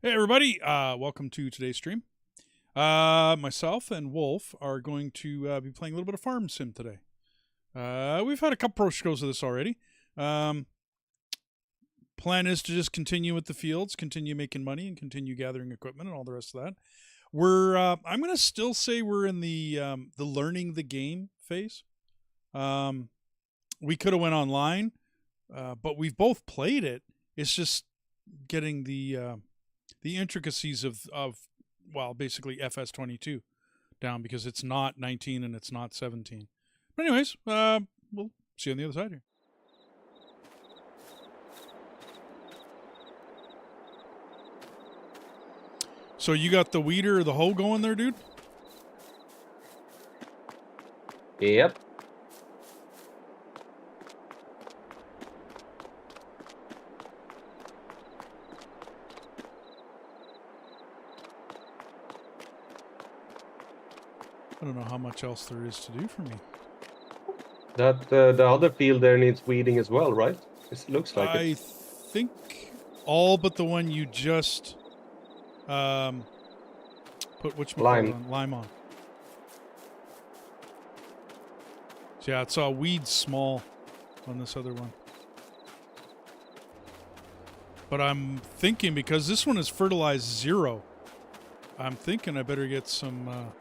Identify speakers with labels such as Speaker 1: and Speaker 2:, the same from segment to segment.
Speaker 1: Hey everybody, welcome to today's stream. Myself and Wolf are going to be playing a little bit of Farm Sim today. We've had a couple pro shows of this already. Plan is to just continue with the fields, continue making money, and continue gathering equipment and all the rest of that. I'm going to still say we're in the learning the game phase. We could have went online, but we've both played it. It's just getting the intricacies of basically FS22 down because it's not 19 and it's not 17. But anyways, we'll see you on the other side here. So you got the weeder or the hoe going there, dude?
Speaker 2: Yep.
Speaker 1: I don't know how much else there is to do for me.
Speaker 2: That the other field there needs weeding as well, right? It looks like
Speaker 1: I
Speaker 2: it.
Speaker 1: think all but the one you just put lime on. So yeah, it's weeds small on this other one. But I'm thinking because this one is fertilized 0, I'm thinking I better get some.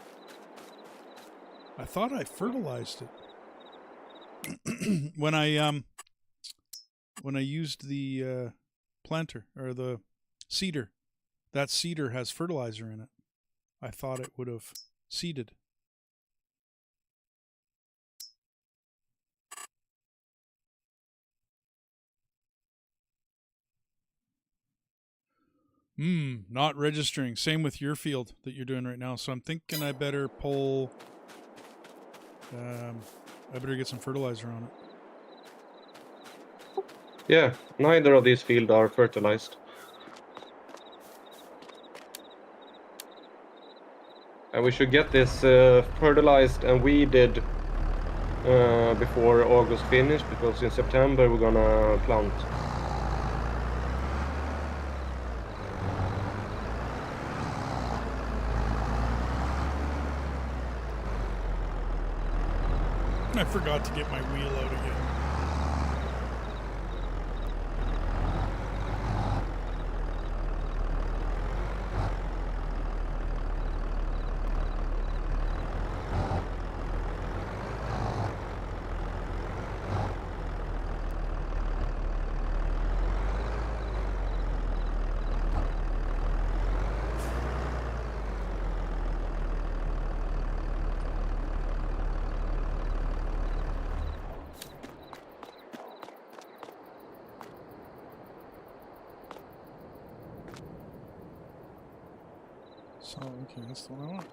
Speaker 1: I thought I fertilized it when I used the planter or the seeder. That seeder has fertilizer in it. I thought it would have seeded. Not registering. Same with your field that you're doing right now. So I'm thinking I better pull. I better get some fertilizer on it.
Speaker 2: Yeah, neither of these fields are fertilized. And we should get this fertilized and weeded before August finish, because in September we're gonna plant.
Speaker 1: I forgot to get my wheel out again. So, okay, that's the one I want.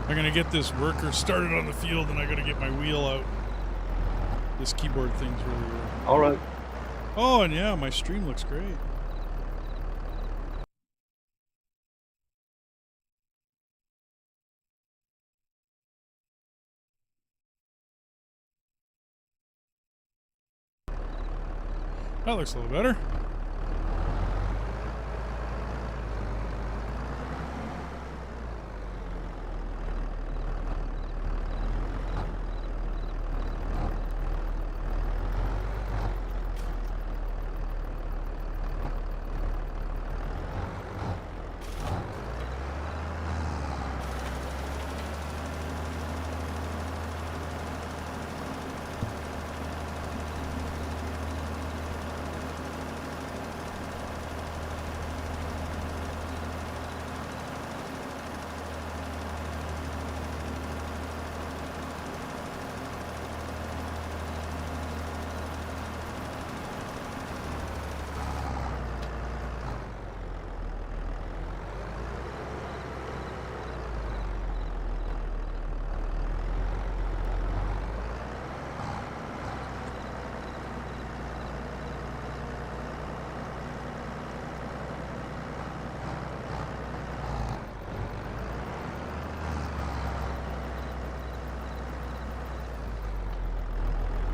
Speaker 1: I'm gonna get this worker started on the field, and I gotta get my wheel out. This keyboard thing's really weird.
Speaker 2: All right.
Speaker 1: Oh, and yeah, my stream looks great. That looks a little better.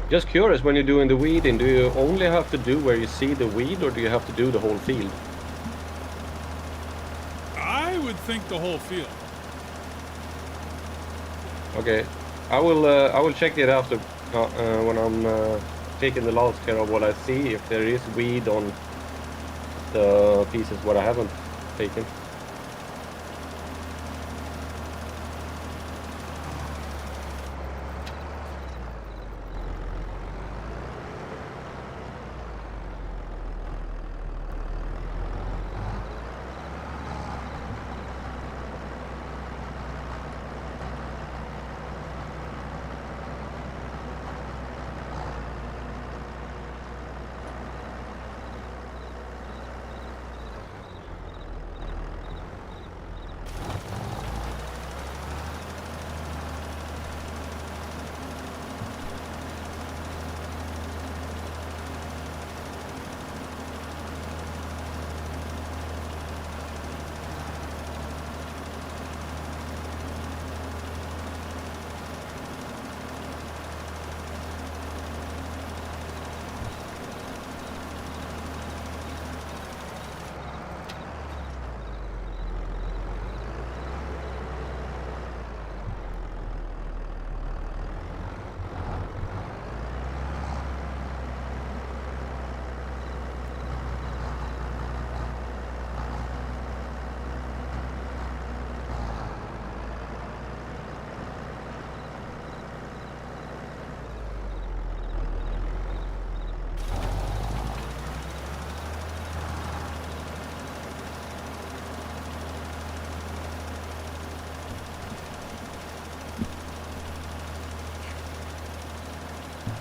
Speaker 2: Just curious, when you're doing the weeding, do you only have to do where you see the weed, or do you have to do the whole field?
Speaker 1: I would think the whole field.
Speaker 2: Okay, I will check it after when I'm taking the last care of what I see, if there is weed on the pieces what I haven't taken.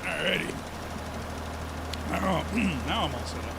Speaker 1: Alrighty. Now I'm all set up.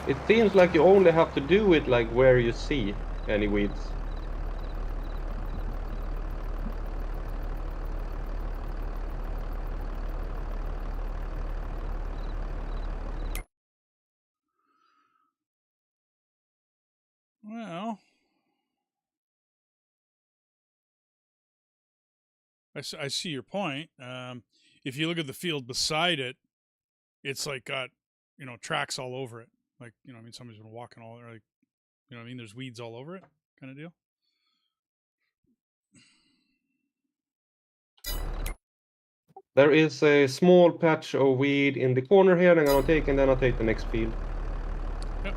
Speaker 2: It seems like you only have to do it like where you see any weeds.
Speaker 1: Well, I see your point. If you look at the field beside it, it's like got, tracks all over it. Like, somebody's been walking all like, there's weeds all over it kind of deal.
Speaker 2: There is a small patch of weed in the corner here, I'm gonna take, and then I'll take the next field.
Speaker 1: Yep.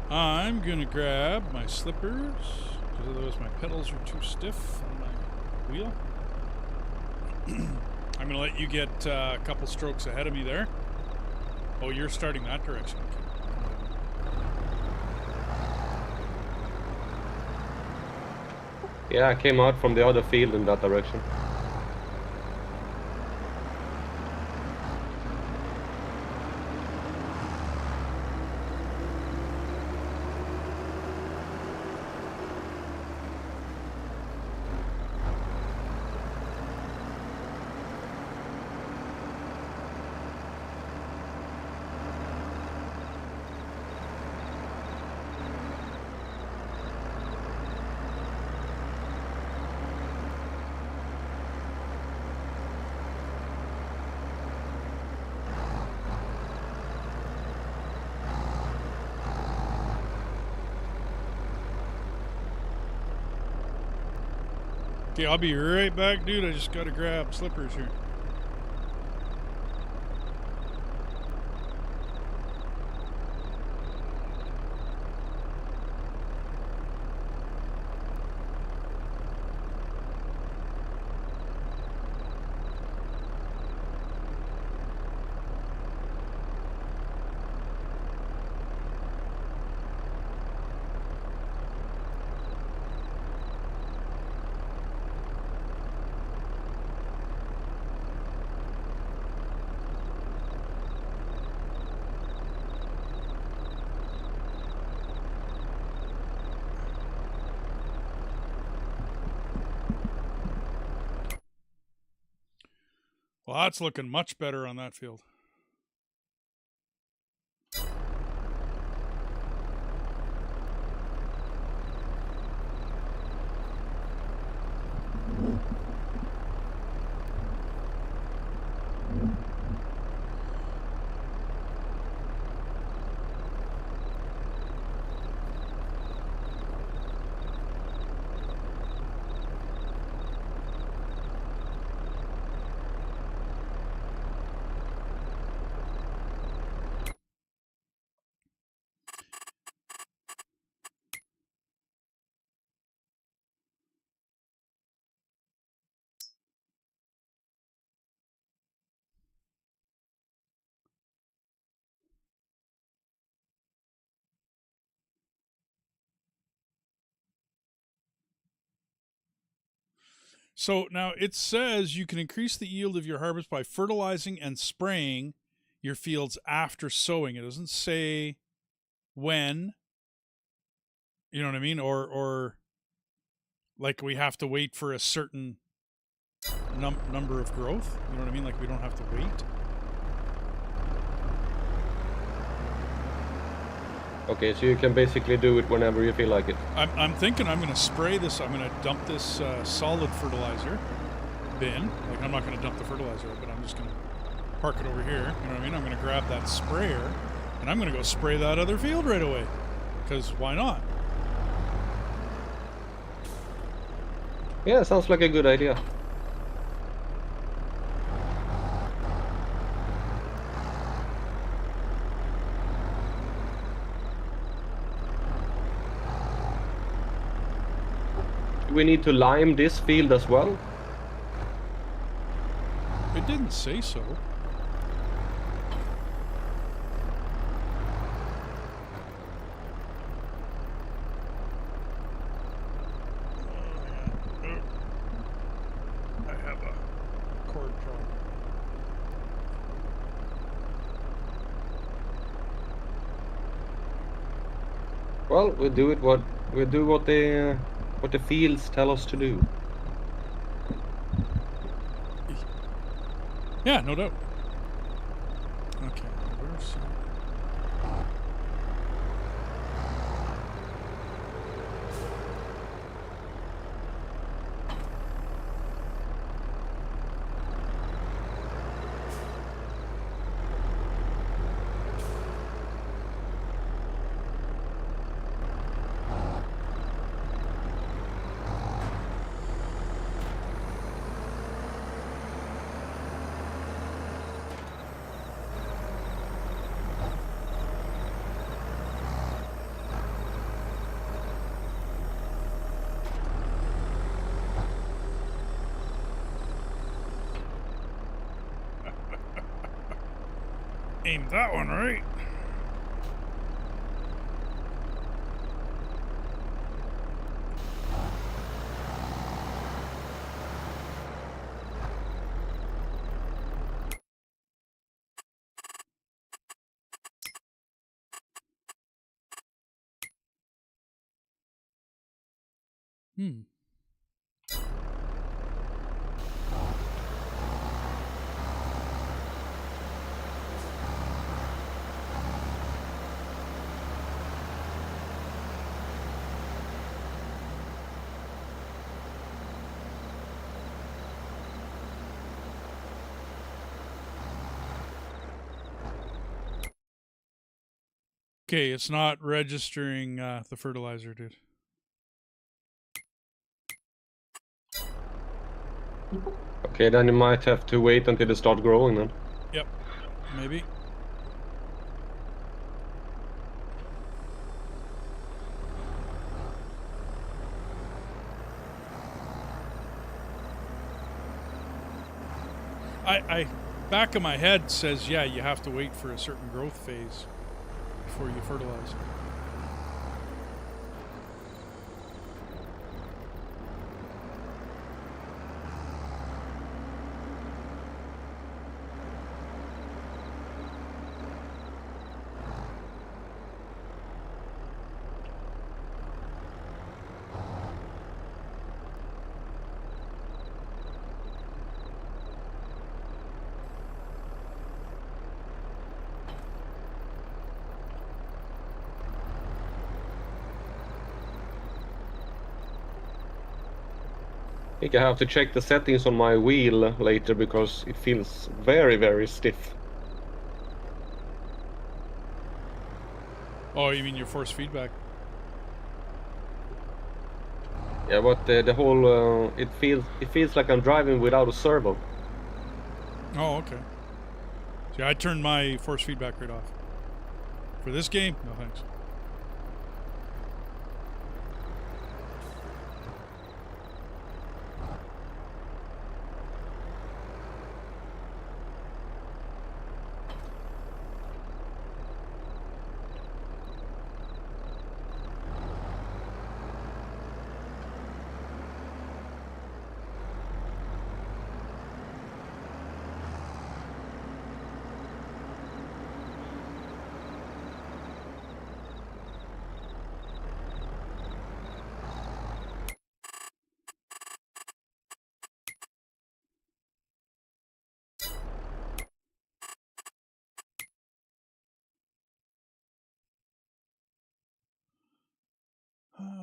Speaker 1: I'm gonna grab my slippers because otherwise my pedals are too stiff on my wheel. I'm gonna let you get a couple strokes ahead of me there. Oh, you're starting that direction.
Speaker 2: Yeah, I came out from the other field in that direction.
Speaker 1: Okay, I'll be right back, dude. I just gotta grab slippers here. Well, that's looking much better on that field. So now it says you can increase the yield of your harvest by fertilizing and spraying your fields after sowing. It doesn't say when. You know what I mean? Or like we have to wait for a certain number of growth. You know what I mean? Like we don't have to wait.
Speaker 2: Okay, so you can basically do it whenever you feel like it.
Speaker 1: I'm thinking I'm going to spray this. I'm going to dump this solid fertilizer bin. Like I'm not going to dump the fertilizer, but I'm just going to park it over here. You know what I mean? I'm going to grab that sprayer and I'm going to go spray that other field right away. Because why not?
Speaker 2: Yeah, sounds like a good idea. Do we need to lime this field as well?
Speaker 1: It didn't say so. I have a cord problem.
Speaker 2: Well, we'll do what the fields tell us to do.
Speaker 1: Yeah, no doubt. Okay, where's... Aimed that one right. Hmm. Okay, it's not registering the fertilizer, dude.
Speaker 2: Okay, then you might have to wait until they start growing then.
Speaker 1: Yep, maybe. I back of my head says, yeah, you have to wait for a certain growth phase before you fertilize.
Speaker 2: I think I have to check the settings on my wheel later because it feels very, very stiff.
Speaker 1: Oh, you mean your force feedback?
Speaker 2: Yeah, but the whole it feels like I'm driving without a servo.
Speaker 1: Oh, okay. See, I turned my force feedback right off. For this game, no thanks.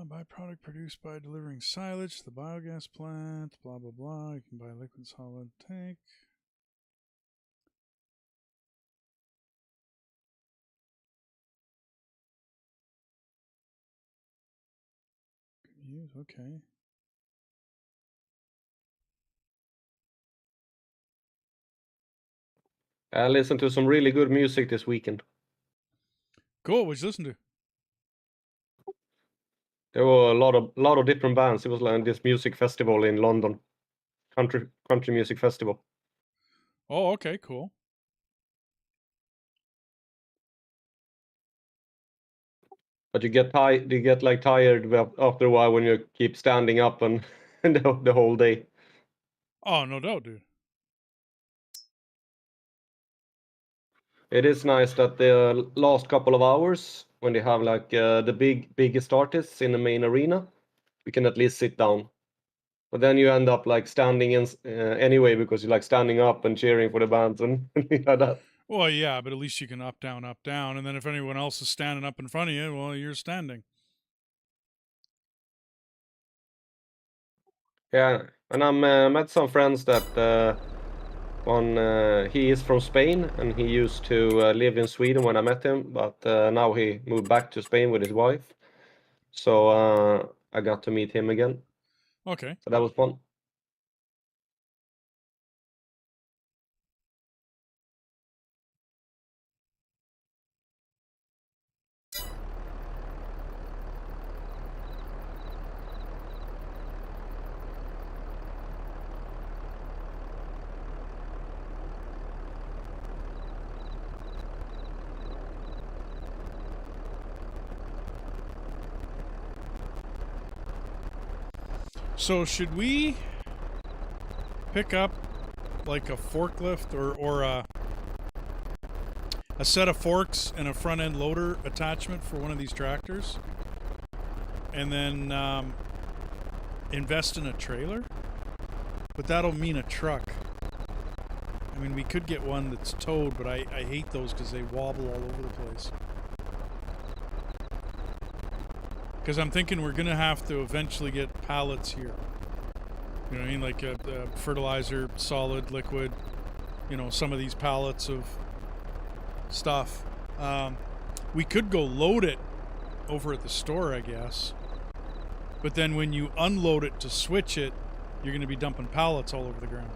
Speaker 1: Byproduct produced by delivering silage to the biogas plant, blah, blah, blah. You can buy liquid solid tank. Good use, okay.
Speaker 2: I listened to some really good music this weekend.
Speaker 1: Cool, what'd you listen to?
Speaker 2: There were a lot of different bands. It was like this music festival in London, country music festival.
Speaker 1: Oh, okay, cool.
Speaker 2: But you get like tired after a while when you keep standing up and the whole day.
Speaker 1: Oh, no doubt, dude.
Speaker 2: It is nice that the last couple of hours when they have like the biggest artists in the main arena, we can at least sit down. But then you end up like standing in anyway because you're like standing up and cheering for the bands and like that.
Speaker 1: Well, yeah, but at least you can up, down, and then if anyone else is standing up in front of you, well, you're standing.
Speaker 2: Yeah, and I'm met some friends that he is from Spain and he used to live in Sweden when I met him, but now he moved back to Spain with his wife. So I got to meet him again.
Speaker 1: Okay.
Speaker 2: So that was fun.
Speaker 1: So should we pick up like a forklift or a set of forks and a front end loader attachment for one of these tractors, and then invest in a trailer? But that'll mean a truck. I mean, we could get one that's towed, but I hate those because they wobble all over the place. Because I'm thinking we're going to have to eventually get pallets here. You know what I mean? Like a fertilizer, solid, liquid, you know, some of these pallets of stuff. We could go load it over at the store, I guess. But then when you unload it to switch it, you're going to be dumping pallets all over the ground.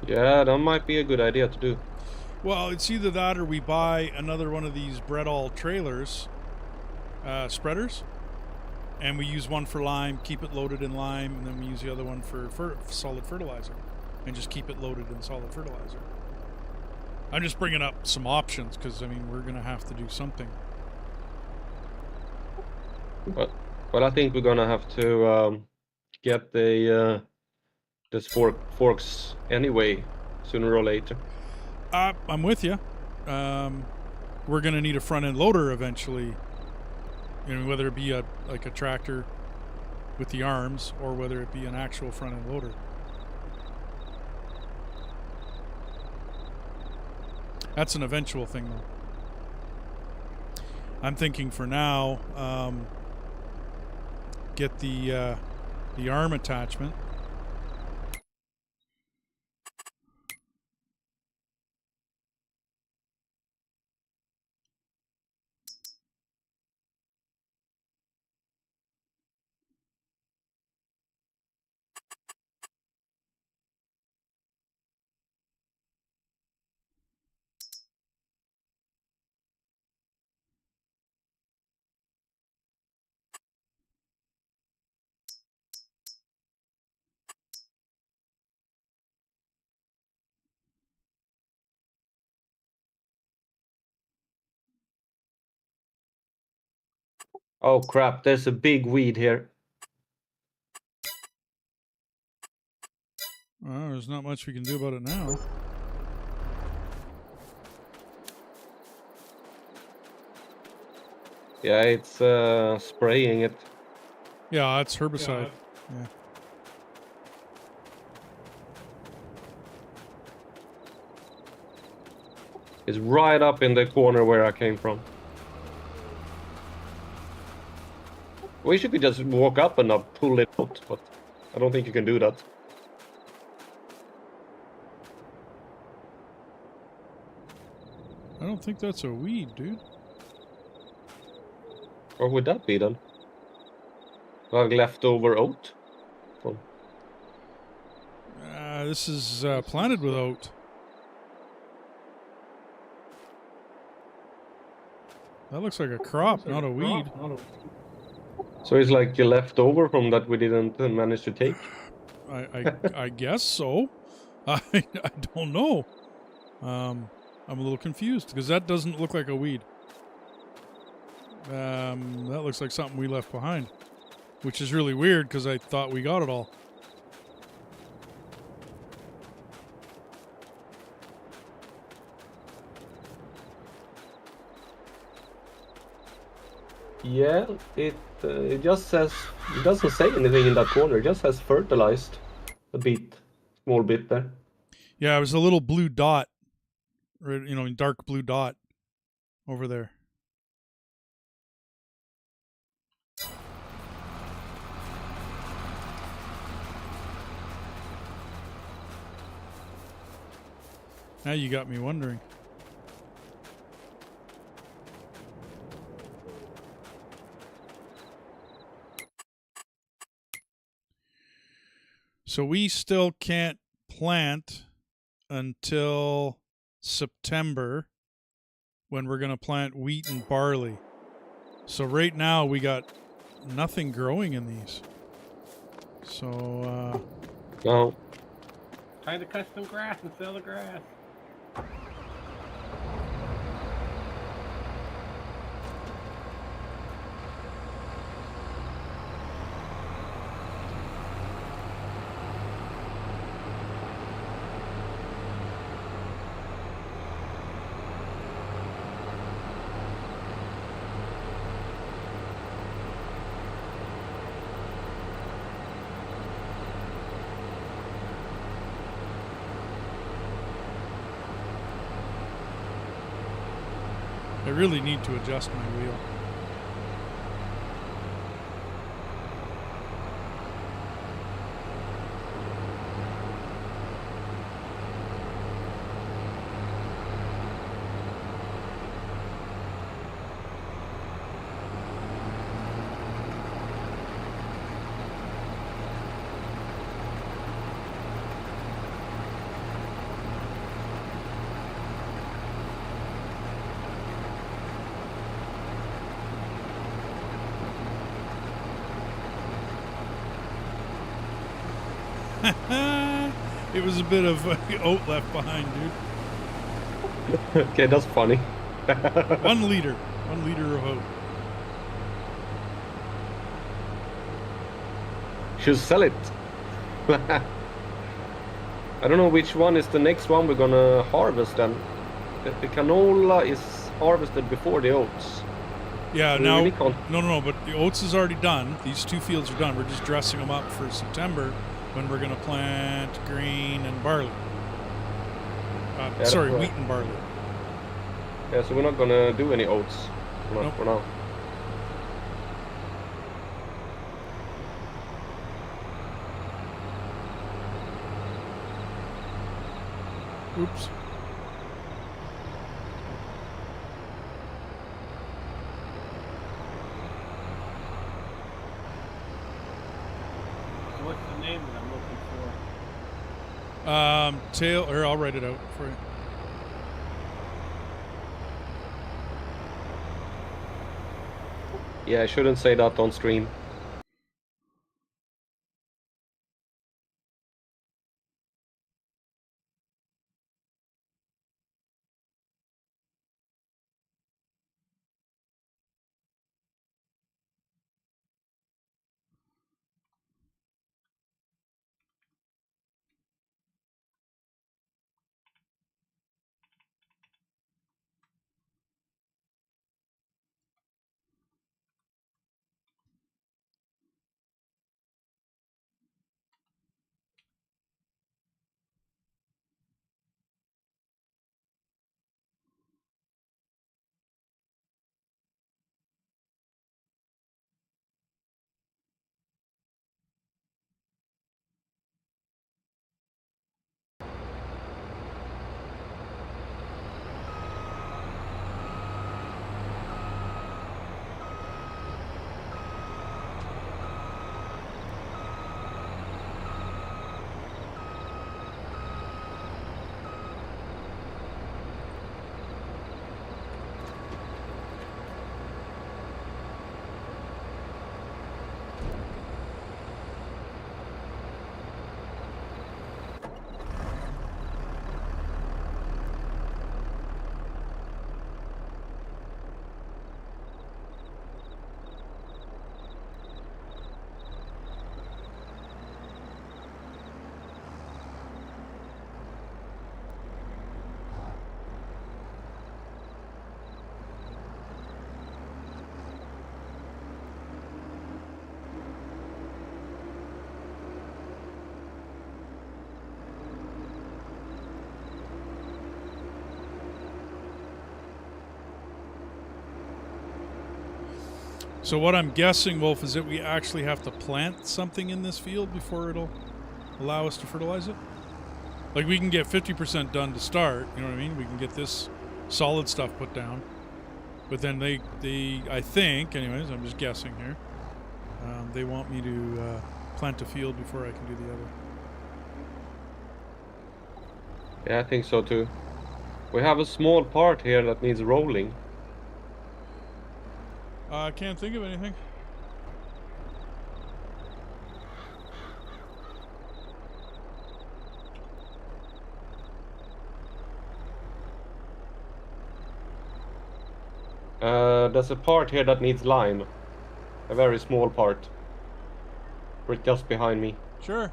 Speaker 2: Yeah, that might be a good idea to do.
Speaker 1: Well, it's either that or we buy another one of these Breadall trailers, spreaders, and we use one for lime, keep it loaded in lime, and then we use the other one for solid fertilizer, and just keep it loaded in solid fertilizer. I'm just bringing up some options because, I mean, we're going to have to do something.
Speaker 2: But I think we're gonna have to get the forks anyway, sooner or later.
Speaker 1: I'm with you. We're going to need a front end loader eventually. You know, whether it be like a tractor with the arms or whether it be an actual front end loader. That's an eventual thing, though. I'm thinking for now, get the arm attachment.
Speaker 2: Oh crap, there's a big weed here.
Speaker 1: Well, there's not much we can do about it now.
Speaker 2: Yeah, it's spraying it.
Speaker 1: Yeah, it's herbicide. Yeah.
Speaker 2: It's right up in the corner where I came from. Wish you could just walk up and not pull it out, but I don't think you can do that.
Speaker 1: I don't think that's a weed, dude.
Speaker 2: What would that be then? Like leftover oat? From...
Speaker 1: This is planted with oat. That looks like a crop, not a weed.
Speaker 2: So it's like a leftover from that we didn't manage to take?
Speaker 1: I guess so. I don't know. I'm a little confused because that doesn't look like a weed. That looks like something we left behind, which is really weird because I thought we got it all.
Speaker 2: Yeah, it just says, it doesn't say anything in that corner. It just says fertilized a bit, small bit there.
Speaker 1: Yeah, it was a little blue dot, you know, dark blue dot over there. Now you got me wondering. So we still can't plant until September when we're going to plant wheat and barley. So right now we got nothing growing in these. So,
Speaker 2: No.
Speaker 3: Time to cut some grass and sell the grass.
Speaker 1: I really need to adjust my wheel. It was a bit of oat left behind, dude.
Speaker 2: Okay, that's funny.
Speaker 1: 1 liter. 1 liter of oat.
Speaker 2: Should sell it. I don't know which one is the next one we're gonna harvest then. The canola is harvested before the oats.
Speaker 1: Yeah,
Speaker 2: We
Speaker 1: now,
Speaker 2: really can't-
Speaker 1: no, but the oats is already done. These 2 fields are done. We're just dressing them up for September when we're going to plant grain and barley.
Speaker 2: that's
Speaker 1: Sorry,
Speaker 2: right.
Speaker 1: wheat and barley.
Speaker 2: Yeah, so we're not gonna do any oats
Speaker 1: Nope.
Speaker 2: for now.
Speaker 1: Oops.
Speaker 3: What's the name that I'm looking for?
Speaker 1: Tail, or I'll write it out for you.
Speaker 2: Yeah, I shouldn't say that on stream.
Speaker 1: So what I'm guessing, Wolf, is that we actually have to plant something in this field before it'll allow us to fertilize it? Like, we can get 50% done to start, you know what I mean? We can get this solid stuff put down. But then they I think, anyways, I'm just guessing here, they want me to plant a field before I can do the other.
Speaker 2: Yeah, I think so too. We have a small part here that needs rolling.
Speaker 1: I can't think of anything.
Speaker 2: There's a part here that needs lime. A very small part. Right just behind me.
Speaker 1: Sure.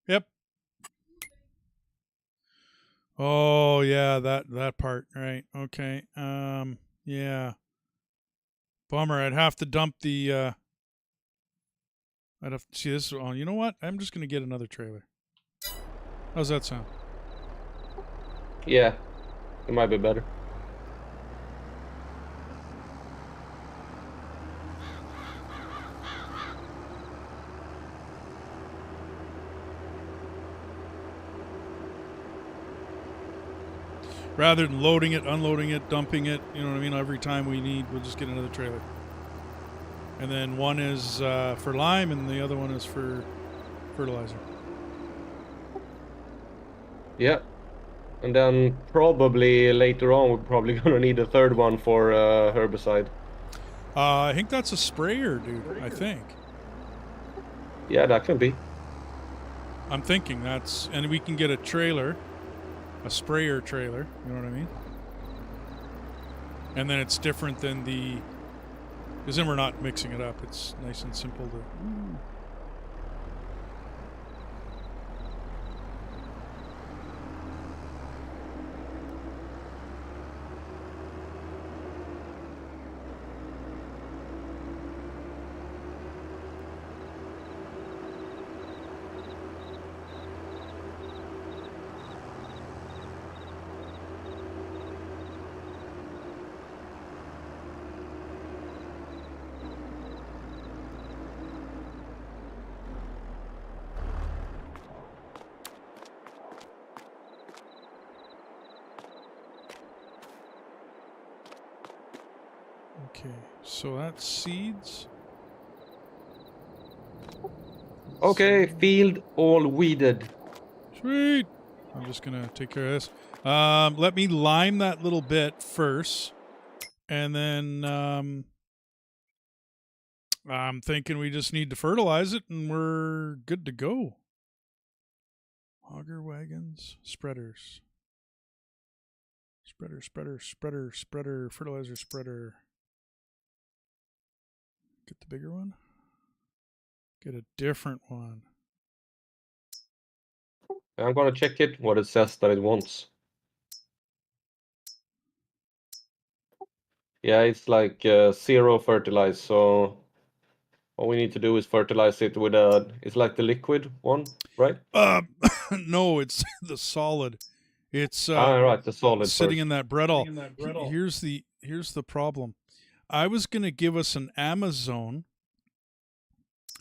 Speaker 1: Yep. Oh yeah, that part, right? Okay. Yeah. Bummer. I'd have to dump the. I'd have to see this. Oh, you know what? I'm just gonna get another trailer. How's that sound?
Speaker 2: Yeah, it might be better.
Speaker 1: Rather than loading it, unloading it, dumping it, you know what I mean? Every time we need, we'll just get another trailer. And then one is for lime, and the other one is for fertilizer.
Speaker 2: Yeah. And then probably later on we're probably gonna need a third one for herbicide.
Speaker 1: I think that's a sprayer, dude. I think.
Speaker 2: Yeah, that can be.
Speaker 1: I'm thinking that's, and we can get a trailer, a sprayer trailer. You know what I mean? And then it's different than the, because then we're not mixing it up. It's nice and simple to. Okay, so that's seeds.
Speaker 2: Okay, field all weeded.
Speaker 1: Sweet. I'm just gonna take care of this. Let me lime that little bit first, and then I'm thinking we just need to fertilize it, and we're good to go. Auger wagons, spreaders, spreader, fertilizer spreader. Get the bigger one. Get a different one.
Speaker 2: I'm gonna check it, what it says that it wants. Yeah, it's like 0 fertilize, so all we need to do is fertilize it with it's like the liquid one, right?
Speaker 1: No, it's the solid. It's
Speaker 2: right, the solid
Speaker 1: sitting
Speaker 2: first.
Speaker 1: in that breadall. Here's the problem. I was gonna give us an Amazon,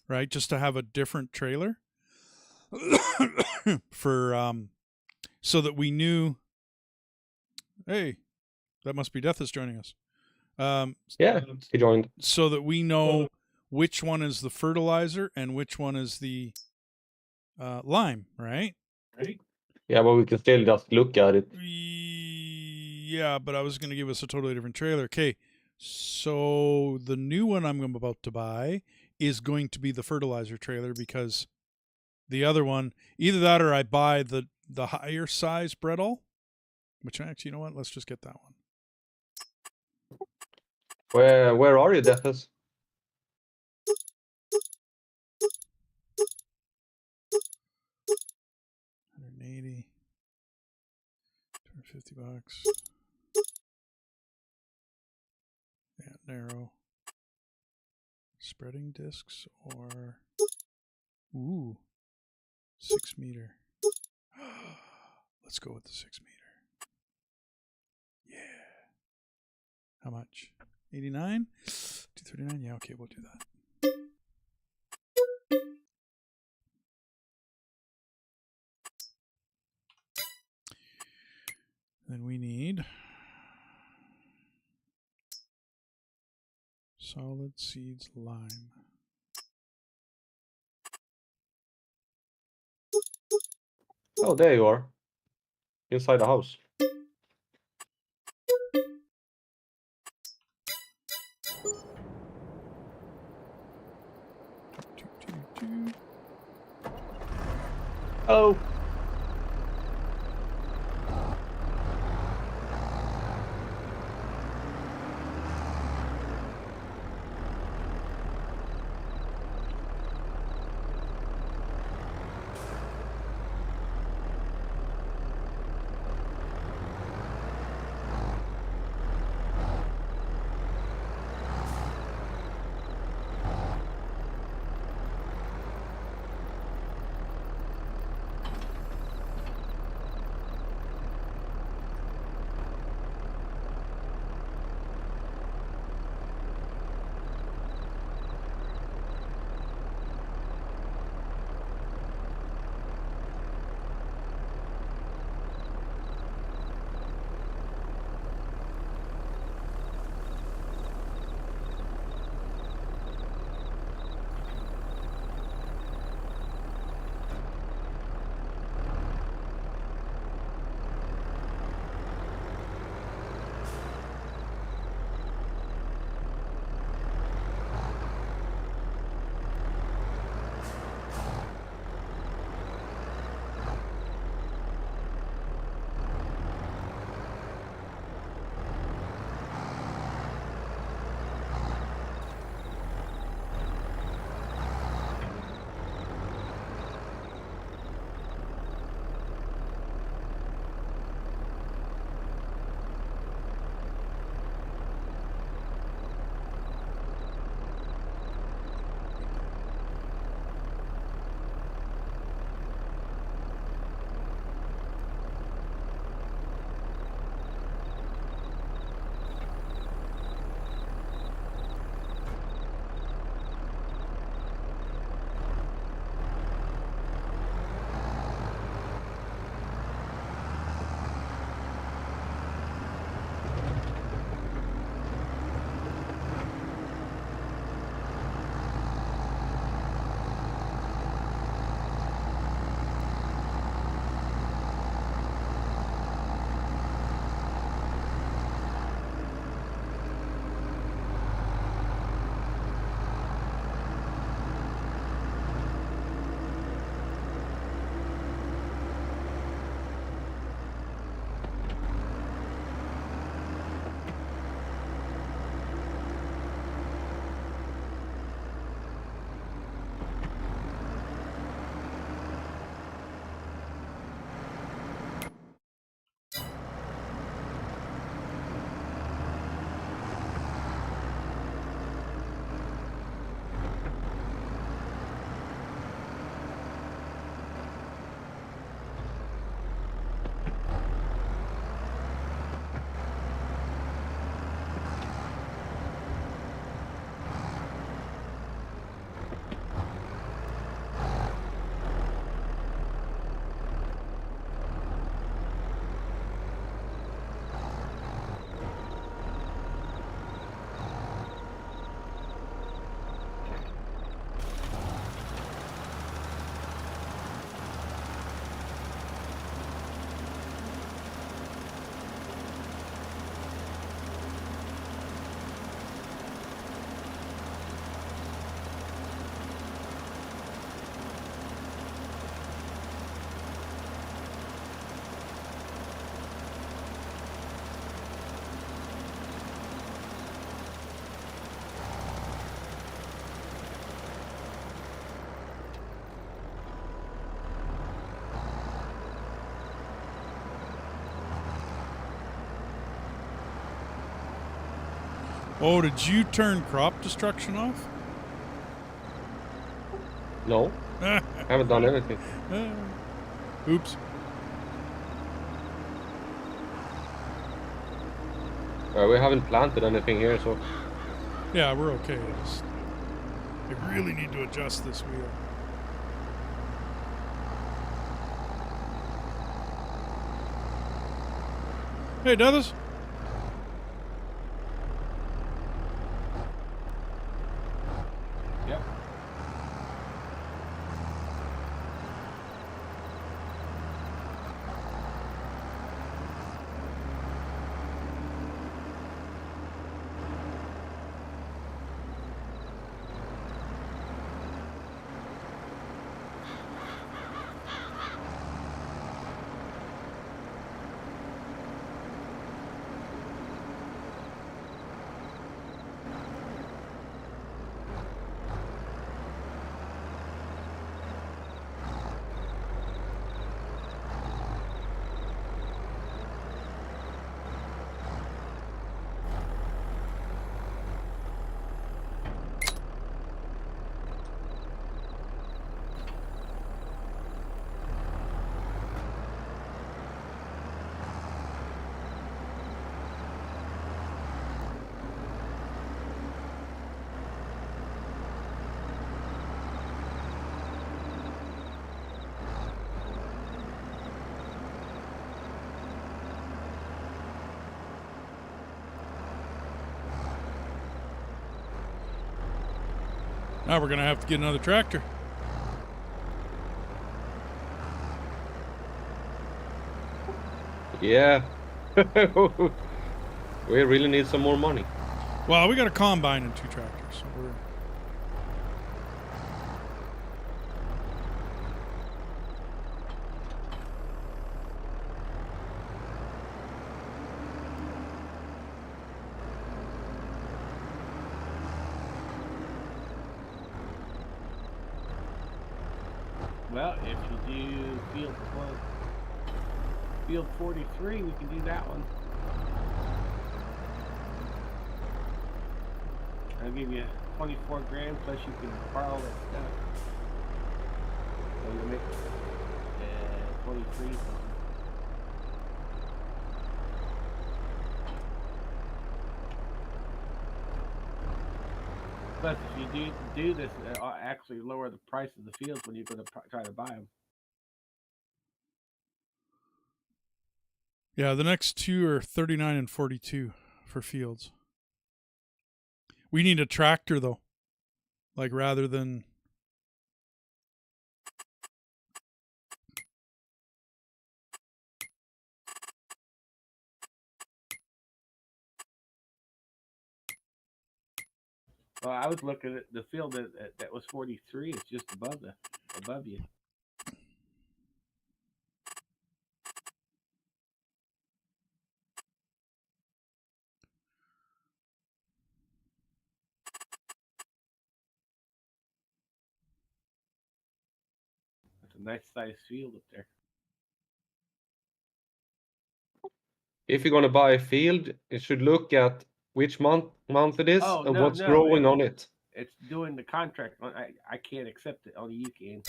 Speaker 1: right, just to have a different trailer for so that we knew. Hey, that must be Death is joining us.
Speaker 2: Yeah, he joined.
Speaker 1: So that we know which one is the fertilizer and which one is the lime, right?
Speaker 2: Yeah, but we can still just look at it.
Speaker 1: Yeah, but I was going to give us a totally different trailer. Okay, so the new one I'm about to buy is going to be the fertilizer trailer, because the other one, either that or I buy the higher size breadall, which actually, you know what? Let's just get that one.
Speaker 2: Where are you, Deathus?
Speaker 1: $180, $250. Yeah, narrow. Spreading discs or 6 meter. Let's go with the 6 meter. Yeah. How much? 89? 239? Yeah, okay, we'll do that. Then we need solid seeds lime.
Speaker 2: Oh, there you are. Inside the house. Oh.
Speaker 1: Oh, did you turn crop destruction off?
Speaker 2: No, haven't done anything.
Speaker 1: Oops.
Speaker 2: We haven't planted anything here, so
Speaker 1: Yeah, we're okay. I really need to adjust this wheel. Hey, Dothers.
Speaker 3: Yep.
Speaker 1: Now we're going to have to get another tractor.
Speaker 2: yeah. We really need some more money.
Speaker 1: Well, we got a combine and 2 tractors, so we're...
Speaker 3: Well, if you do field 43, we can do that one. I'll give you 24 grand plus you can borrow that stuff. So you make 23 something. Plus, if you do this, it'll actually lower the price of the fields when you're going to try to buy them.
Speaker 1: Yeah, the next 2 are 39 and 42 for fields. We need a tractor, though. Like, rather than...
Speaker 3: Well, I was looking at the field that was 43. It's just above you. It's a nice sized field up there.
Speaker 2: If you're gonna buy a field, you should look at which month it is
Speaker 3: Oh,
Speaker 2: and
Speaker 3: no,
Speaker 2: what's
Speaker 3: no,
Speaker 2: growing on it.
Speaker 3: It's doing the contract. I can't accept it. Only you can.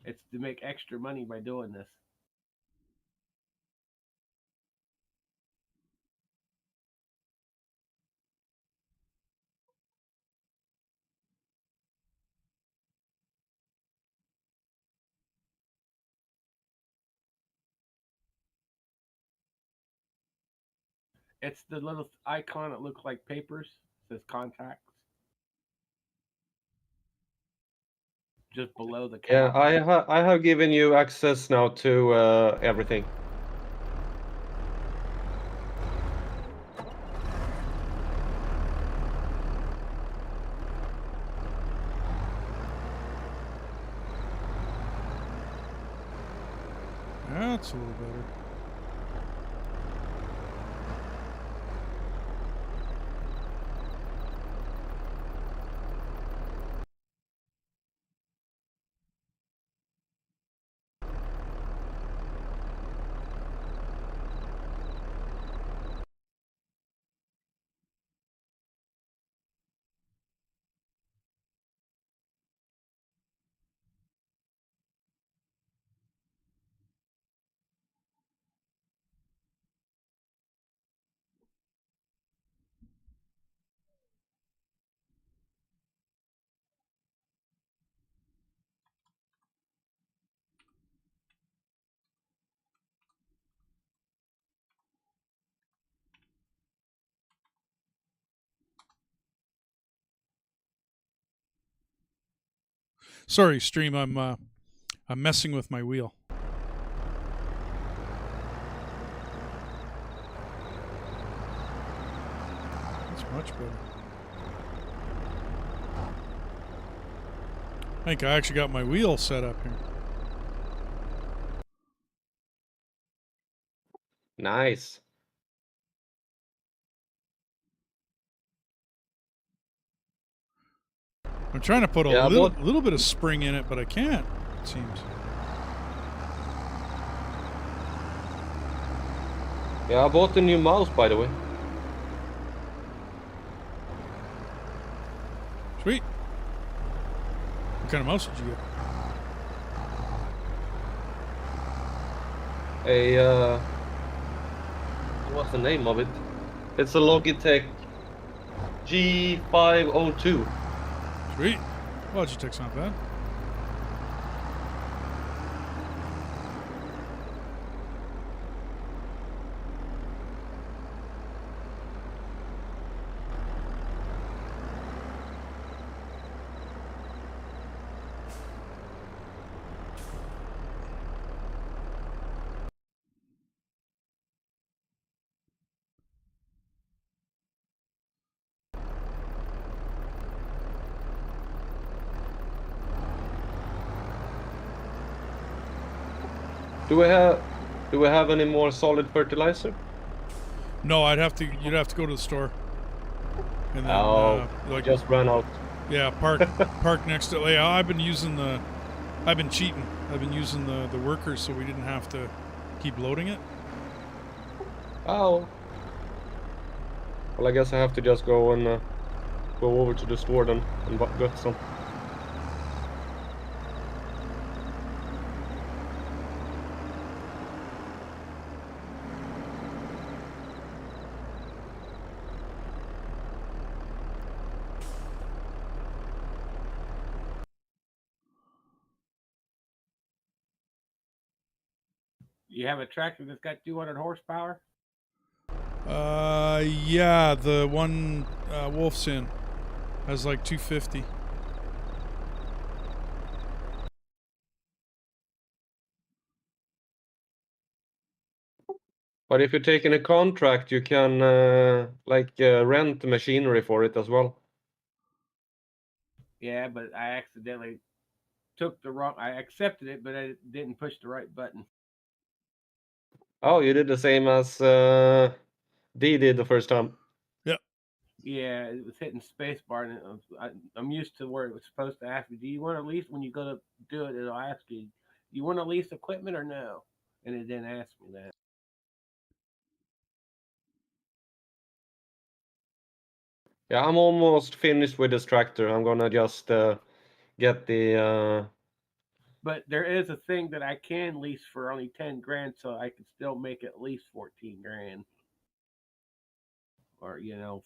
Speaker 3: It's to make extra money by doing this. It's the little icon that looks like papers. It says contacts. Just below the
Speaker 2: Yeah,
Speaker 3: cow.
Speaker 2: I have given you access now to everything.
Speaker 1: That's a little better. Sorry, stream. I'm messing with my wheel. That's much better. I think I actually got my wheel set up here.
Speaker 2: Nice.
Speaker 1: I'm trying to put a
Speaker 2: Yeah,
Speaker 1: little bit of spring in it, but I can't. It seems.
Speaker 2: Yeah, I bought a new mouse, by the way.
Speaker 1: Sweet. What kind of mouse did you get?
Speaker 2: What's the name of it? It's a Logitech G502.
Speaker 1: Sweet. Logitech's not bad.
Speaker 2: Do we have any more solid fertilizer?
Speaker 1: No, you'd have to go to the store. And then
Speaker 2: Like just ran out.
Speaker 1: Yeah, park next to. Yeah, I've been cheating. I've been using the workers so we didn't have to keep loading it.
Speaker 2: Oh. Well, I guess I have to just go and go over to the store then and get some.
Speaker 3: You have a tractor that's got 200 horsepower?
Speaker 1: Yeah, the one Wolf's in has like 250.
Speaker 2: But if you're taking a contract, you can rent the machinery for it as well.
Speaker 3: Yeah, but I accidentally took the wrong. I accepted it, but I didn't push the right button.
Speaker 2: Oh, you did the same as D did the first time.
Speaker 1: Yep.
Speaker 3: Yeah, it was hitting spacebar, and I'm used to where it was supposed to ask me, "Do you want to lease?" When you go to do it, it'll ask you, "Do you want to lease equipment or no?" And it didn't ask me that.
Speaker 2: Yeah, I'm almost finished with this tractor. I'm gonna just get the.
Speaker 3: But there is a thing that I can lease for only 10 grand, so I can still make at least 14 grand, or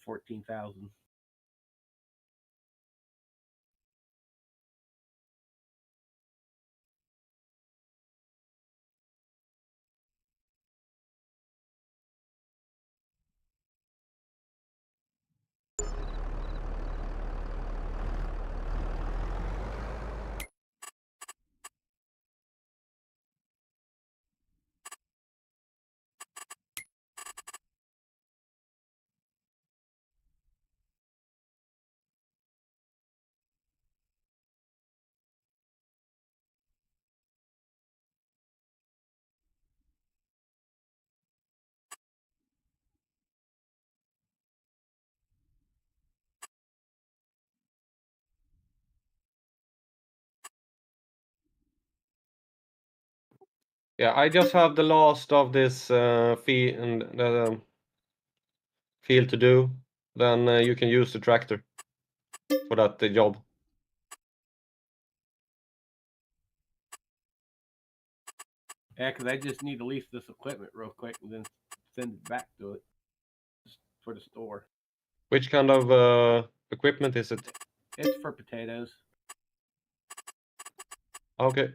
Speaker 3: 14,000.
Speaker 2: Yeah, I just have the last of this field to do. Then you can use the tractor for that job.
Speaker 3: Yeah, because I just need to lease this equipment real quick and then send it back to it for the store.
Speaker 2: Which kind of equipment is it?
Speaker 3: It's for potatoes.
Speaker 2: Okay.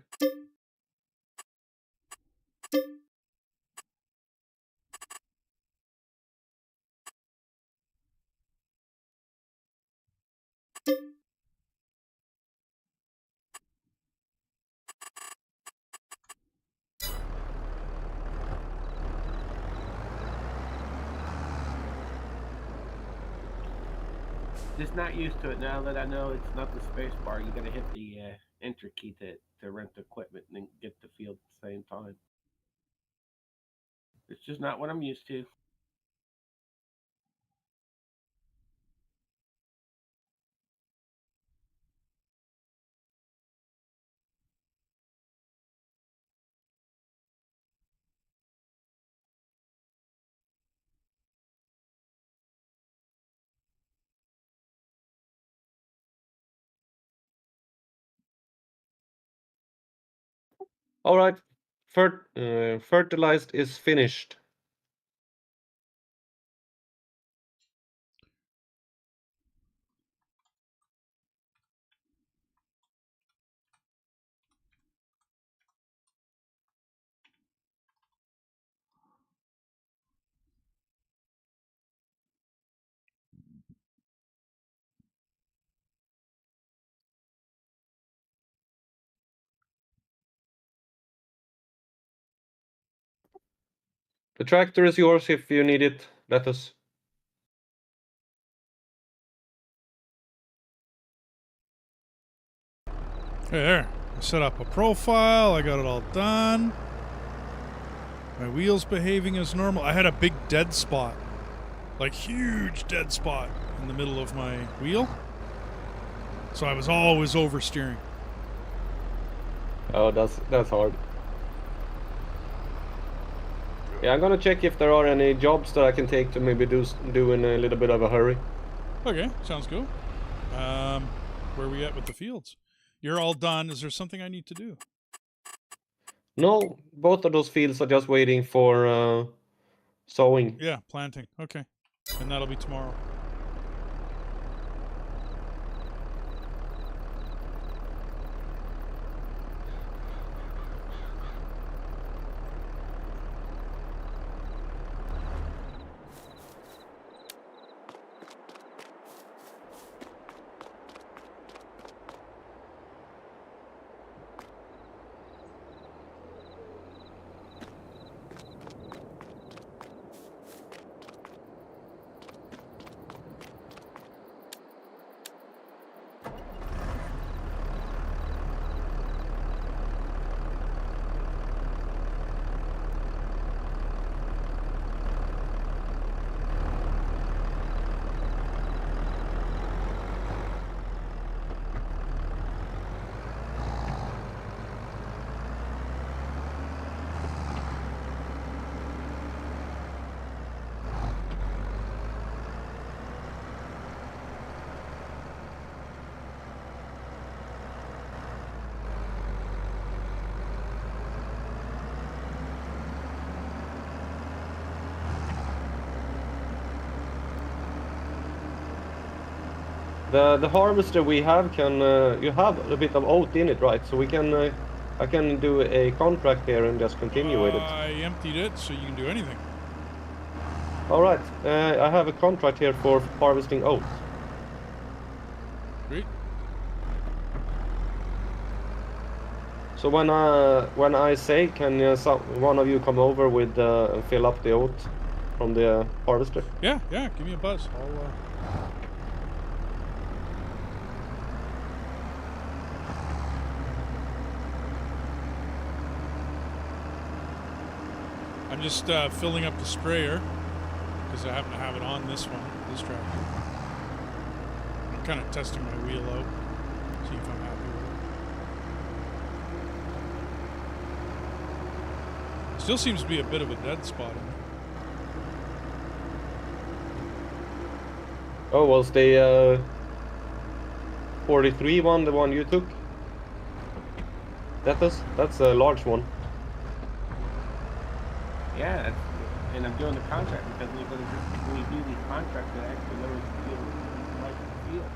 Speaker 3: Just not used to it now that I know it's not the space bar. You got to hit the enter key to rent the equipment and then get the field at the same time. It's just not what I'm used to.
Speaker 2: All right, fertilized is finished. The tractor is yours if you need it. Let us.
Speaker 1: Okay, there. I set up a profile. I got it all done. My wheel's behaving as normal. I had a big dead spot. Like, huge dead spot in the middle of my wheel. So I was always oversteering.
Speaker 2: Oh, that's hard. Yeah, I'm gonna check if there are any jobs that I can take to maybe do in a little bit of a hurry.
Speaker 1: Okay, sounds cool. Where are we at with the fields? You're all done. Is there something I need to do?
Speaker 2: No, both of those fields are just waiting for sowing.
Speaker 1: Yeah, planting. Okay. And that'll be tomorrow.
Speaker 2: The harvester we have can you have a bit of oat in it, right? So we can I can do a contract here and just continue with it.
Speaker 1: I emptied it, so you can do anything.
Speaker 2: All right, I have a contract here for harvesting oats.
Speaker 1: Great.
Speaker 2: So when I say, can one of you come over with and fill up the oat from the harvester?
Speaker 1: Yeah, give me a buzz. I'm just filling up the sprayer because I happen to have it on this tractor. I'm kind of testing my wheel out, see if I'm happy with it. Still seems to be a bit of a dead spot in it.
Speaker 2: Oh, was the 43 one the one you took? That's a large one.
Speaker 3: Yeah, and I'm doing the contract because when you do these contracts, it actually lowers the field, like the field.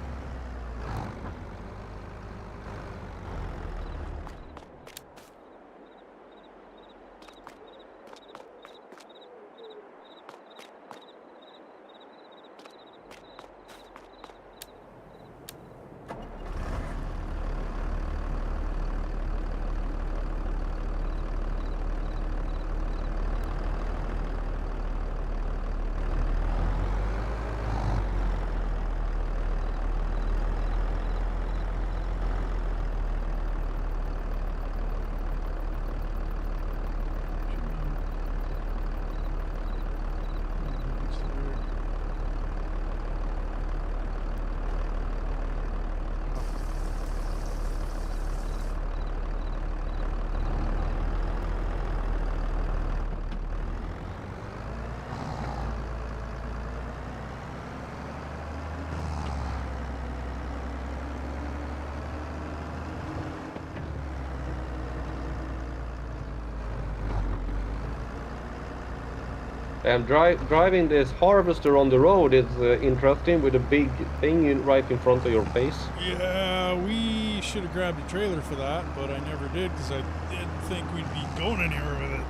Speaker 2: And driving this harvester on the road is interesting with a big thing right in front of your face.
Speaker 1: Yeah, we should have grabbed a trailer for that, but I never did because I didn't think we'd be going anywhere with it.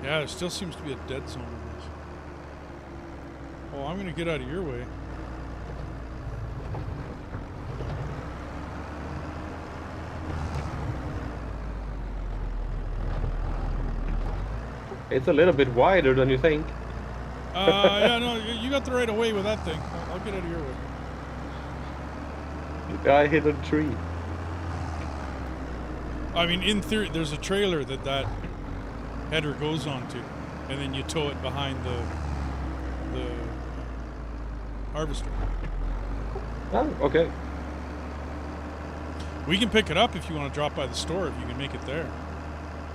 Speaker 1: Yeah, there still seems to be a dead zone in this. Oh, I'm going to get out of your way.
Speaker 2: It's a little bit wider than you think.
Speaker 1: Yeah, no, you got the right of way with that thing. I'll get out of your way.
Speaker 2: I hit a tree.
Speaker 1: I mean, in theory, there's a trailer that header goes onto, and then you tow it behind the harvester.
Speaker 2: Oh, okay.
Speaker 1: We can pick it up if you want to drop by the store. If you can make it there,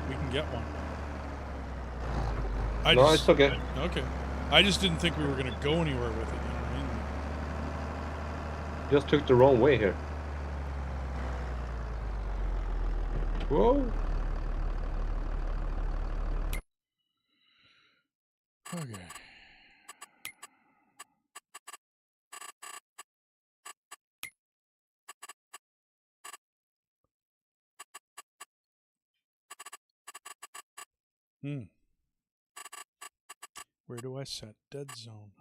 Speaker 1: we can get one.
Speaker 2: No, it's okay.
Speaker 1: Okay. I just didn't think we were going to go anywhere with it. You know what I mean?
Speaker 2: Just took the wrong way here. Whoa.
Speaker 1: Okay. Where do I set dead zone?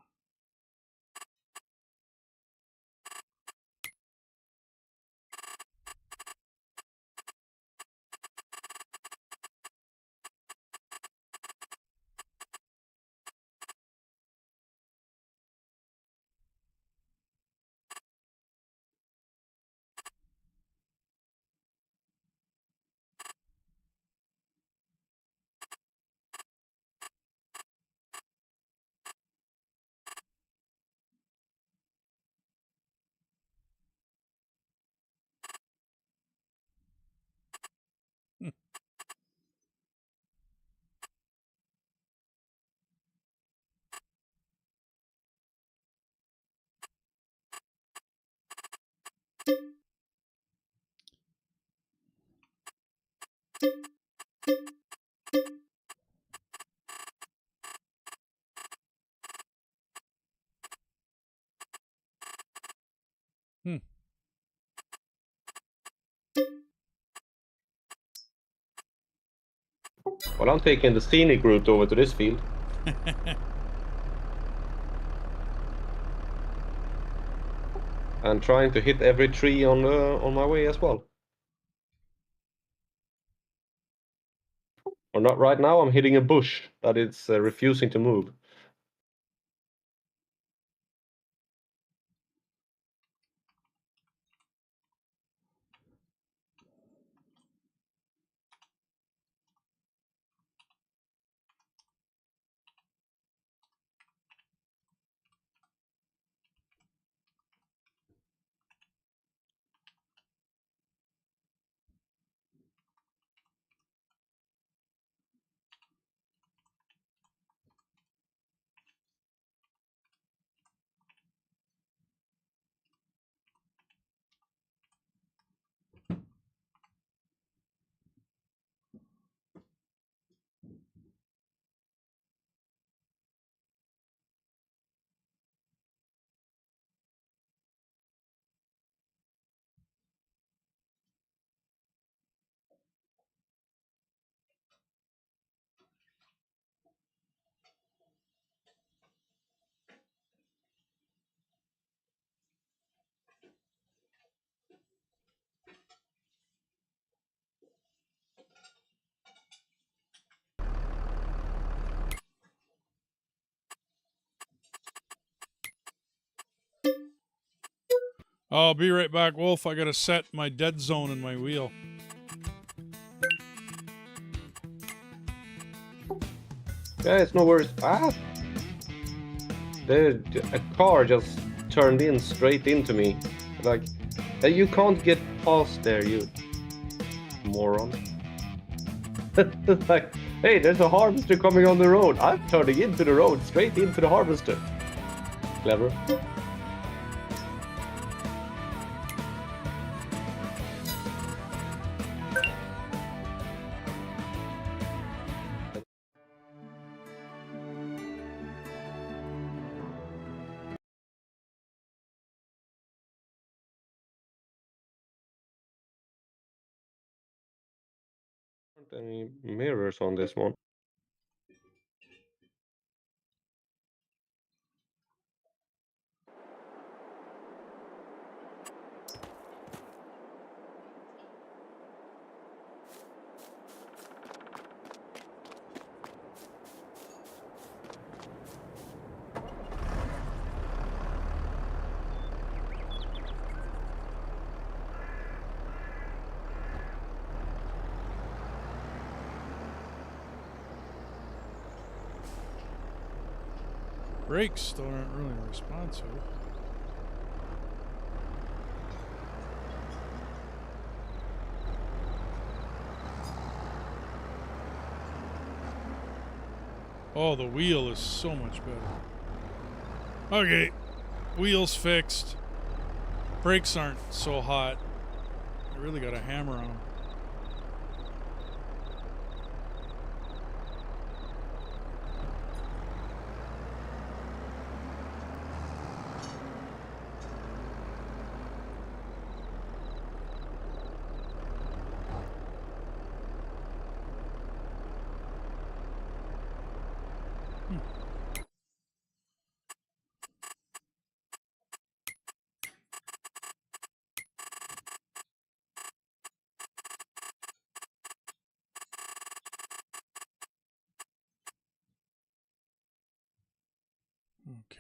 Speaker 2: Well, I'm taking the scenic route over to this field. And trying to hit every tree on my way as well. Or not right now, I'm hitting a bush that is refusing to move.
Speaker 1: I'll be right back, Wolf. I gotta set my dead zone in my wheel.
Speaker 2: Yeah, it's no worries. Ah! A car just turned in straight into me. Like, you can't get past there, you moron. It's like, hey, there's a harvester coming on the road. I'm turning into the road, straight into the harvester. Clever. Aren't any mirrors on this one?
Speaker 1: Brakes still aren't really responsive. Oh, the wheel is so much better. Okay, wheels fixed. Brakes aren't so hot. I really got a hammer on them.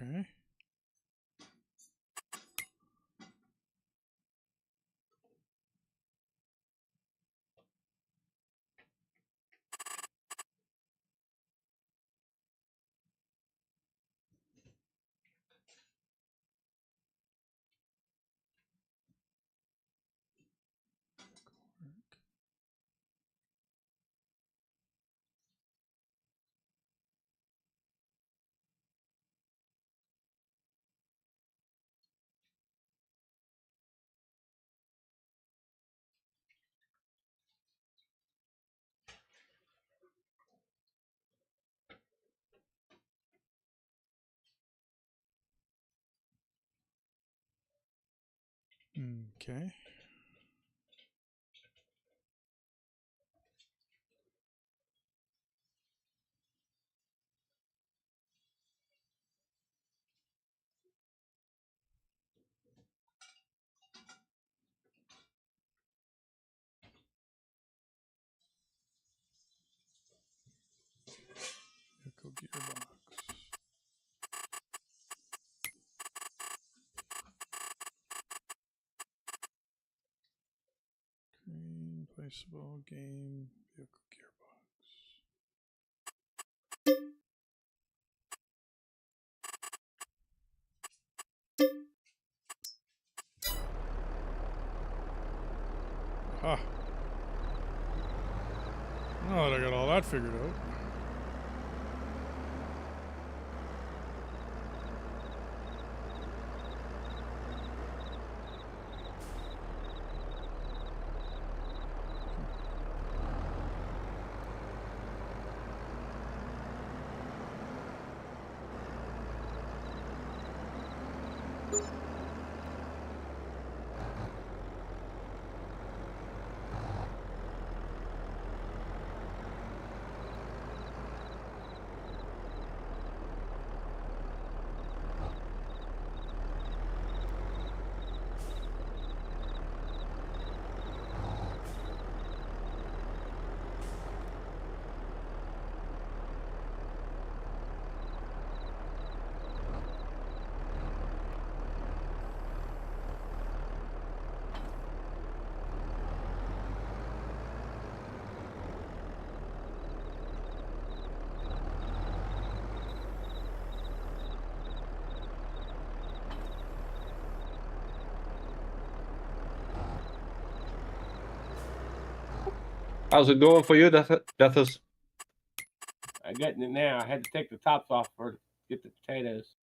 Speaker 1: Okay. Okay. Vehicle gearbox. Green, placeable, game, vehicle gearbox. Ah. Now that I got all that figured out.
Speaker 2: How's it going for you, Deathus?
Speaker 3: I'm getting it now. I had to take the tops off for get the potatoes.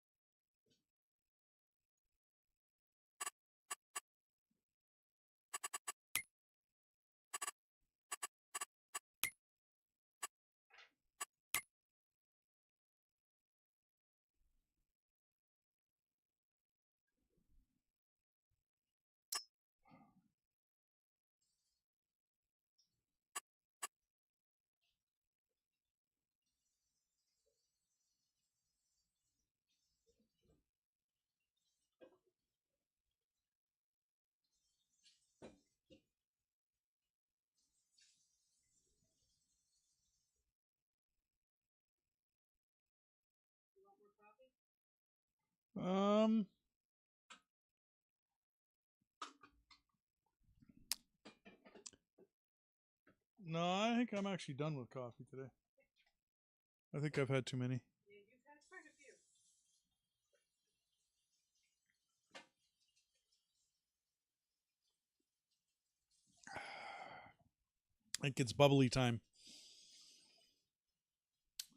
Speaker 1: No, I think I'm actually done with coffee today. I think I've had too many.
Speaker 4: Yeah, you've had quite a few.
Speaker 1: I think it's bubbly time.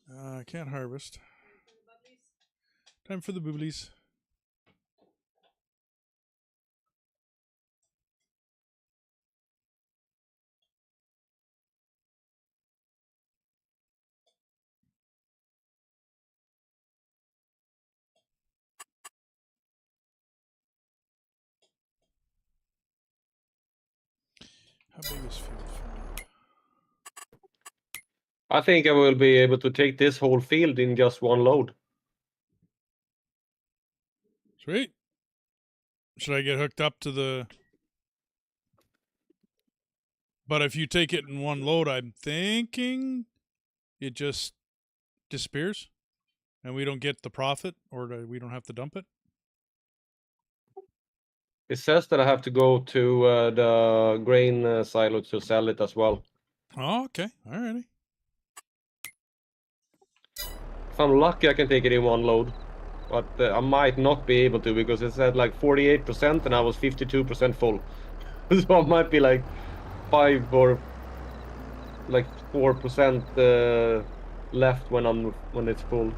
Speaker 1: I can't harvest. Time for the bubblies. How big is field 5?
Speaker 2: I think I will be able to take this whole field in just one load.
Speaker 1: Sweet. Should I get hooked up to the... But if you take it in one load, I'm thinking it just disappears and we don't get the profit, or we don't have to dump it.
Speaker 2: It says that I have to go to the grain silo to sell it as well.
Speaker 1: Oh, okay. Alrighty.
Speaker 2: If I'm lucky, I can take it in one load. But I might not be able to because it said like 48% and I was 52% full. So I might be like 5 or like 4% left when it's full.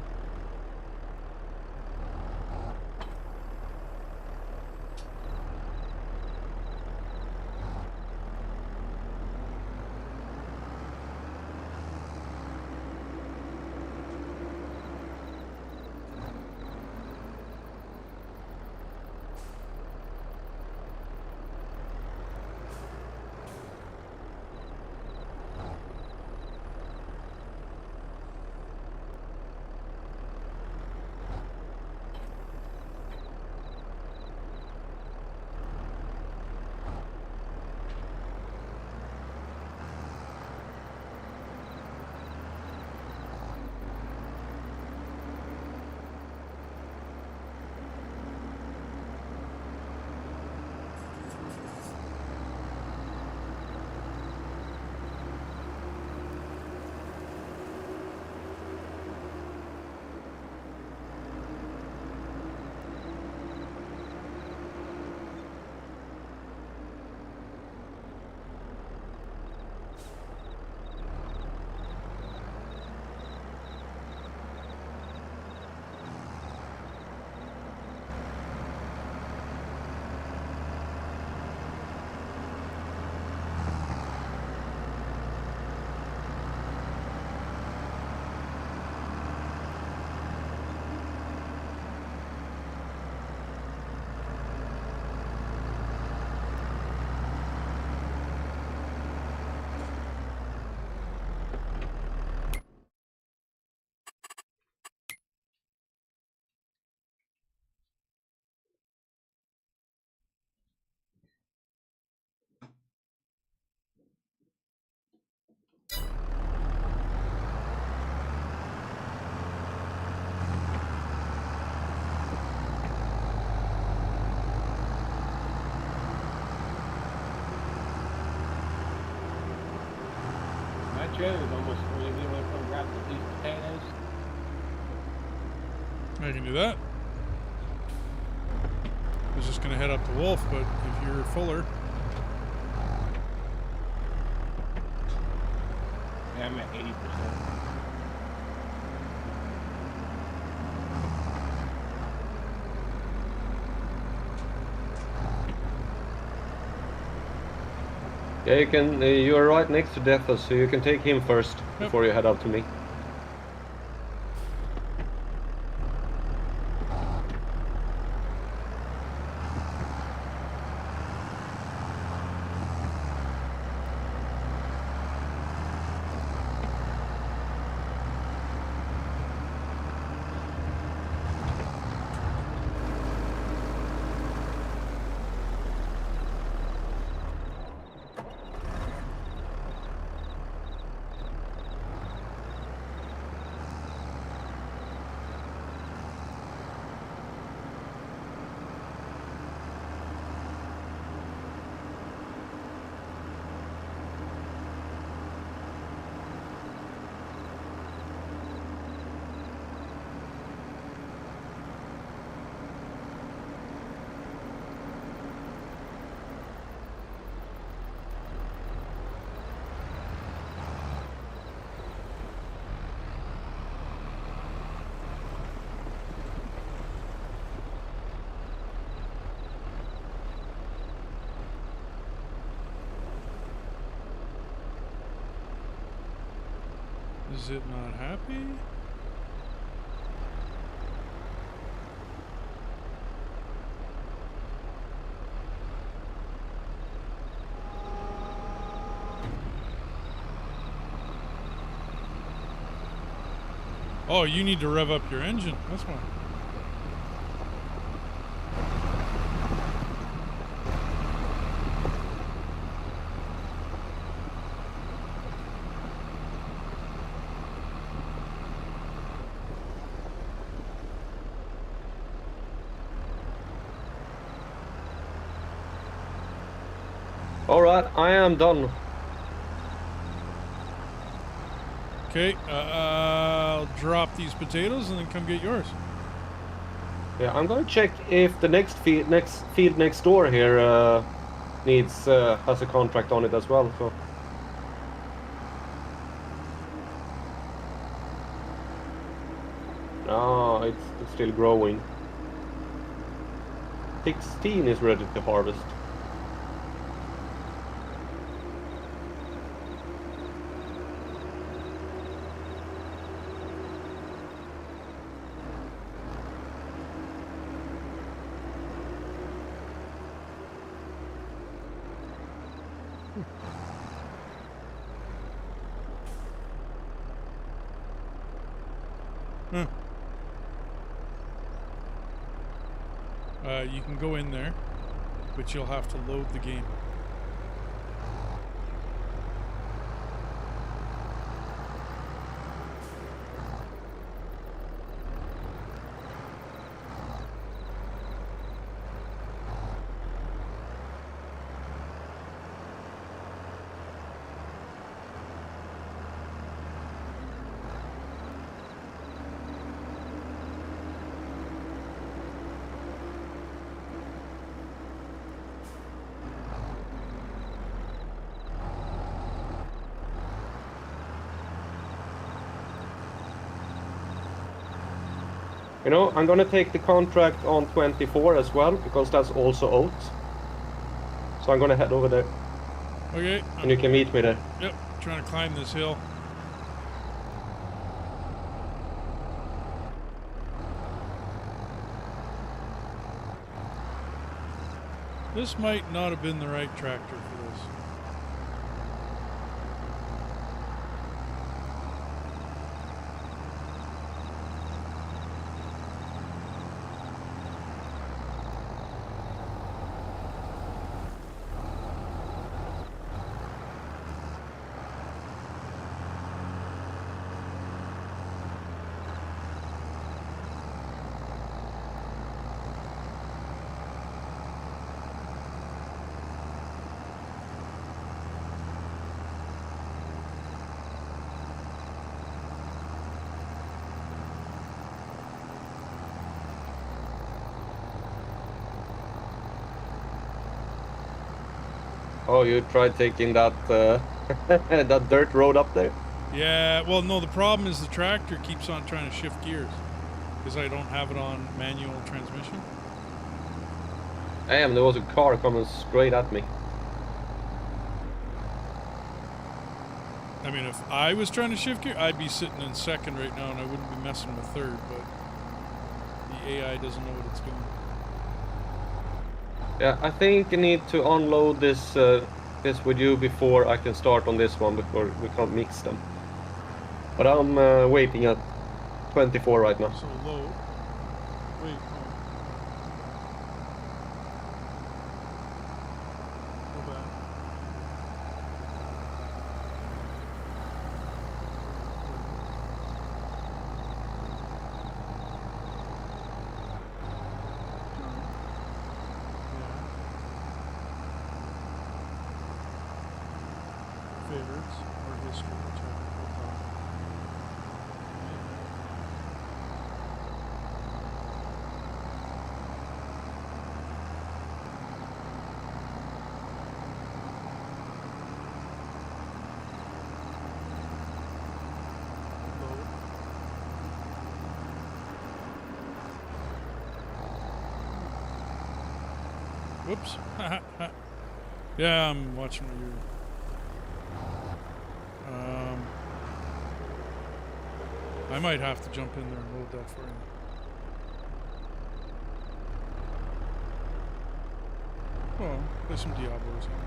Speaker 3: Trailer is almost full. If you want to come grab these potatoes.
Speaker 1: I can do that. I was just going to head up to Wolf, but if you're fuller...
Speaker 3: Yeah, I'm at 80%.
Speaker 2: Yeah, you can. You are right next to Defos, so you can take him first before you head out to me.
Speaker 1: Is it not happy? Oh, you need to rev up your engine. That's why.
Speaker 2: All right, I am done.
Speaker 1: Okay, I'll drop these potatoes and then come get yours.
Speaker 2: Yeah, I'm gonna check if the next field next door here needs has a contract on it as well. So. No, it's still growing. 16 is ready to harvest.
Speaker 1: Huh. You can go in there, but you'll have to load the game.
Speaker 2: You know, I'm gonna take the contract on 24 as well, because that's also oats. So I'm gonna head over there.
Speaker 1: Okay.
Speaker 2: And you can meet me there.
Speaker 1: Yep, trying to climb this hill. This might not have been the right tractor for this.
Speaker 2: Oh, you tried taking that that dirt road up there?
Speaker 1: Yeah, well, no, the problem is the tractor keeps on trying to shift gears because I don't have it on manual transmission.
Speaker 2: Damn, there was a car coming straight at me.
Speaker 1: I mean, if I was trying to shift gear, I'd be sitting in second right now and I wouldn't be messing with third, but the AI doesn't know what it's doing.
Speaker 2: Yeah, I think I need to unload this this with you before I can start on this one, before we can't mix them. But I'm waiting at 24 right now.
Speaker 1: So low. Wait, Go back. Favorites or history, whichever. Whoops. Yeah, I'm watching what you're... I might have to jump in there and load that for you. Well, there's some Diablos in there.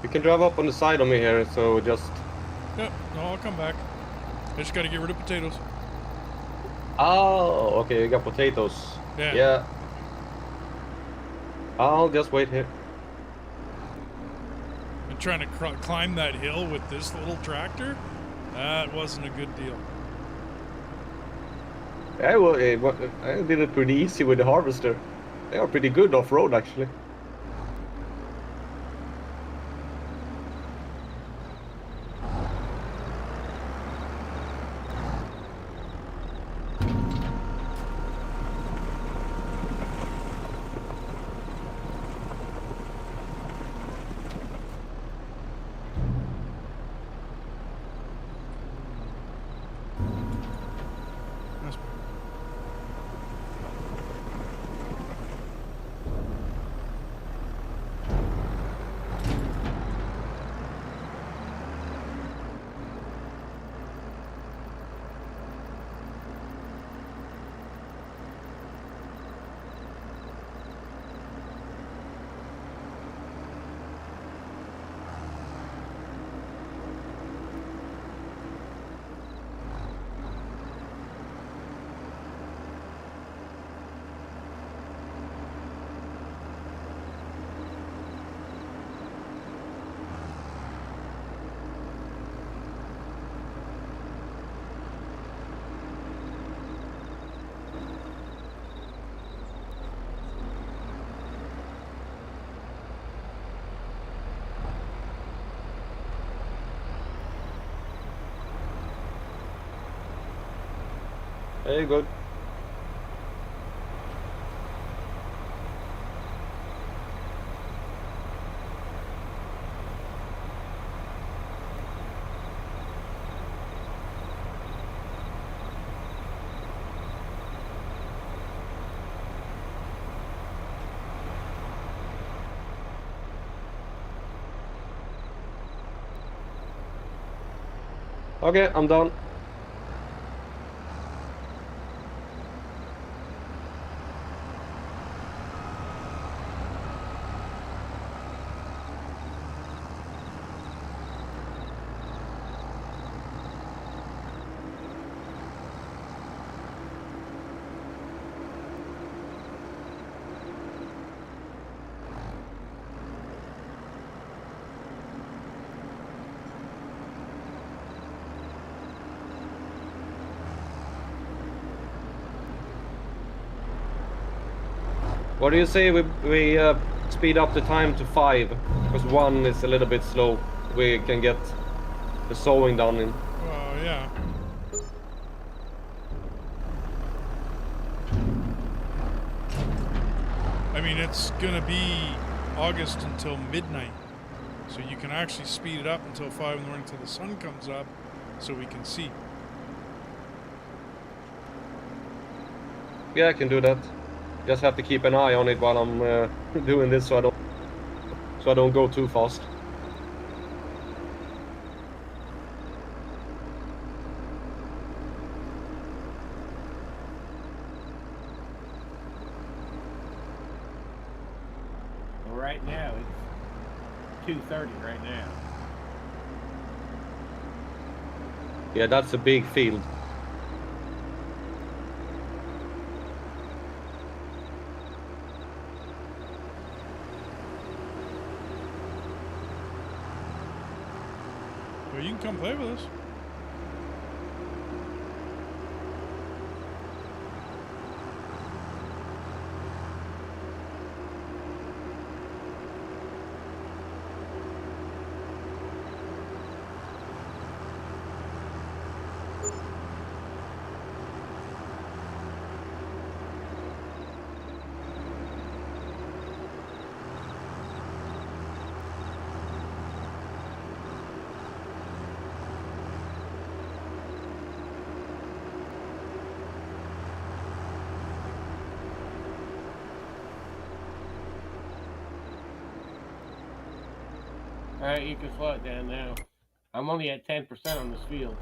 Speaker 2: You can drive up on the side of me here, so just...
Speaker 1: Yep, no, I'll come back. I just gotta get rid of potatoes.
Speaker 2: Oh, okay, you got potatoes.
Speaker 1: Yeah.
Speaker 2: I'll just wait here.
Speaker 1: And trying to climb that hill with this little tractor, that wasn't a good deal.
Speaker 2: Yeah, well, I did it pretty easy with the harvester. They are pretty good off-road, actually.
Speaker 1: That's better.
Speaker 2: Very good. Okay, I'm done. What do you say we speed up the time to 5? Because 1 is a little bit slow. We can get the sowing done in.
Speaker 1: Well, yeah. I mean, it's gonna be August until midnight, so you can actually speed it up until 5 in the morning until the sun comes up, so we can see.
Speaker 2: Yeah, I can do that. Just have to keep an eye on it while I'm doing this, so I don't go too fast.
Speaker 3: Well, right now it's 2:30 right now.
Speaker 2: Yeah, that's a big field.
Speaker 1: Well, you can come play with us.
Speaker 3: All right, you can slow it down now. I'm only at 10% on this field.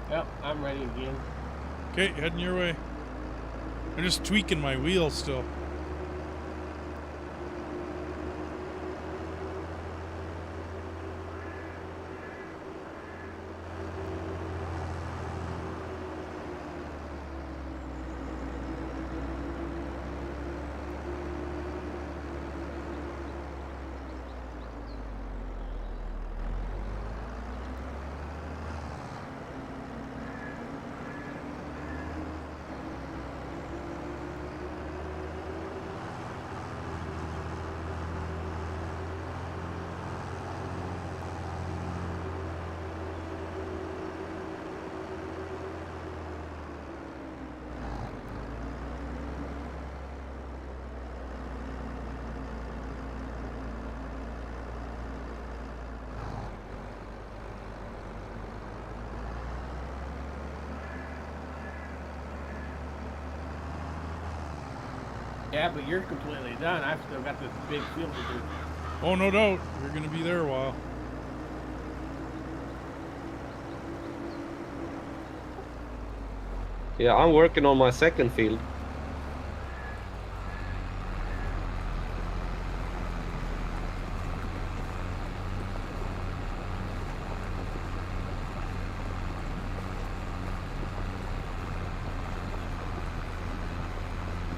Speaker 3: Yep, I'm ready again.
Speaker 1: Okay, heading your way. I'm just tweaking my wheel still.
Speaker 3: Yeah, but you're completely done. I've still got this big field to do.
Speaker 1: Oh, no doubt. You're going to be there a while.
Speaker 2: Yeah, I'm working on my second field.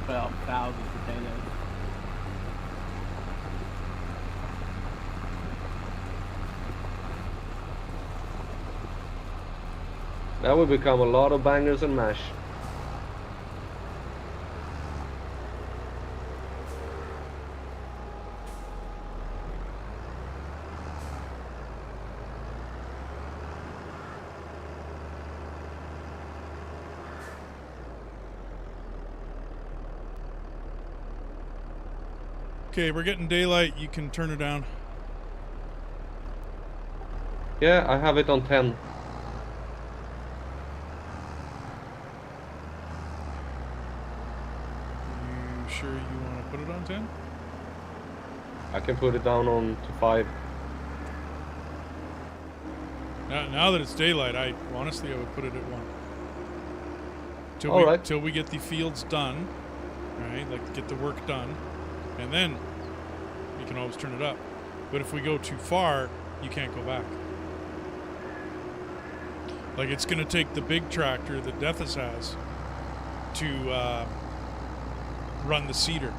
Speaker 3: Well, 1,000 potatoes.
Speaker 2: That will become a lot of bangers and mash.
Speaker 1: Okay, we're getting daylight. You can turn it down.
Speaker 2: Yeah, I have it on 10.
Speaker 1: You sure you want to put it on 10?
Speaker 2: I can put it down on to 5.
Speaker 1: Now that it's daylight, I honestly would put it at 1. Till we get the fields done, right? Like get the work done, and then you can always turn it up. But if we go too far, you can't go back. Like it's going to take the big tractor that Deathis has to run the seeder,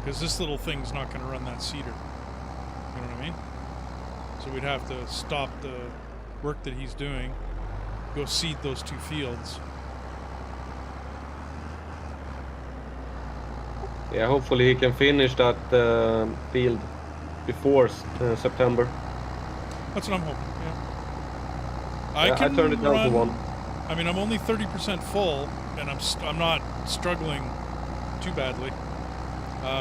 Speaker 1: because this little thing's not going to run that seeder. You know what I mean? So we'd have to stop the work that he's doing, go seed those 2 fields.
Speaker 2: Yeah, hopefully he can finish that field before September.
Speaker 1: That's what I'm hoping. Yeah. I
Speaker 2: turned it down to 1.
Speaker 1: I mean, I'm only 30% full, and I'm not struggling too badly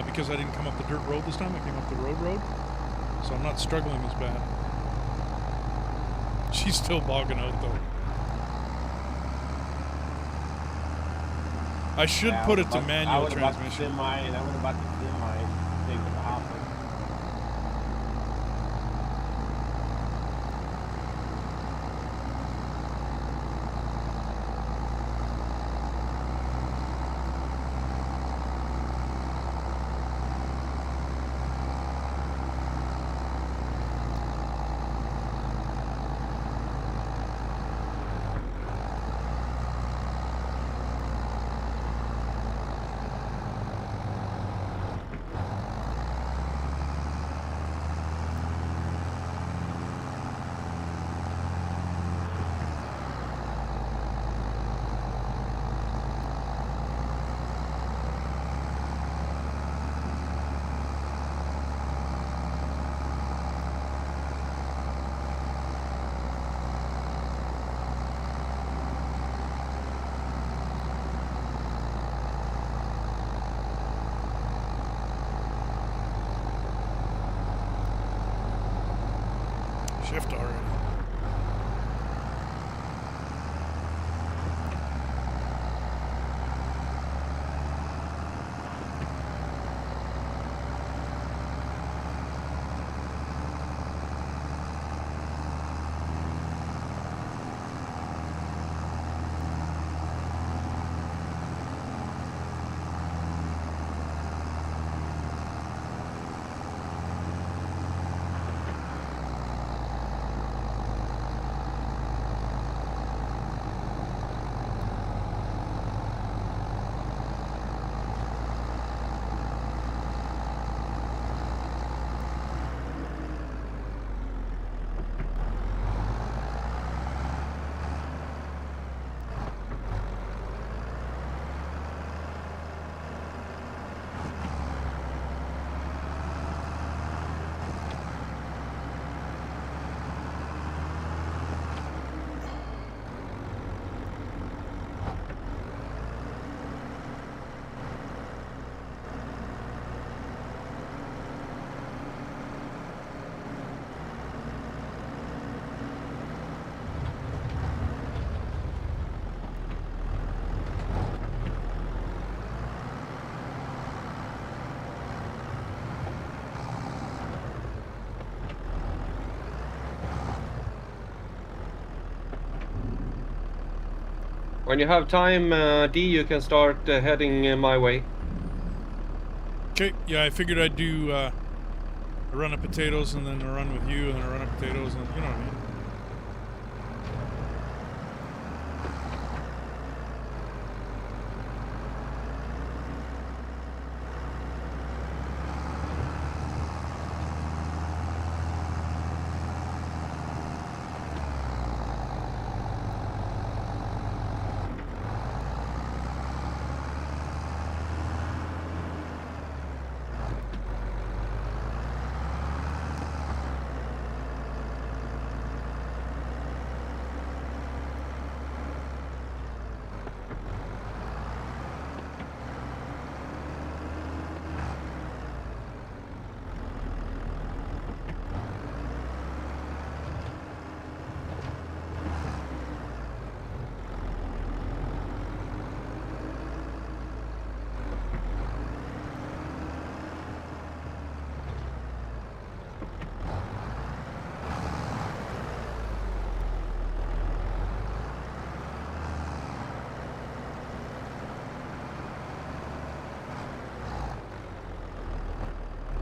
Speaker 1: because I didn't come up the dirt road this time. I came up the road, so I'm not struggling as bad. She's still bogging out though. I should put it to manual transmission.
Speaker 3: I would have bought the semi thing with the hopper.
Speaker 2: When you have time, D, you can start heading my way.
Speaker 1: Okay, yeah, I figured I'd do a run of potatoes and then a run with you and then a run of potatoes and you know what I mean.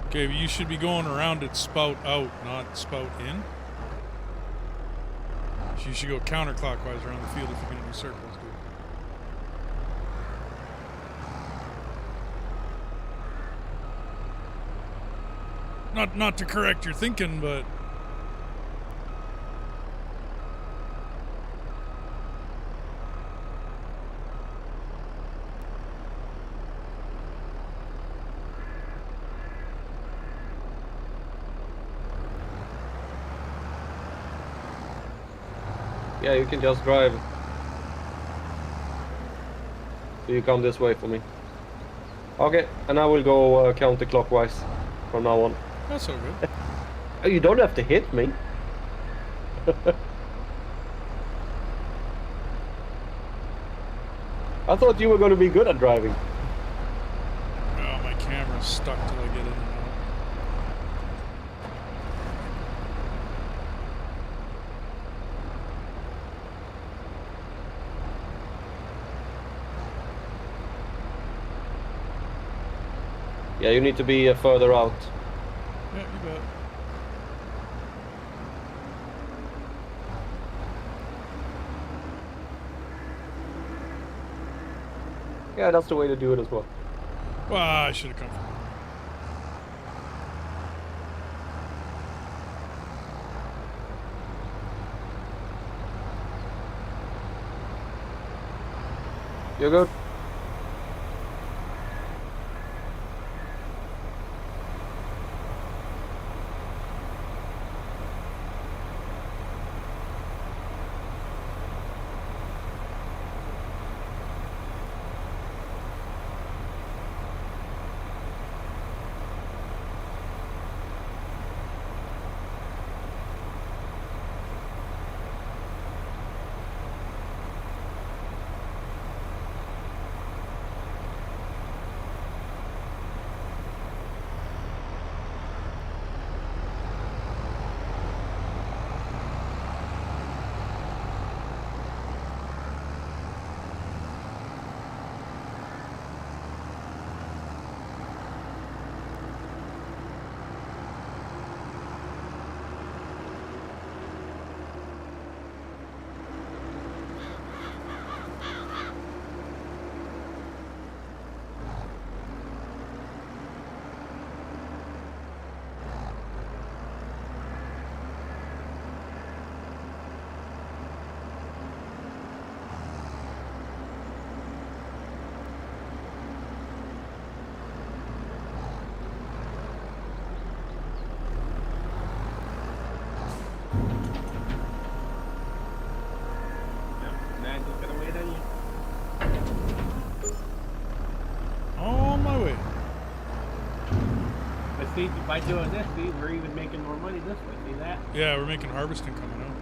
Speaker 1: Okay, but you should be going around it spout out, not spout in. So you should go counterclockwise around the field if you're going to do circles, dude. Not to correct your thinking, but...
Speaker 2: Yeah, you can just drive. So you come this way for me. Okay, and I will go counterclockwise from now on.
Speaker 1: That's so good.
Speaker 2: Oh, you don't have to hit me. I thought you were going to be good at driving.
Speaker 1: Oh, my camera's stuck till I get in and out.
Speaker 2: Yeah, you need to be further out.
Speaker 1: Yeah, you bet.
Speaker 2: Yeah, that's the way to do it as well.
Speaker 1: Well, I should have come from...
Speaker 2: You're good?
Speaker 1: On my way.
Speaker 3: But see, by doing this, see, we're even making more money this way. See that?
Speaker 1: Yeah, we're making harvesting coming out.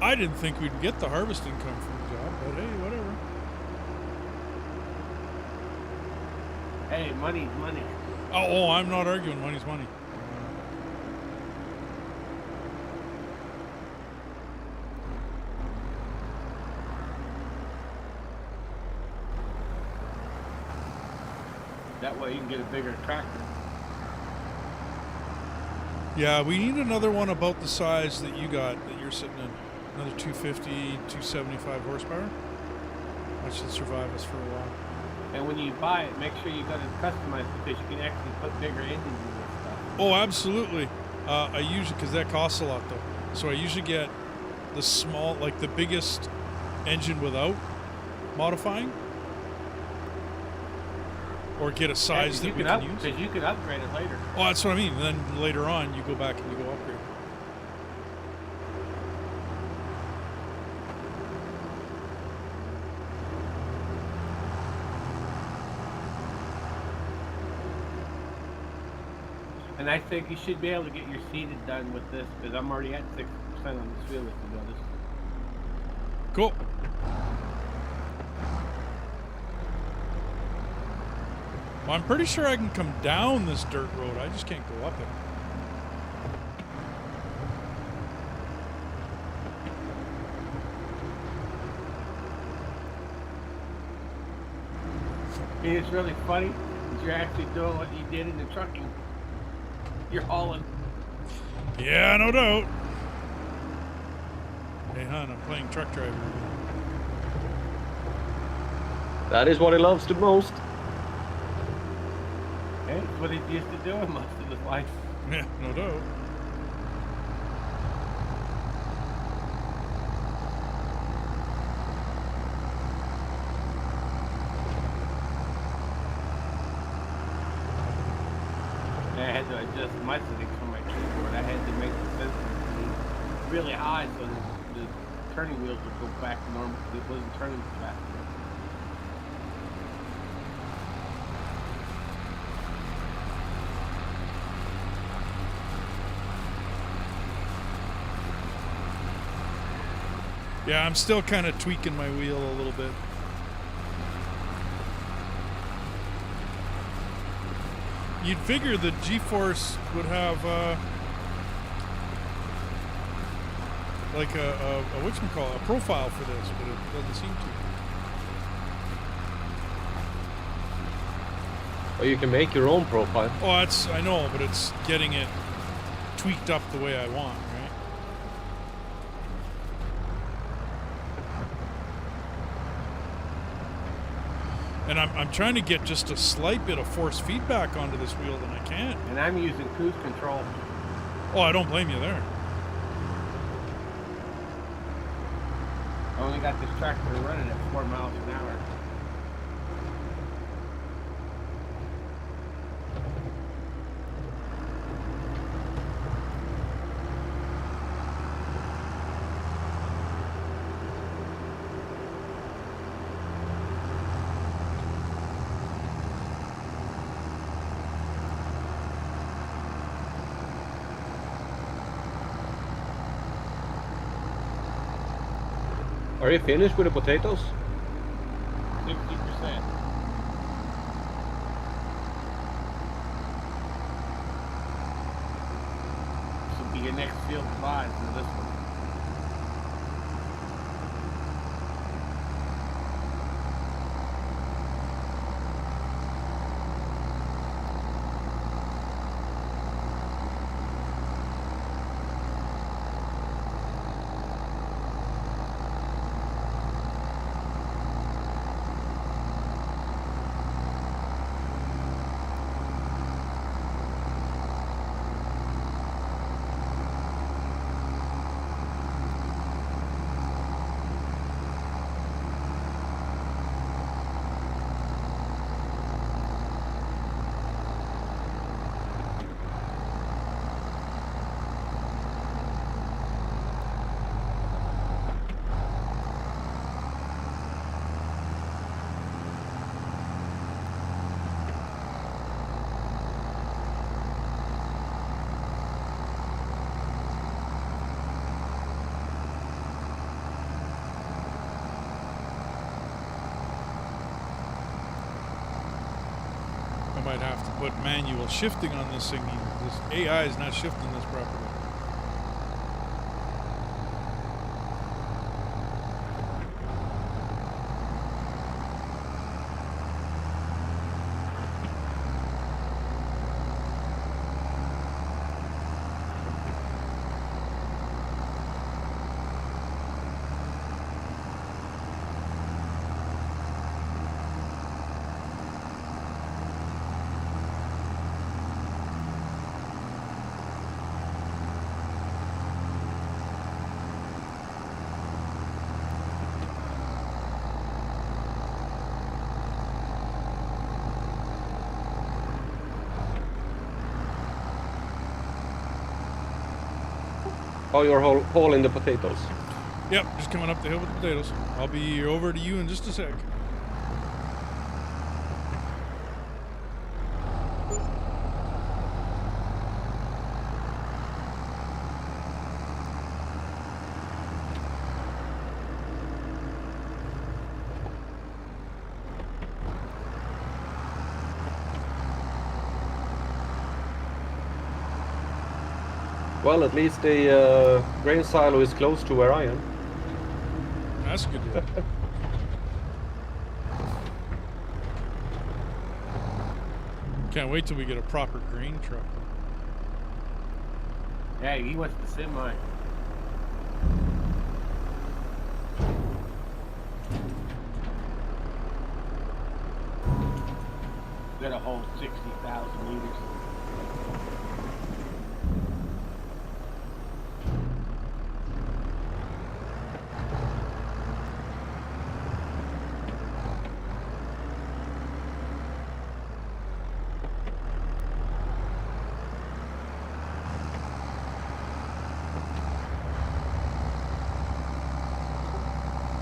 Speaker 1: I didn't think we'd get the harvest income from the job, but hey, whatever.
Speaker 3: Hey, money's money.
Speaker 1: Oh, I'm not arguing. Money's money.
Speaker 3: That way you can get a bigger tractor.
Speaker 1: Yeah, we need another one about the size that you got, that you're sitting in. Another 250, 275 horsepower. That should survive us for a while.
Speaker 3: And when you buy it, make sure you go to customize, because you can actually put bigger engines in this stuff.
Speaker 1: Oh, absolutely. I usually, because that costs a lot though. So I usually get the small, like the biggest engine without modifying, or get a size that we can use.
Speaker 3: Because you can upgrade it later.
Speaker 1: Oh, that's what I mean. And then later on, you go back and you go upgrade.
Speaker 3: And I think you should be able to get your seated done with this, because I'm already at 60% on this wheel, if you notice.
Speaker 1: Cool. Well, I'm pretty sure I can come down this dirt road. I just can't go up it.
Speaker 3: And it's really funny that you're actually doing what you did in the trucking. You're hauling.
Speaker 1: Yeah, no doubt. Hey, hon, I'm playing truck driver.
Speaker 2: That is what he loves the most.
Speaker 3: Hey, it's what he's used to doing most of his life.
Speaker 1: Yeah, no doubt.
Speaker 3: I had to adjust my settings for my keyboard. I had to make the sensor really high so that the turning wheels would go back to normal, because it wasn't turning fast enough.
Speaker 1: Yeah, I'm still kind of tweaking my wheel a little bit. You'd figure the G-force would have like a whatchamacallit, a profile for this, but it doesn't seem to.
Speaker 2: Or you can make your own profile.
Speaker 1: Oh, that's, I know, but it's getting it tweaked up the way I want, right? And I'm trying to get just a slight bit of force feedback onto this wheel, and I can't.
Speaker 3: And I'm using cruise control.
Speaker 1: Oh, I don't blame you there.
Speaker 3: I only got this tractor running at 4 miles an hour.
Speaker 2: Are you finished with the potatoes?
Speaker 3: 60%. This will be your next field to buy for this one.
Speaker 1: I might have to put manual shifting on this thing. This AI is not shifting this properly.
Speaker 2: Oh, you're hauling the potatoes.
Speaker 1: Yep, just coming up the hill with the potatoes. I'll be over to you in just a sec.
Speaker 2: Well, at least the grain silo is close to where I am.
Speaker 1: That's a good deal. Can't wait till we get a proper grain truck.
Speaker 3: Yeah, he wants the semi. Got a whole 60,000 liters.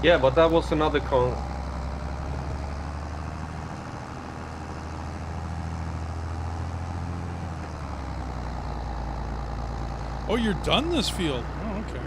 Speaker 2: Yeah, but that was another con.
Speaker 1: Oh, you're done this field. Oh, okay.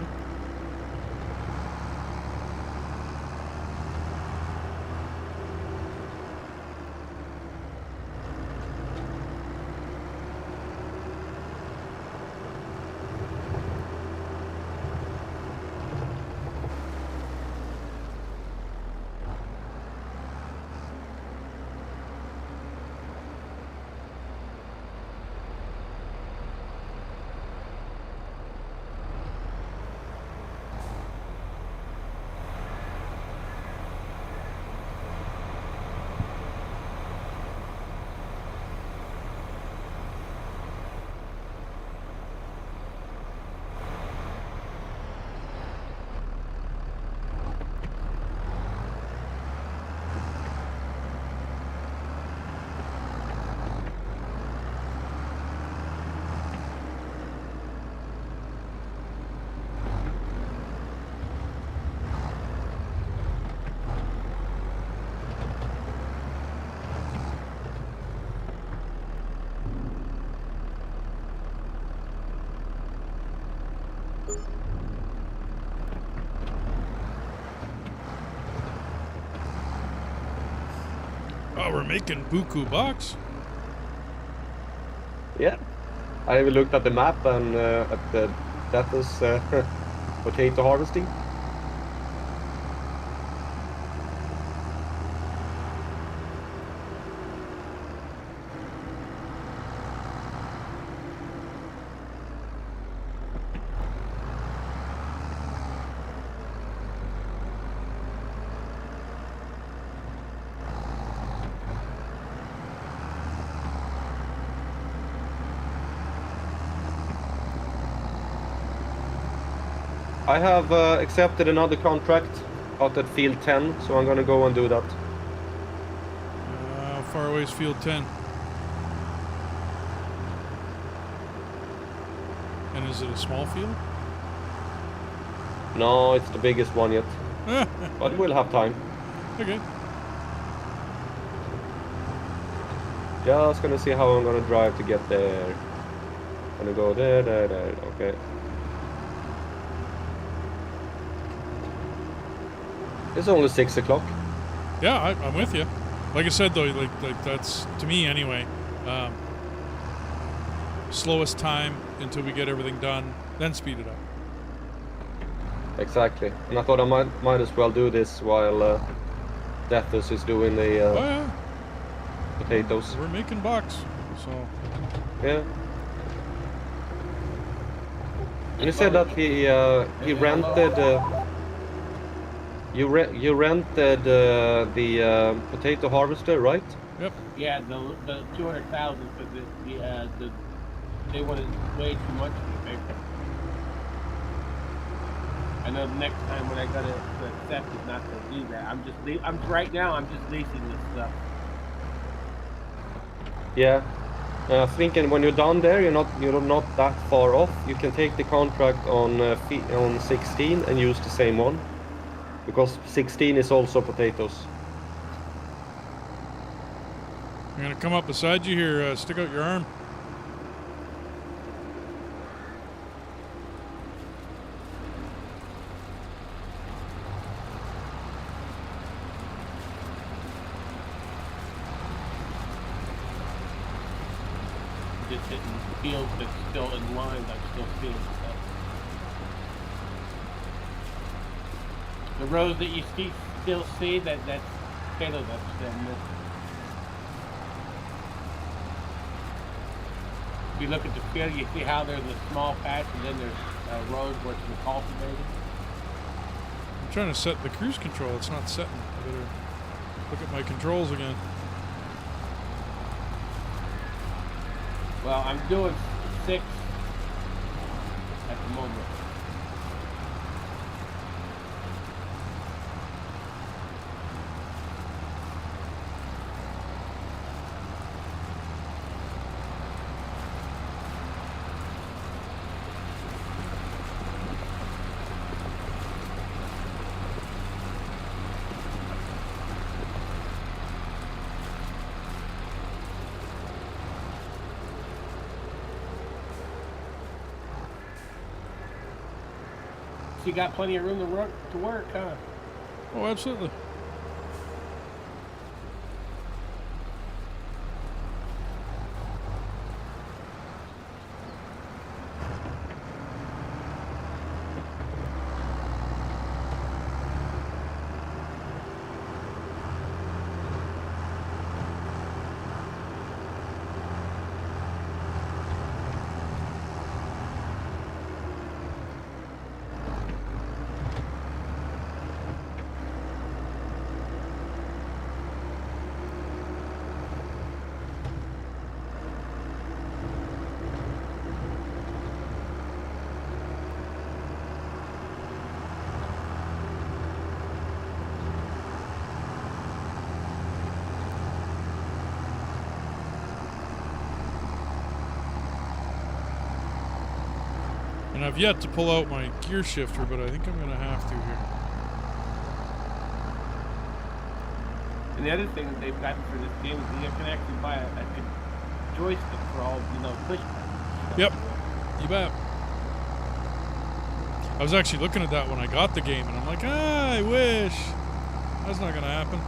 Speaker 1: Oh, we're making buku bucks.
Speaker 2: Yeah. I even looked at the map and at the Death's potato harvesting. I have accepted another contract out at field 10, so I'm gonna go and do that.
Speaker 1: How far away is field 10? And is it a small field?
Speaker 2: No, it's the biggest one yet, but we'll have time.
Speaker 1: Okay.
Speaker 2: Just gonna see how I'm gonna drive to get there. Gonna go there, okay. It's only 6 o'clock.
Speaker 1: Yeah, I'm with you. Like I said, though, like that's, to me anyway, slowest time until we get everything done, then speed it up.
Speaker 2: Exactly. And I thought I might as well do this while Deathus is doing the
Speaker 1: Oh, yeah.
Speaker 2: potatoes.
Speaker 1: We're making bucks, so...
Speaker 2: Yeah. And he said that he rented... You rented the potato harvester, right?
Speaker 1: Yep.
Speaker 3: Yeah, the 200,000 because they wanted way too much to pay for. I know the next time when I got to accept it, not to do that. Right now I'm just leasing this stuff.
Speaker 2: Yeah. Thinking when you're down there, you're not that far off. You can take the contract on 16 and use the same one, because 16 is also potatoes.
Speaker 1: I'm gonna come up beside you here. Stick out your arm.
Speaker 3: Just hitting fields that's still in lines. I'm still seeing stuff. The rows that you still see, that's potatoes. That's them. If you look at the field, you see how there's a small patch and then there's rows where it's been cultivated.
Speaker 1: I'm trying to set the cruise control. It's not setting. I better look at my controls again.
Speaker 3: Well, I'm doing 6 at the moment. You got plenty of room to work, huh?
Speaker 1: Oh, absolutely. And I've yet to pull out my gear shifter, but I think I'm going to have to here.
Speaker 3: And the other thing that they've got for this game is you can actually buy a joystick for all, push buttons.
Speaker 1: Yep, you bet. I was actually looking at that when I got the game, and I'm like, I wish. That's not going to happen.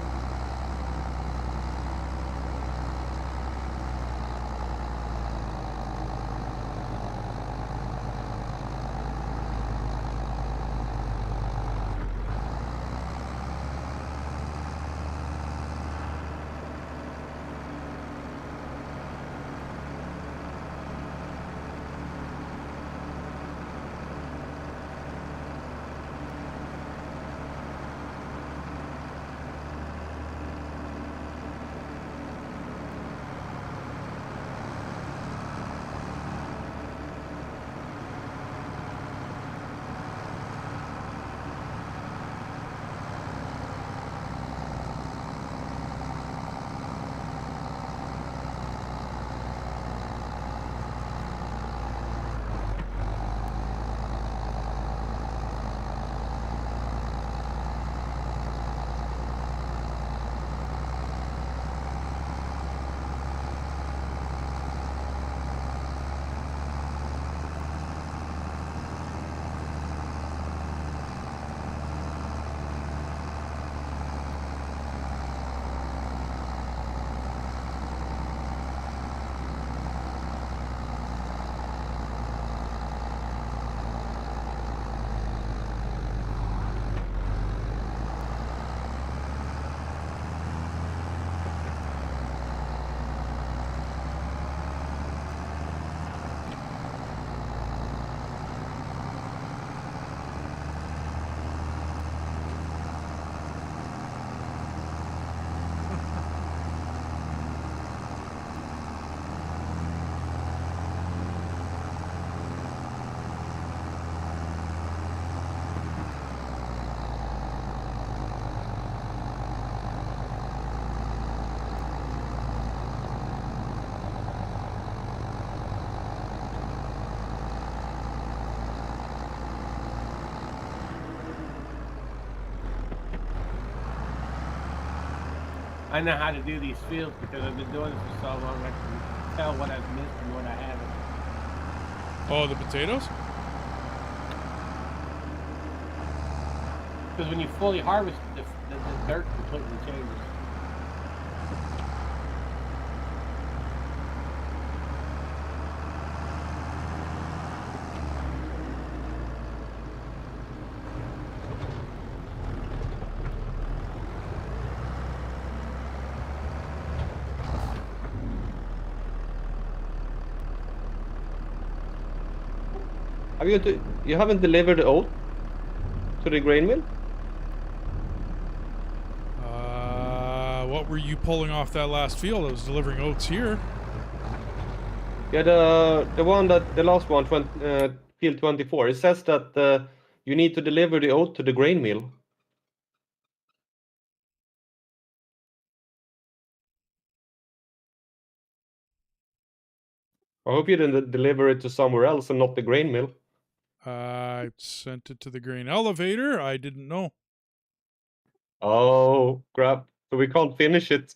Speaker 3: I know how to do these fields because I've been doing it for so long. I can tell what I've missed and what I haven't.
Speaker 1: Oh, the potatoes?
Speaker 3: Because when you fully harvest, the dirt completely changes.
Speaker 2: You haven't delivered the oat to the grain mill?
Speaker 1: What were you pulling off that last field? I was delivering oats here.
Speaker 2: Yeah, the last one, field 24. It says that you need to deliver the oat to the grain mill. I hope you didn't deliver it to somewhere else and not the grain mill.
Speaker 1: I sent it to the grain elevator. I didn't know.
Speaker 2: Oh, crap. So we can't finish it.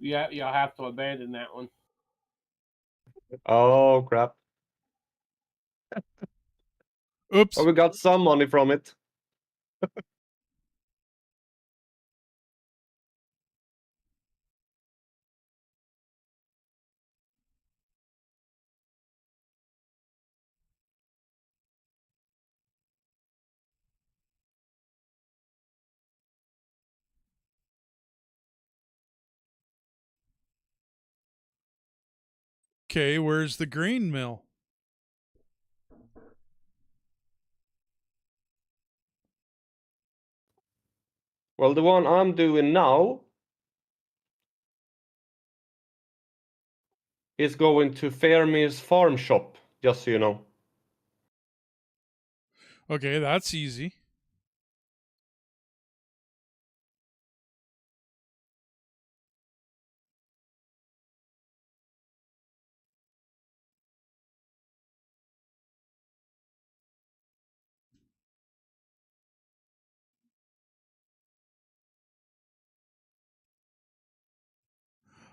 Speaker 3: Yeah, you'll have to abandon that one.
Speaker 2: Oh, crap.
Speaker 1: Oops.
Speaker 2: Oh, we got some money from it.
Speaker 1: Okay, where's the grain mill?
Speaker 2: Well, the one I'm doing now is going to Fairmere's farm shop, just so you know.
Speaker 1: Okay, that's easy.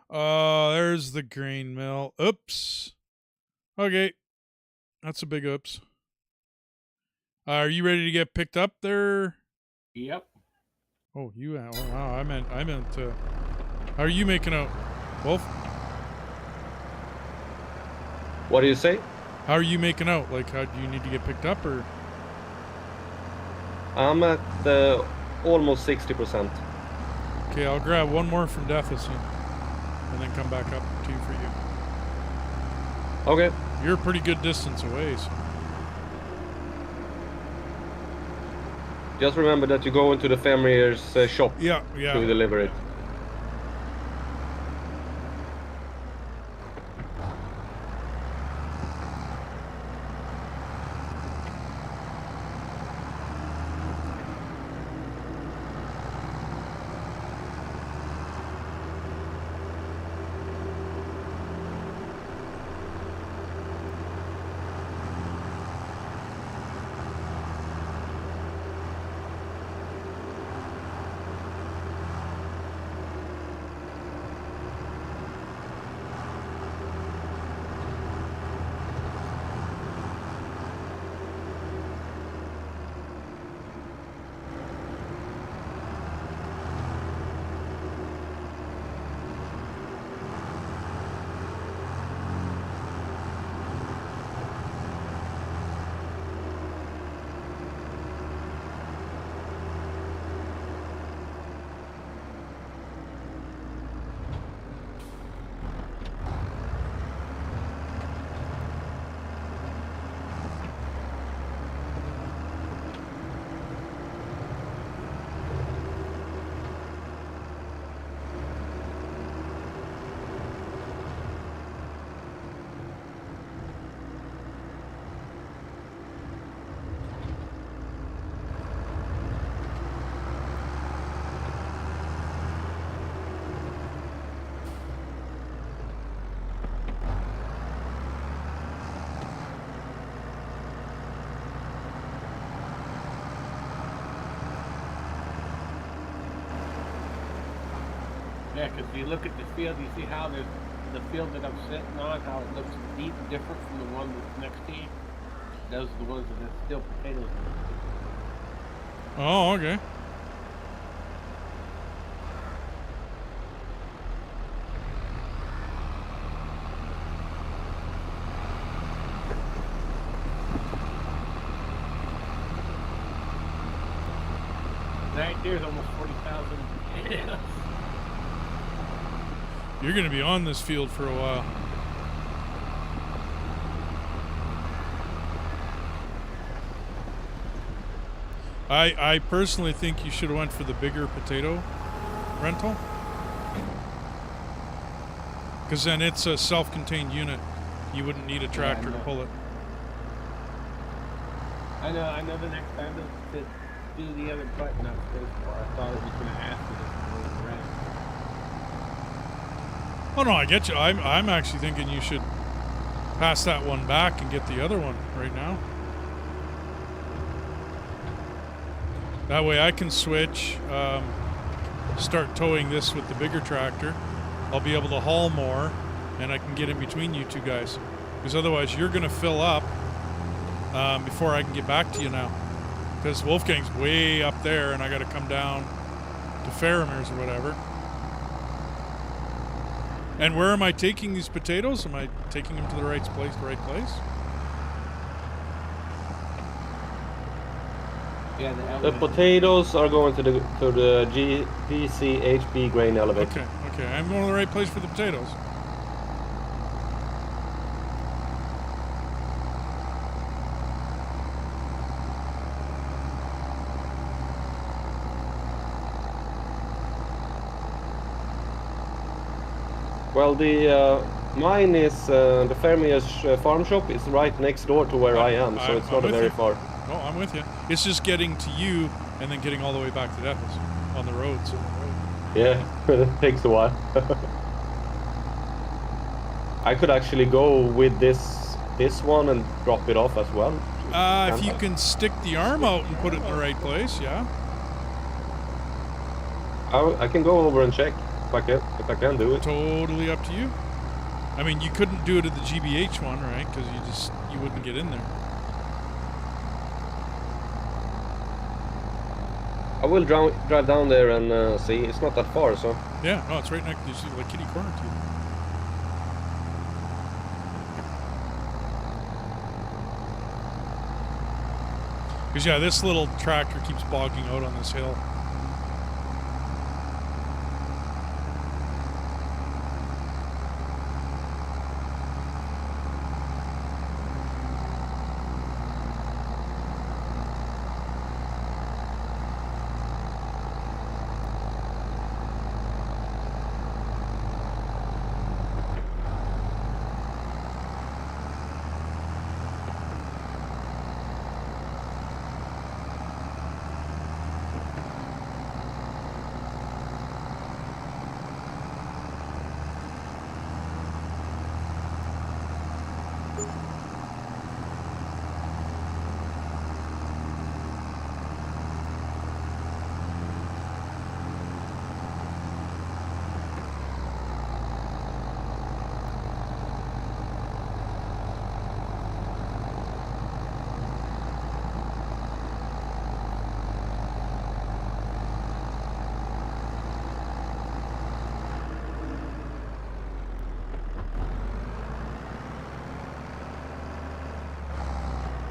Speaker 1: There's the grain mill. Oops. Okay. That's a big oops. Are you ready to get picked up there?
Speaker 3: Yep.
Speaker 1: Oh, you. Oh, wow. I meant. How are you making out, Wolf?
Speaker 2: What do you say?
Speaker 1: How are you making out? Like, how do you need to get picked up, or?
Speaker 2: I'm at almost 60%.
Speaker 1: Okay, I'll grab one more from Deficient, and then come back up to you for you.
Speaker 2: Okay.
Speaker 1: You're a pretty good distance away. So.
Speaker 2: Just remember that you go into the Fairmere's shop
Speaker 1: Yeah.
Speaker 2: to deliver it.
Speaker 3: Yeah, because you look at the field, you see how there's the field that I'm sitting on, how it looks deep different from the one that's next to you. Those are the ones that have still potatoes in them.
Speaker 1: Oh, okay.
Speaker 3: Right there's almost 40,000 potatoes.
Speaker 1: You're going to be on this field for a while. I personally think you should have went for the bigger potato rental. Because then it's a self-contained unit. You wouldn't need a tractor to pull it.
Speaker 3: I know the next time to do the other button up there for. I thought it was going to ask you this was around.
Speaker 1: Oh no, I get you. I'm actually thinking you should pass that one back and get the other one right now. That way I can switch, start towing this with the bigger tractor. I'll be able to haul more, and I can get in between you two guys. Because otherwise you're going to fill up before I can get back to you now. Because Wolfgang's way up there, and I got to come down to Faramir's or whatever. And where am I taking these potatoes? Am I taking them to the right place?
Speaker 3: Yeah,
Speaker 2: The potatoes are going to the GCHB grain elevator.
Speaker 1: Okay. I'm going to the right place for the potatoes.
Speaker 2: Well, the mine is the Fermier's farm shop is right next door to where I am, so it's not very far.
Speaker 1: No, I'm with you. It's just getting to you and then getting all the way back to depots on the roads.
Speaker 2: Yeah, it takes a while. I could actually go with this one and drop it off as well.
Speaker 1: If you can stick the arm out and put it in the right place, yeah.
Speaker 2: I can go over and check if I can do it.
Speaker 1: Totally up to you. I mean, you couldn't do it at the GBH one, right? Because you wouldn't get in there.
Speaker 2: I will drive down there and see. It's not that far, so.
Speaker 1: Yeah, no, it's right next to like kitty corner to you. Because yeah, this little tractor keeps bogging out on this hill.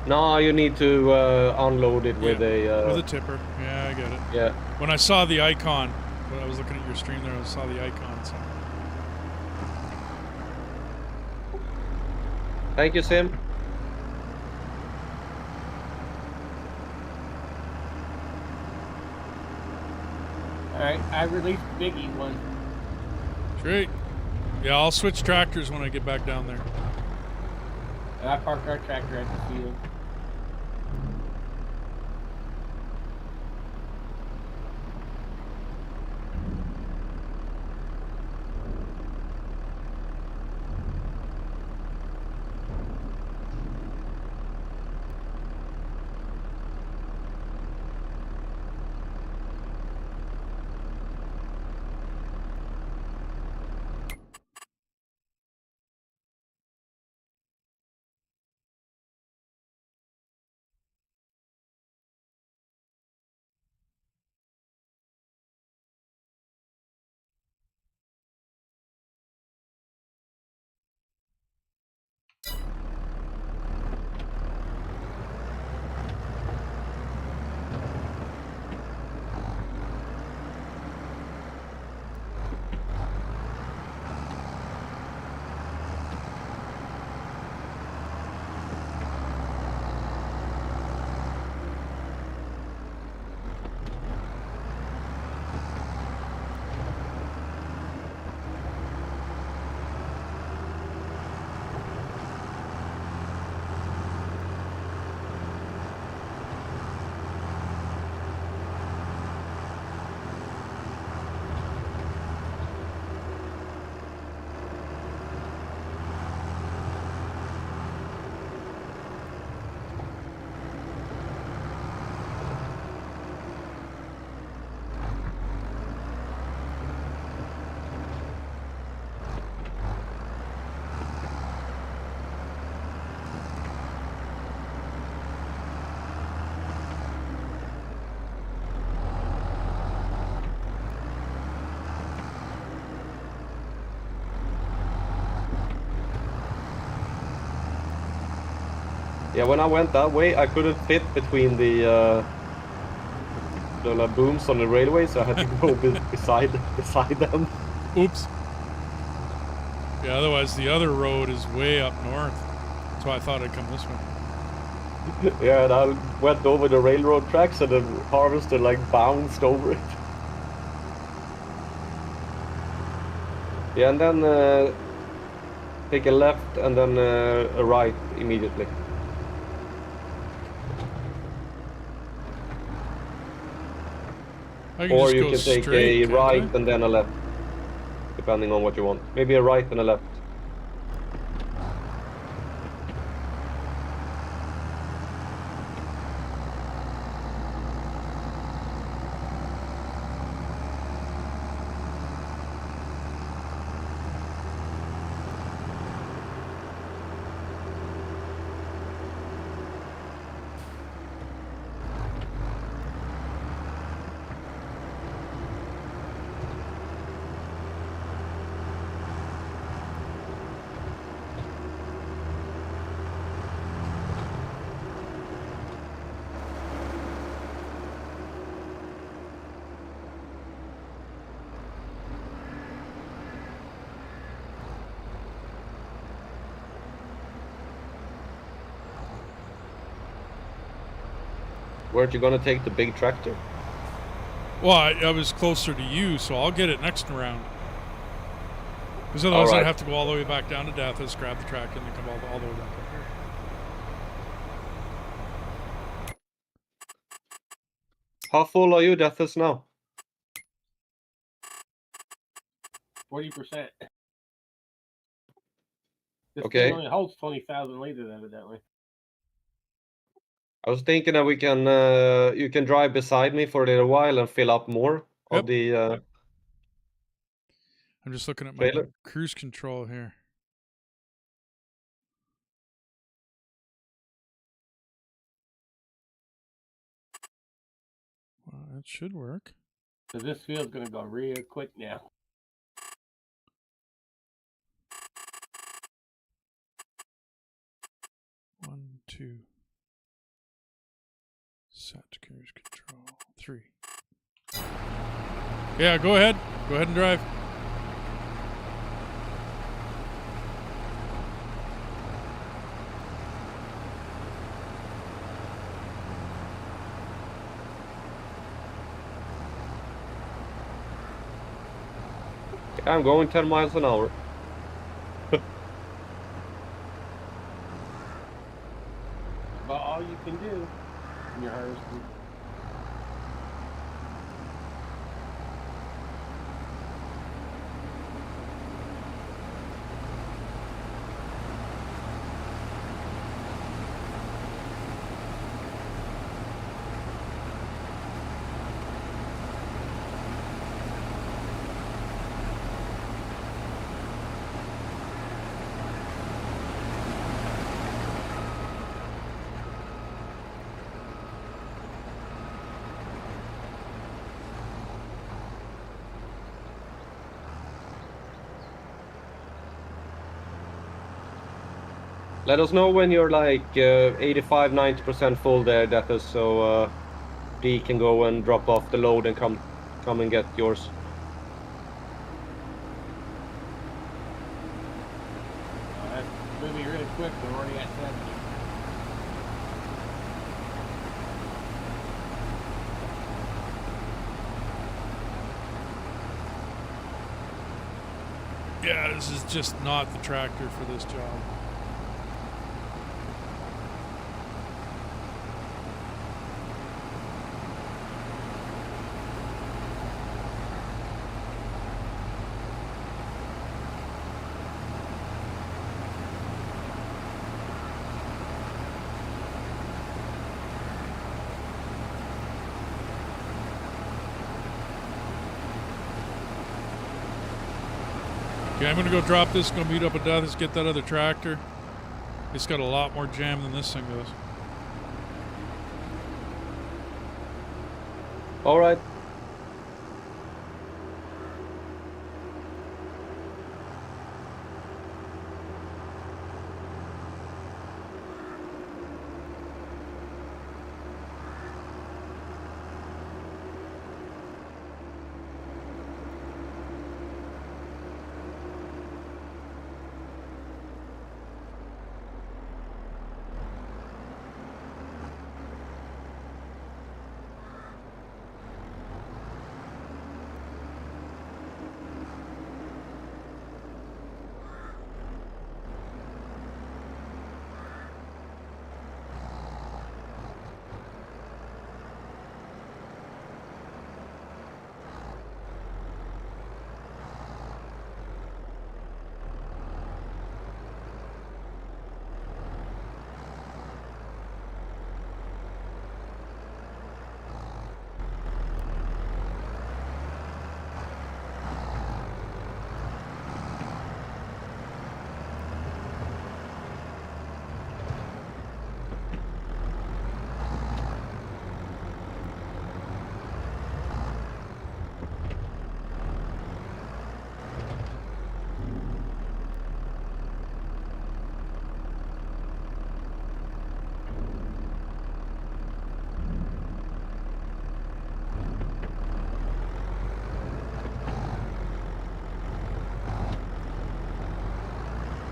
Speaker 2: No, you need to unload it with
Speaker 1: a tipper. Yeah, I get it.
Speaker 2: Yeah.
Speaker 1: When I saw the icon, when I was looking at your stream there, I saw the icon. So.
Speaker 2: Thank you, Sim.
Speaker 3: Alright, I released the biggie one.
Speaker 1: Great. Yeah, I'll switch tractors when I get back down there.
Speaker 3: And I parked our tractor at the field.
Speaker 2: Yeah, when I went that way, I couldn't fit between the booms on the railway, so I had to go beside them.
Speaker 1: Oops. Yeah, otherwise the other road is way up north. That's why I thought I'd come this way.
Speaker 2: Yeah, and I went over the railroad tracks and the harvester like bounced over it. Yeah, and then take a left and then a right immediately.
Speaker 1: I can
Speaker 2: Or
Speaker 1: just
Speaker 2: you
Speaker 1: go
Speaker 2: can take
Speaker 1: straight,
Speaker 2: a
Speaker 1: can't
Speaker 2: right
Speaker 1: I?
Speaker 2: and then a left, depending on what you want. Maybe a right and a left. Weren't you gonna take the big tractor?
Speaker 1: Well, I was closer to you, so I'll get it next round. Because otherwise
Speaker 2: Alright.
Speaker 1: I'd have to go all the way back down to Deathis, grab the tractor, and then come all the way back up here.
Speaker 2: How full are you, Deathis, now?
Speaker 3: 40%. This
Speaker 2: Okay.
Speaker 3: thing only holds 20,000 liters, evidently.
Speaker 2: I was thinking that we can, you can drive beside me for a little while and fill up more of the
Speaker 1: I'm just looking at my
Speaker 2: trailer.
Speaker 1: cruise control here. Well, that should work.
Speaker 3: So this field's going to go real quick now.
Speaker 1: One, two. Set cruise control. 3. Yeah, go ahead. Go ahead and drive.
Speaker 2: I'm going 10 miles an hour.
Speaker 3: About all you can do in your harvesting.
Speaker 2: Let us know when you're like 85-90% full there, Deathis, so Dee can go and drop off the load and come and get yours.
Speaker 3: That's moving really quick. We're already at 70.
Speaker 1: Yeah, this is just not the tractor for this job. Okay, I'm going to go drop this, going to meet up with Deathis, get that other tractor. It's got a lot more jam than this thing does.
Speaker 2: All right.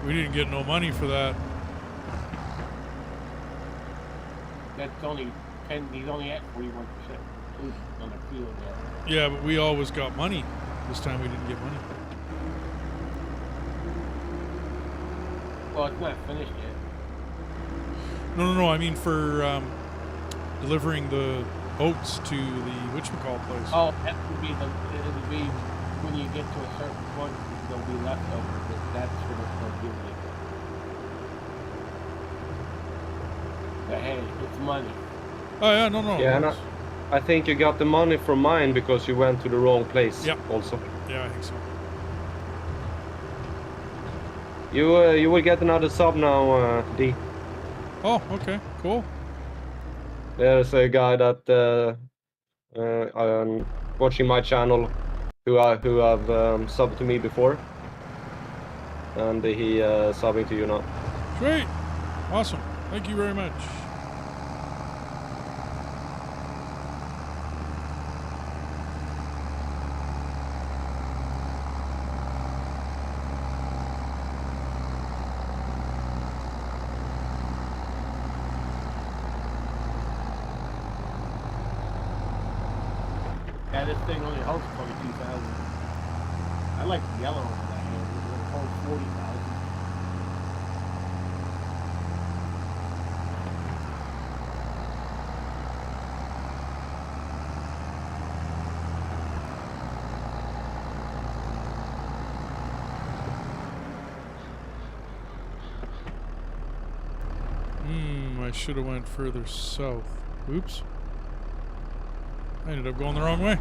Speaker 1: We didn't get no money for that.
Speaker 3: That's only 10. He's only at 41% on the field now.
Speaker 1: Yeah, but we always got money. This time we didn't get money.
Speaker 3: Well, it's not finished yet.
Speaker 1: No. I mean for delivering the oats to the whatchamacallit place.
Speaker 3: Oh, that would be it'll be when you get to a certain point, there'll be leftover, but that's what it's going to give you. But hey, it's money.
Speaker 1: Oh yeah, no.
Speaker 2: Yeah, and I think you got the money from mine because you went to the wrong place.
Speaker 1: Yep.
Speaker 2: Also.
Speaker 1: Yeah, I think so.
Speaker 2: You will get another sub now, D.
Speaker 1: Oh, okay, cool.
Speaker 2: There's a guy that watching my channel who have subbed to me before, and he subbing to you now.
Speaker 1: Sweet, awesome. Thank you very much.
Speaker 3: Yeah, this thing only holds 22,000. I like the yellow one that here. It holds 40,000.
Speaker 1: I should have went further south. Oops. I ended up going the wrong way.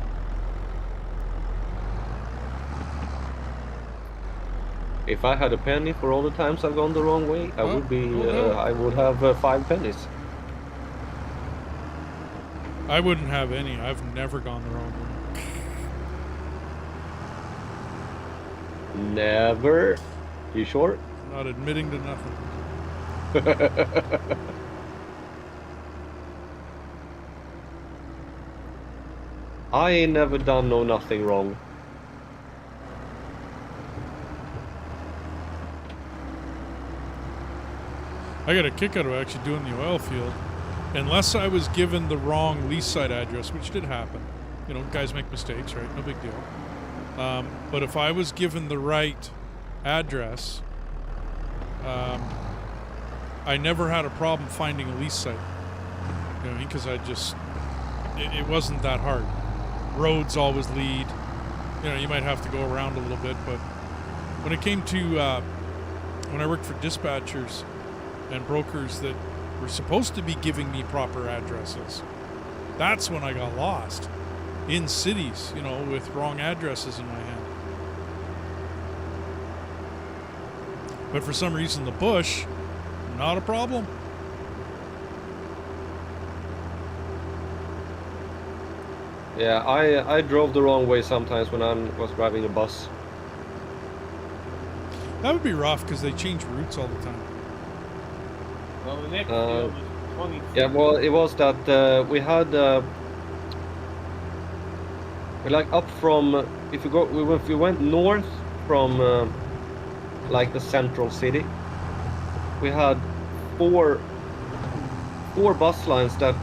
Speaker 2: If I had a penny for all the times I've gone the wrong way, I would be.
Speaker 1: no.
Speaker 2: I would have 5 pennies.
Speaker 1: I wouldn't have any. I've never gone the wrong way.
Speaker 2: Never. You sure?
Speaker 1: Not admitting to nothing.
Speaker 2: I ain't never done nothing wrong.
Speaker 1: I got a kick out of actually doing the oil field. Unless I was given the wrong lease site address, which did happen. You know, guys make mistakes, right? No big deal. But if I was given the right address, I never had a problem finding a lease site. You know what I mean? Because it wasn't that hard. Roads always lead. You know, you might have to go around a little bit, but when it came to when I worked for dispatchers and brokers that were supposed to be giving me proper addresses, that's when I got lost in cities, you know, with wrong addresses in my hand. But for some reason, the bush, not a problem.
Speaker 2: Yeah, I drove the wrong way sometimes when I was driving a bus.
Speaker 1: That would be rough because they change routes all the time.
Speaker 3: Well, the next field is 20.
Speaker 2: Yeah, well, it was that we had like up from if you went north from like the central city, we had four bus lines that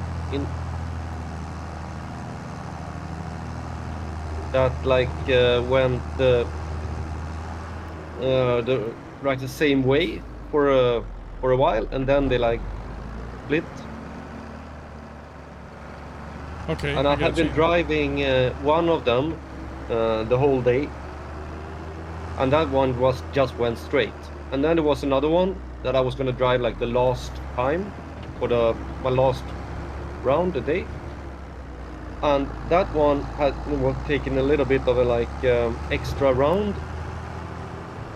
Speaker 2: like went the same way for a while, and then they like split.
Speaker 1: Okay.
Speaker 2: And I had been driving one of them the whole day, and that one just went straight. And then there was another one that I was gonna drive like the last time for my last round a day. And that one was taking a little bit of a like extra round.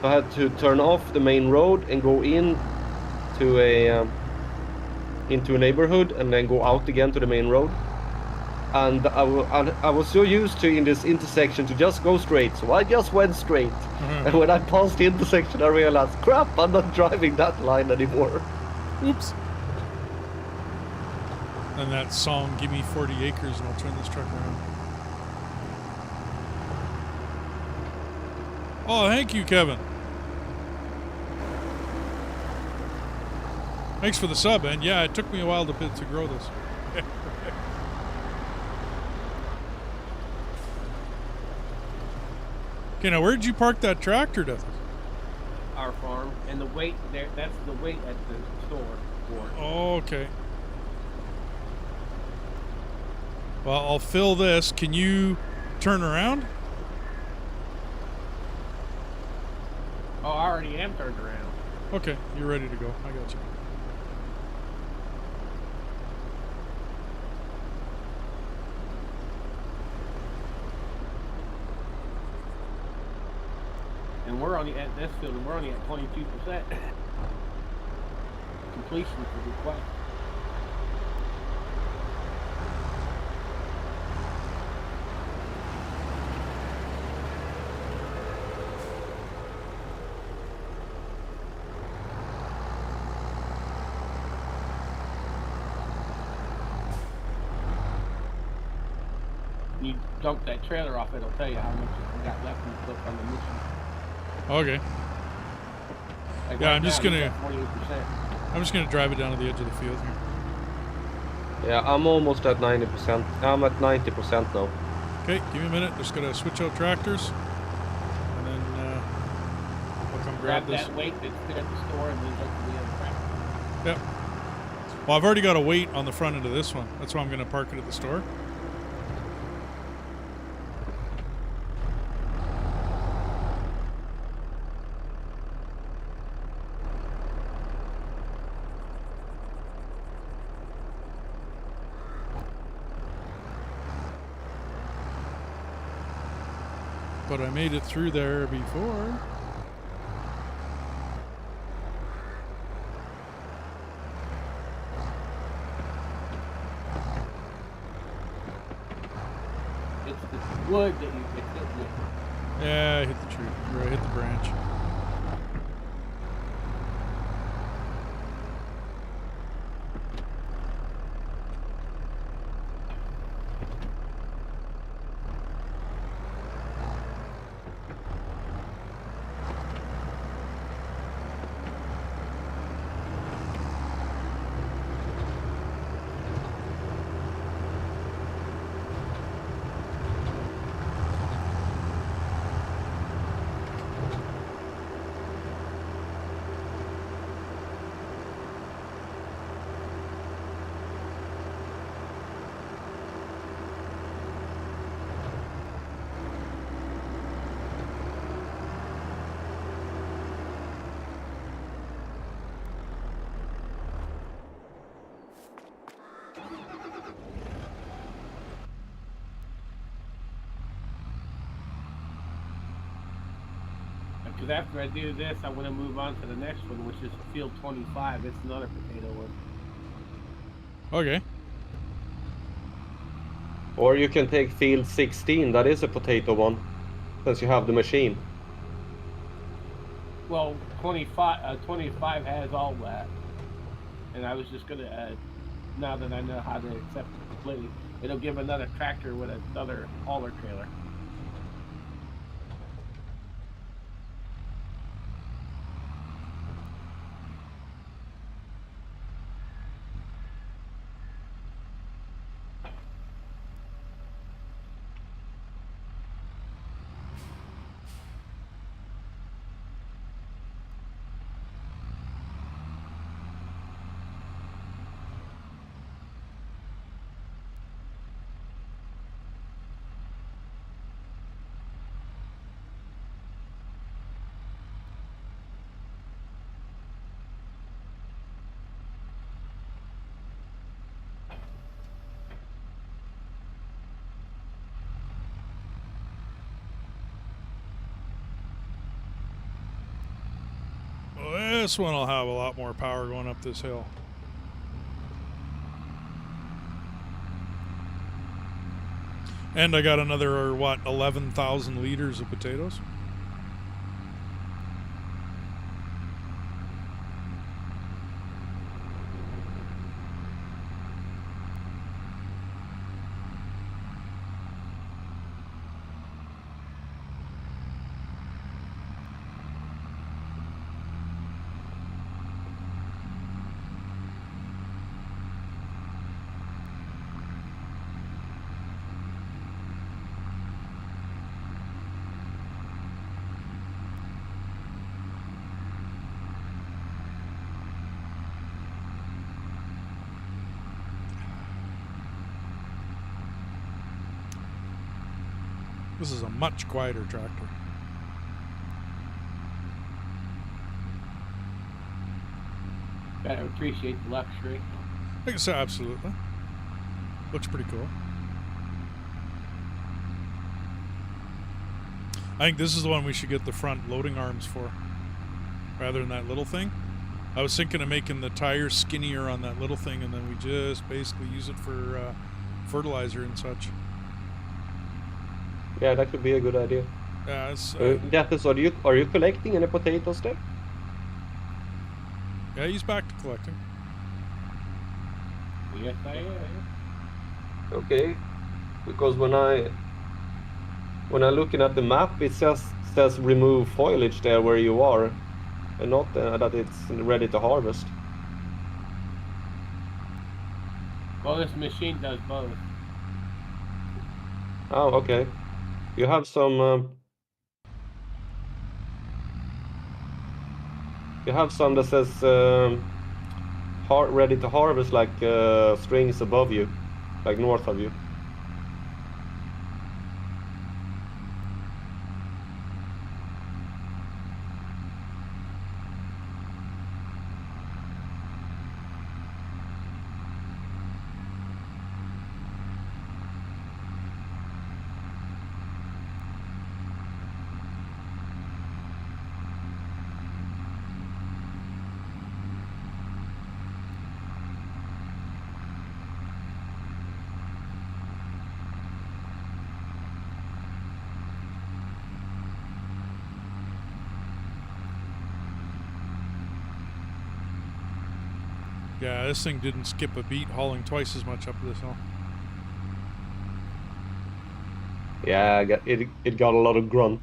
Speaker 2: I had to turn off the main road and go in to into a neighborhood and then go out again to the main road. And I was so used to in this intersection to just go straight, so I just went straight.
Speaker 1: Mm-hmm.
Speaker 2: And when I passed the intersection, I realized, crap, I'm not driving that line anymore.
Speaker 1: Oops. And that song, "Give me 40 acres and I'll turn this truck around." Oh, thank you, Kevin. Thanks for the sub, and yeah, it took me a while to grow this. Okay, now where did you park that tractor, Death?
Speaker 3: Our farm, and the weight there, that's the weight at the store for it.
Speaker 1: Oh, okay. Well, I'll fill this. Can you turn around?
Speaker 3: Oh, I already am turned around.
Speaker 1: Okay, you're ready to go. I got you.
Speaker 3: And we're only at this field, and we're only at 22% completion for request. You dump that trailer off, it'll tell you how much you got left when you click on the mission.
Speaker 1: Okay.
Speaker 3: Like
Speaker 1: Yeah,
Speaker 3: right
Speaker 1: I'm just
Speaker 3: now, you
Speaker 1: gonna-
Speaker 3: got 48%.
Speaker 1: I'm just going to drive it down to the edge of the field here.
Speaker 2: Yeah, I'm almost at 90%. I'm at 90% now.
Speaker 1: Okay, give me a minute. Just going to switch out tractors. And then I'll come grab this.
Speaker 3: that weight that's there at the store and then go to the other tractor.
Speaker 1: Yep. Well, I've already got a weight on the front end of this one. That's why I'm going to park it at the store. But I made it through there before.
Speaker 3: It's the wood that you get hit with.
Speaker 1: Yeah, I hit the tree. Or I hit the branch.
Speaker 3: Because after I do this, I want to move on to the next one, which is field 25. It's another potato one.
Speaker 1: Okay.
Speaker 2: Or you can take field 16, that is a potato one, since you have the machine.
Speaker 3: Well, 25 has all that. And I was just going to, now that I know how to accept it completely, it'll give another tractor with another hauler trailer.
Speaker 1: Well, this one will have a lot more power going up this hill. And I got another, what, 11,000 liters of potatoes? This is a much quieter tractor.
Speaker 3: Gotta appreciate the luxury.
Speaker 1: I can say absolutely. Looks pretty cool. I think this is the one we should get the front loading arms for, rather than that little thing. I was thinking of making the tires skinnier on that little thing, and then we just basically use it for fertilizer and such.
Speaker 2: Yeah, that could be a good idea.
Speaker 1: Yeah, it's,
Speaker 2: Deathus, are you collecting any potatoes there?
Speaker 1: yeah, he's back to collecting.
Speaker 3: Yes, I am.
Speaker 2: Okay, because when I'm looking at the map, it says remove foliage there where you are, and not that it's ready to harvest.
Speaker 3: Well, this machine does both.
Speaker 2: Oh, okay. You have some. You have some that says ready to harvest, like strings above you, like north of you.
Speaker 1: Yeah, this thing didn't skip a beat hauling twice as much up this hill.
Speaker 2: Yeah, it got a lot of grunt.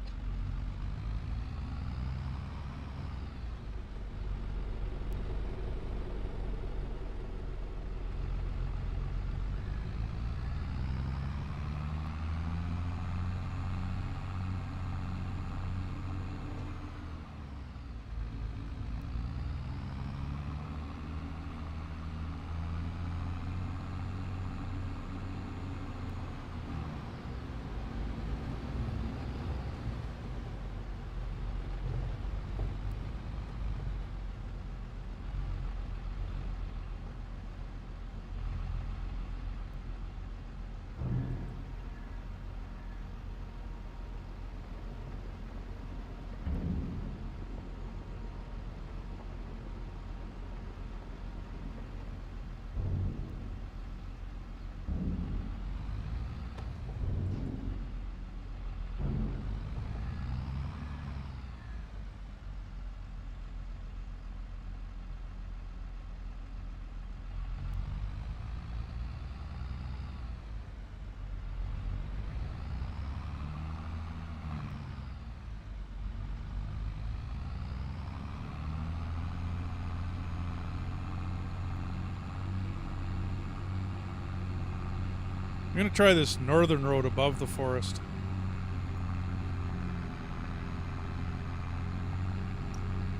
Speaker 1: I'm going to try this northern road above the forest.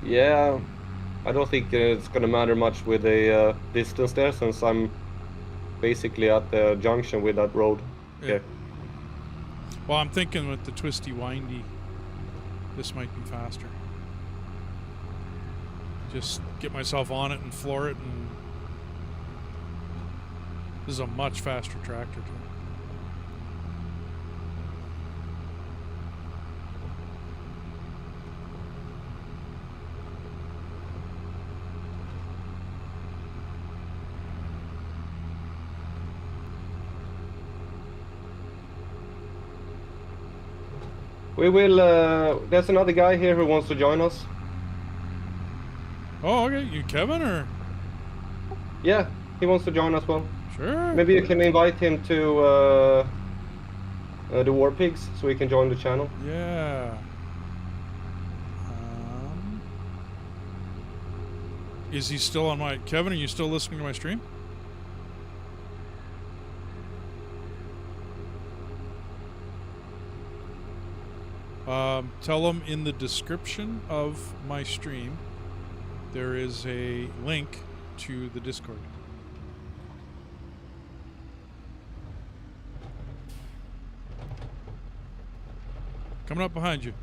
Speaker 2: Yeah, I don't think it's gonna matter much with the distance there, since I'm basically at the junction with that road.
Speaker 1: Yeah.
Speaker 2: Okay.
Speaker 1: Well, I'm thinking with the twisty, windy, this might be faster. Just get myself on it and floor it, and this is a much faster tractor too.
Speaker 2: We will. There's another guy here who wants to join us.
Speaker 1: Oh, okay. You Kevin or?
Speaker 2: Yeah, he wants to join as well.
Speaker 1: Sure.
Speaker 2: Maybe you can invite him to the War Pigs so he can join the channel.
Speaker 1: Yeah. Is he still on my... Kevin, are you still listening to my stream? Tell him in the description of my stream there is a link to the Discord. Coming up behind you.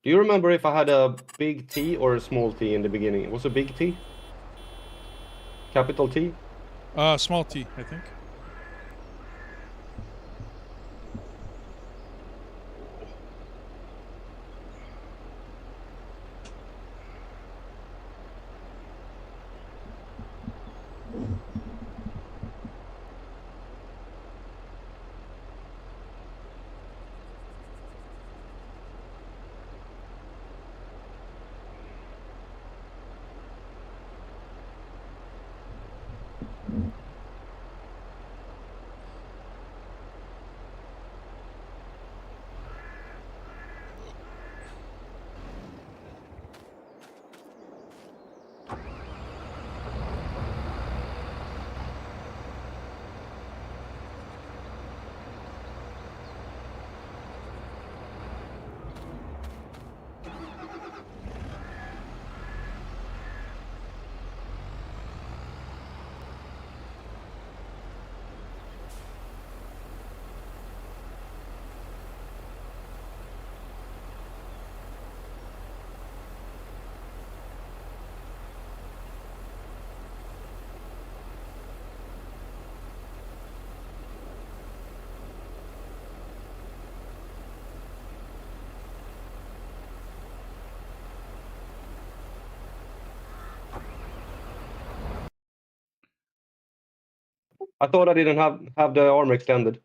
Speaker 2: Do you remember if I had a big T or a small T in the beginning? It was a big T? Capital T?
Speaker 1: Small T, I think.
Speaker 2: I thought I didn't have the armor extended.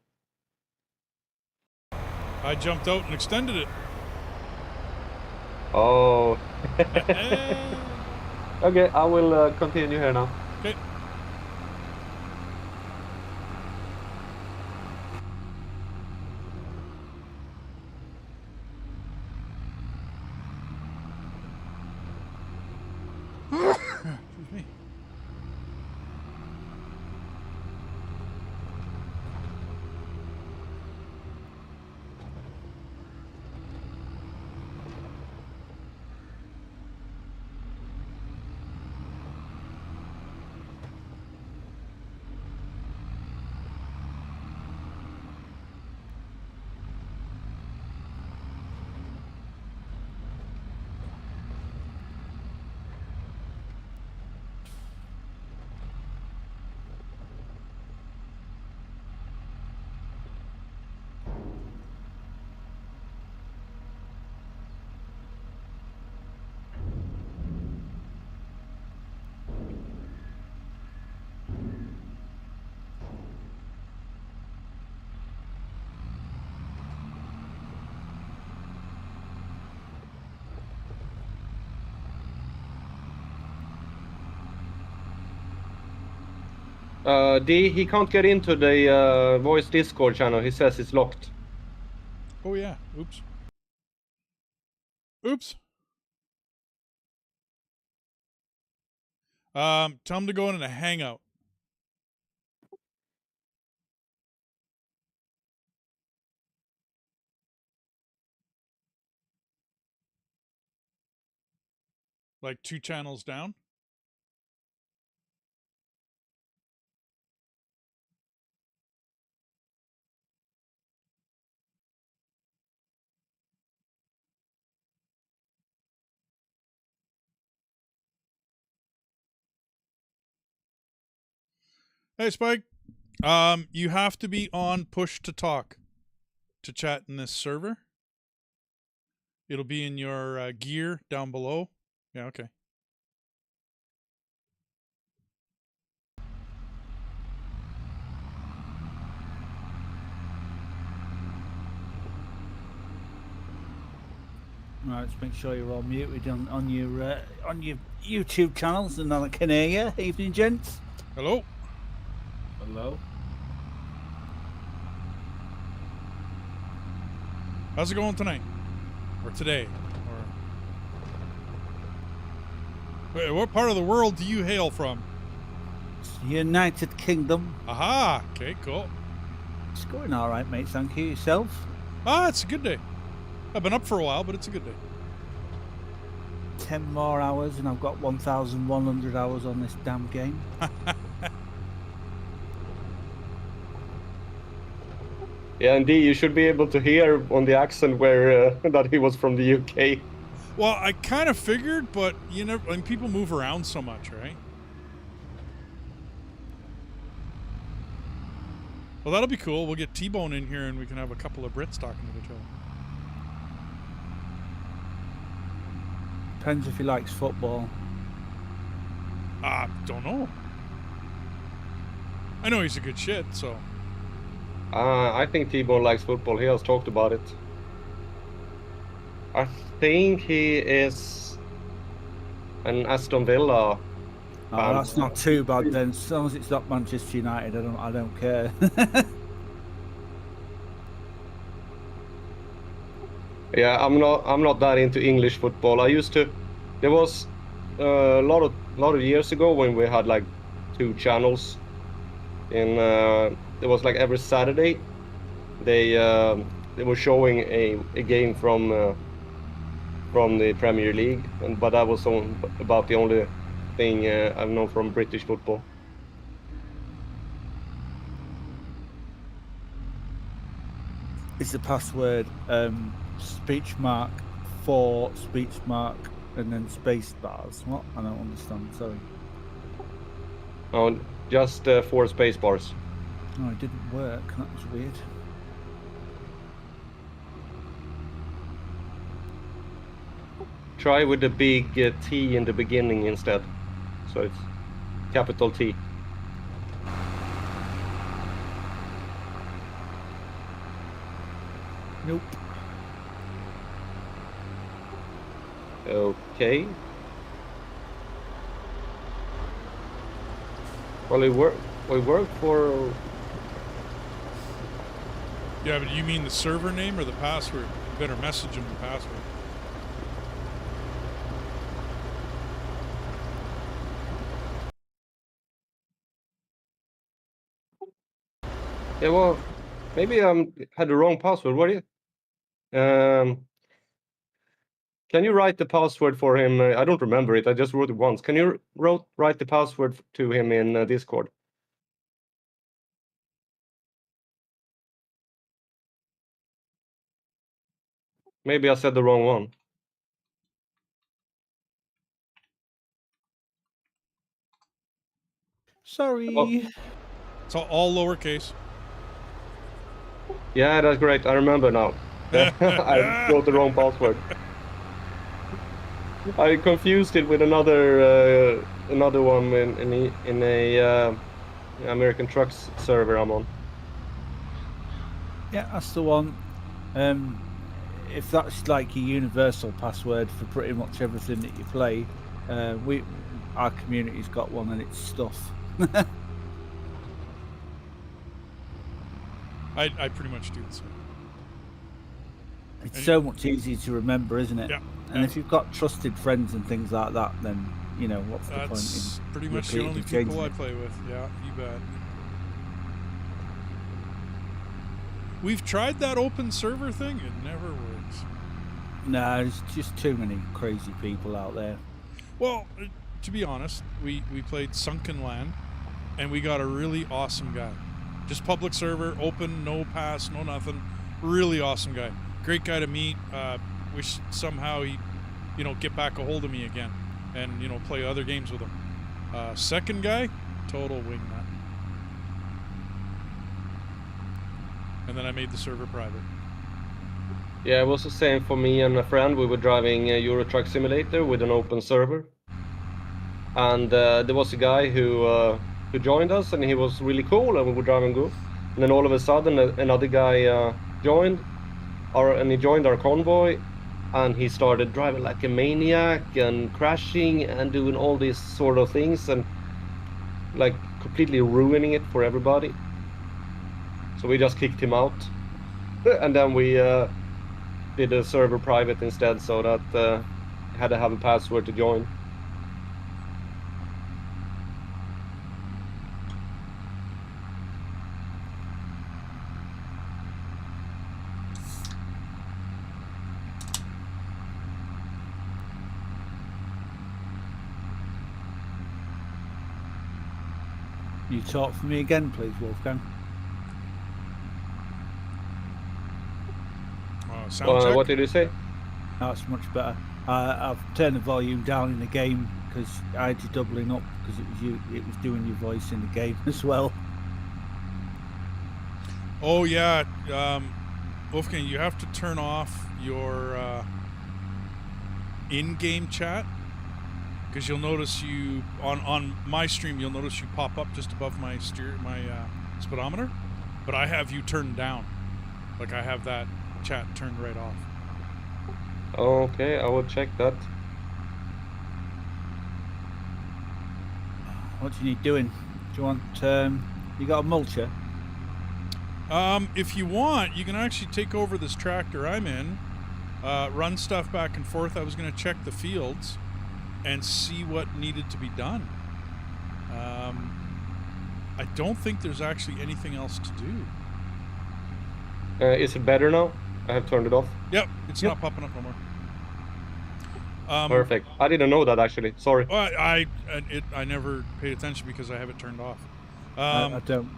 Speaker 1: I jumped out and extended it.
Speaker 2: Oh.
Speaker 1: Eh.
Speaker 2: Okay, I will continue here now.
Speaker 1: Okay. Excuse me.
Speaker 2: D, he can't get into the voice Discord channel. He says it's locked.
Speaker 1: Oh yeah. Oops. Oops. Tell him to go in a hangout. Like 2 channels down. Hey Spike. You have to be on push to talk to chat in this server. It'll be in your gear down below. Yeah, okay.
Speaker 4: Right, just make sure you're all muted on your YouTube channels and I can hear you. Evening, gents.
Speaker 1: Hello.
Speaker 3: Hello?
Speaker 1: How's it going tonight? Or today? Or wait, what part of the world do you hail from?
Speaker 4: United Kingdom.
Speaker 1: Aha! Okay, cool.
Speaker 4: It's going all right, mate. Thank you. Yourself?
Speaker 1: It's a good day. I've been up for a while, but it's a good day.
Speaker 4: 10 more hours, and I've got 1,100 hours on this damn game.
Speaker 2: Yeah, indeed, you should be able to hear on the accent where that he was from the UK.
Speaker 1: Well, I kind of figured, but you know, when people move around so much, right? Well, that'll be cool. We'll get T-Bone in here, and we can have a couple of Brits talking to each other.
Speaker 4: Depends if he likes football.
Speaker 1: Don't know. I know he's a good shit, so.
Speaker 2: I think T-Bone likes football. He has talked about it. I think he is an Aston Villa fan.
Speaker 4: That's not too bad then. As long as it's not Manchester United, I don't care.
Speaker 2: Yeah, I'm not that into English football. I used to. There was a lot of years ago when we had like 2 channels. It was like every Saturday they were showing a game from the Premier League, but that was about the only thing I've known from British football.
Speaker 4: Is the password speech mark for speech mark and then space bars? What? I don't understand. Sorry.
Speaker 2: Oh, just 4 space bars.
Speaker 4: Oh, it didn't work. That was weird.
Speaker 2: Try with the big T in the beginning instead. So it's capital T.
Speaker 4: Nope.
Speaker 2: Okay. Well, we work for.
Speaker 1: Yeah, but you mean the server name or the password? You better message him the password.
Speaker 2: Yeah, well, maybe I had the wrong password. What is it? Can you write the password for him? I don't remember it. I just wrote it once. Can you write the password to him in Discord? Maybe I said the wrong one.
Speaker 4: Sorry.
Speaker 2: Oh.
Speaker 1: It's all lowercase.
Speaker 2: Yeah, that's great. I remember now. I wrote the wrong password. I confused it with another one in a American Trucks server I'm on.
Speaker 4: Yeah, that's the one. If that's like your universal password for pretty much everything that you play, our community's got one, and it's stuff.
Speaker 1: I pretty much do the same.
Speaker 4: It's so much easier to remember, isn't it?
Speaker 1: Yeah.
Speaker 4: And if you've got trusted friends and things like that, then you know what's the point?
Speaker 1: That's pretty much the only
Speaker 4: repeatedly
Speaker 1: people I
Speaker 4: changing it?
Speaker 1: play with. Yeah, you bet. We've tried that open server thing. It never works.
Speaker 4: No, there's just too many crazy people out there.
Speaker 1: Well, to be honest, we played Sunken Land, and we got a really awesome guy. Just public server, open, no pass, no nothing. Really awesome guy. Great guy to meet. Wish somehow he, get back a hold of me again, and play other games with him. Second guy, total wingnut. And then I made the server private.
Speaker 2: Yeah, it was the same for me and a friend. We were driving a Euro Truck Simulator with an open server, and there was a guy who joined us, and he was really cool, and we were driving good. And then all of a sudden, another guy joined our convoy, and he started driving like a maniac and crashing and doing all these sort of things and like completely ruining it for everybody. So we just kicked him out, and then we did a server private instead, so that had to have a password to join.
Speaker 4: You talk for me again, please, Wolfgang.
Speaker 1: Sound check?
Speaker 2: What did you say?
Speaker 4: That's much better. I've turned the volume down in the game because I had you doubling up because it was doing your voice in the game as well.
Speaker 1: Oh yeah, Wolfgang, you have to turn off your in-game chat because you'll notice you on my stream you'll notice you pop up just above my speedometer, but I have you turned down. Like I have that chat turned right off.
Speaker 2: Okay, I will check that.
Speaker 4: What do you need doing? Do you want? You got a mulcher?
Speaker 1: If you want, you can actually take over this tractor I'm in, run stuff back and forth. I was going to check the fields and see what needed to be done. I don't think there's actually anything else to do.
Speaker 2: Is it better now? I have turned it off.
Speaker 1: Yep, it's not popping up no more.
Speaker 2: Perfect. I didn't know that actually. Sorry.
Speaker 1: Well, I never paid attention because I have it turned off.
Speaker 4: I don't.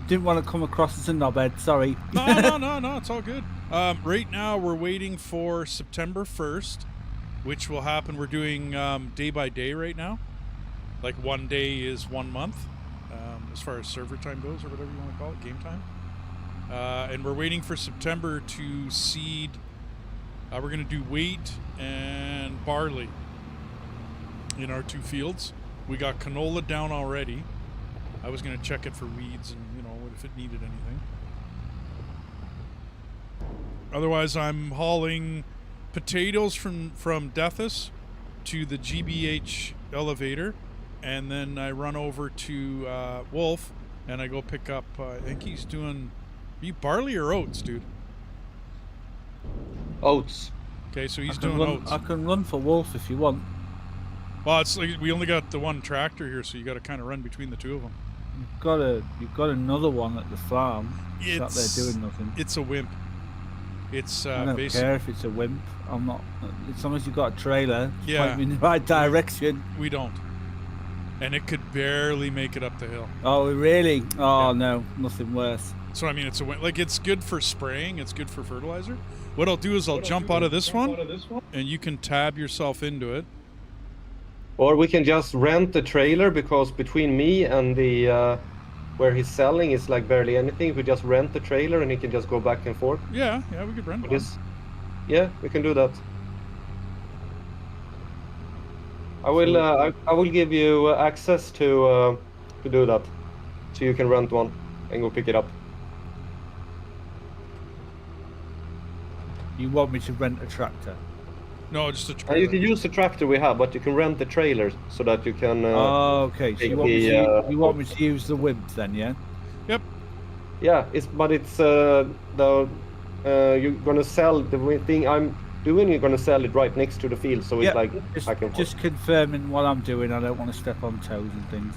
Speaker 4: Didn't want to come across as a knobhead. Sorry.
Speaker 1: No, it's all good. Right now we're waiting for September 1st, which will happen. We're doing day by day right now. Like one day is 1 month, as far as server time goes, or whatever you want to call it, game time. And we're waiting for September to seed. We're going to do wheat and barley in our 2 fields. We got canola down already. I was going to check it for weeds and, if it needed anything. Otherwise, I'm hauling potatoes from Deathus to the GBH elevator, and then I run over to Wolf, and I go pick up, I think he's doing, are you barley or oats, dude?
Speaker 2: Oats.
Speaker 1: Okay, so he's doing oats.
Speaker 4: I can run for Wolf if you want.
Speaker 1: Well, it's like we only got the one tractor here, so you got to kind of run between the 2 of them.
Speaker 4: You've got another one at the farm. Sat there doing nothing.
Speaker 1: It's a wimp. It's
Speaker 4: I don't care if it's a wimp. I'm not. As long as you've got a trailer, point me in the right direction.
Speaker 1: We don't, and it could barely make it up the hill.
Speaker 4: Oh really? Oh no, nothing worse.
Speaker 1: So I mean, it's a wimp. Like it's good for spraying. It's good for fertilizer. What I'll do is I'll jump out of this one, and you can tab yourself into it.
Speaker 2: Or we can just rent the trailer, because between me and the where he's selling is like barely anything. If we just rent the trailer and he can just go back and forth.
Speaker 1: Yeah, we could rent one.
Speaker 2: Yeah, we can do that. I will give you access to do that, so you can rent one and go pick it up.
Speaker 4: You want me to rent a tractor?
Speaker 1: No, just a trailer.
Speaker 2: You can use the tractor we have, but you can rent the trailer so that you can.
Speaker 4: Okay. So you want me to use the wimp then, yeah?
Speaker 1: Yep.
Speaker 2: Yeah, it's you're gonna sell the thing I'm doing. You're gonna sell it right next to the field, so it's like
Speaker 4: just confirming what I'm doing. I don't want to step on toes and things.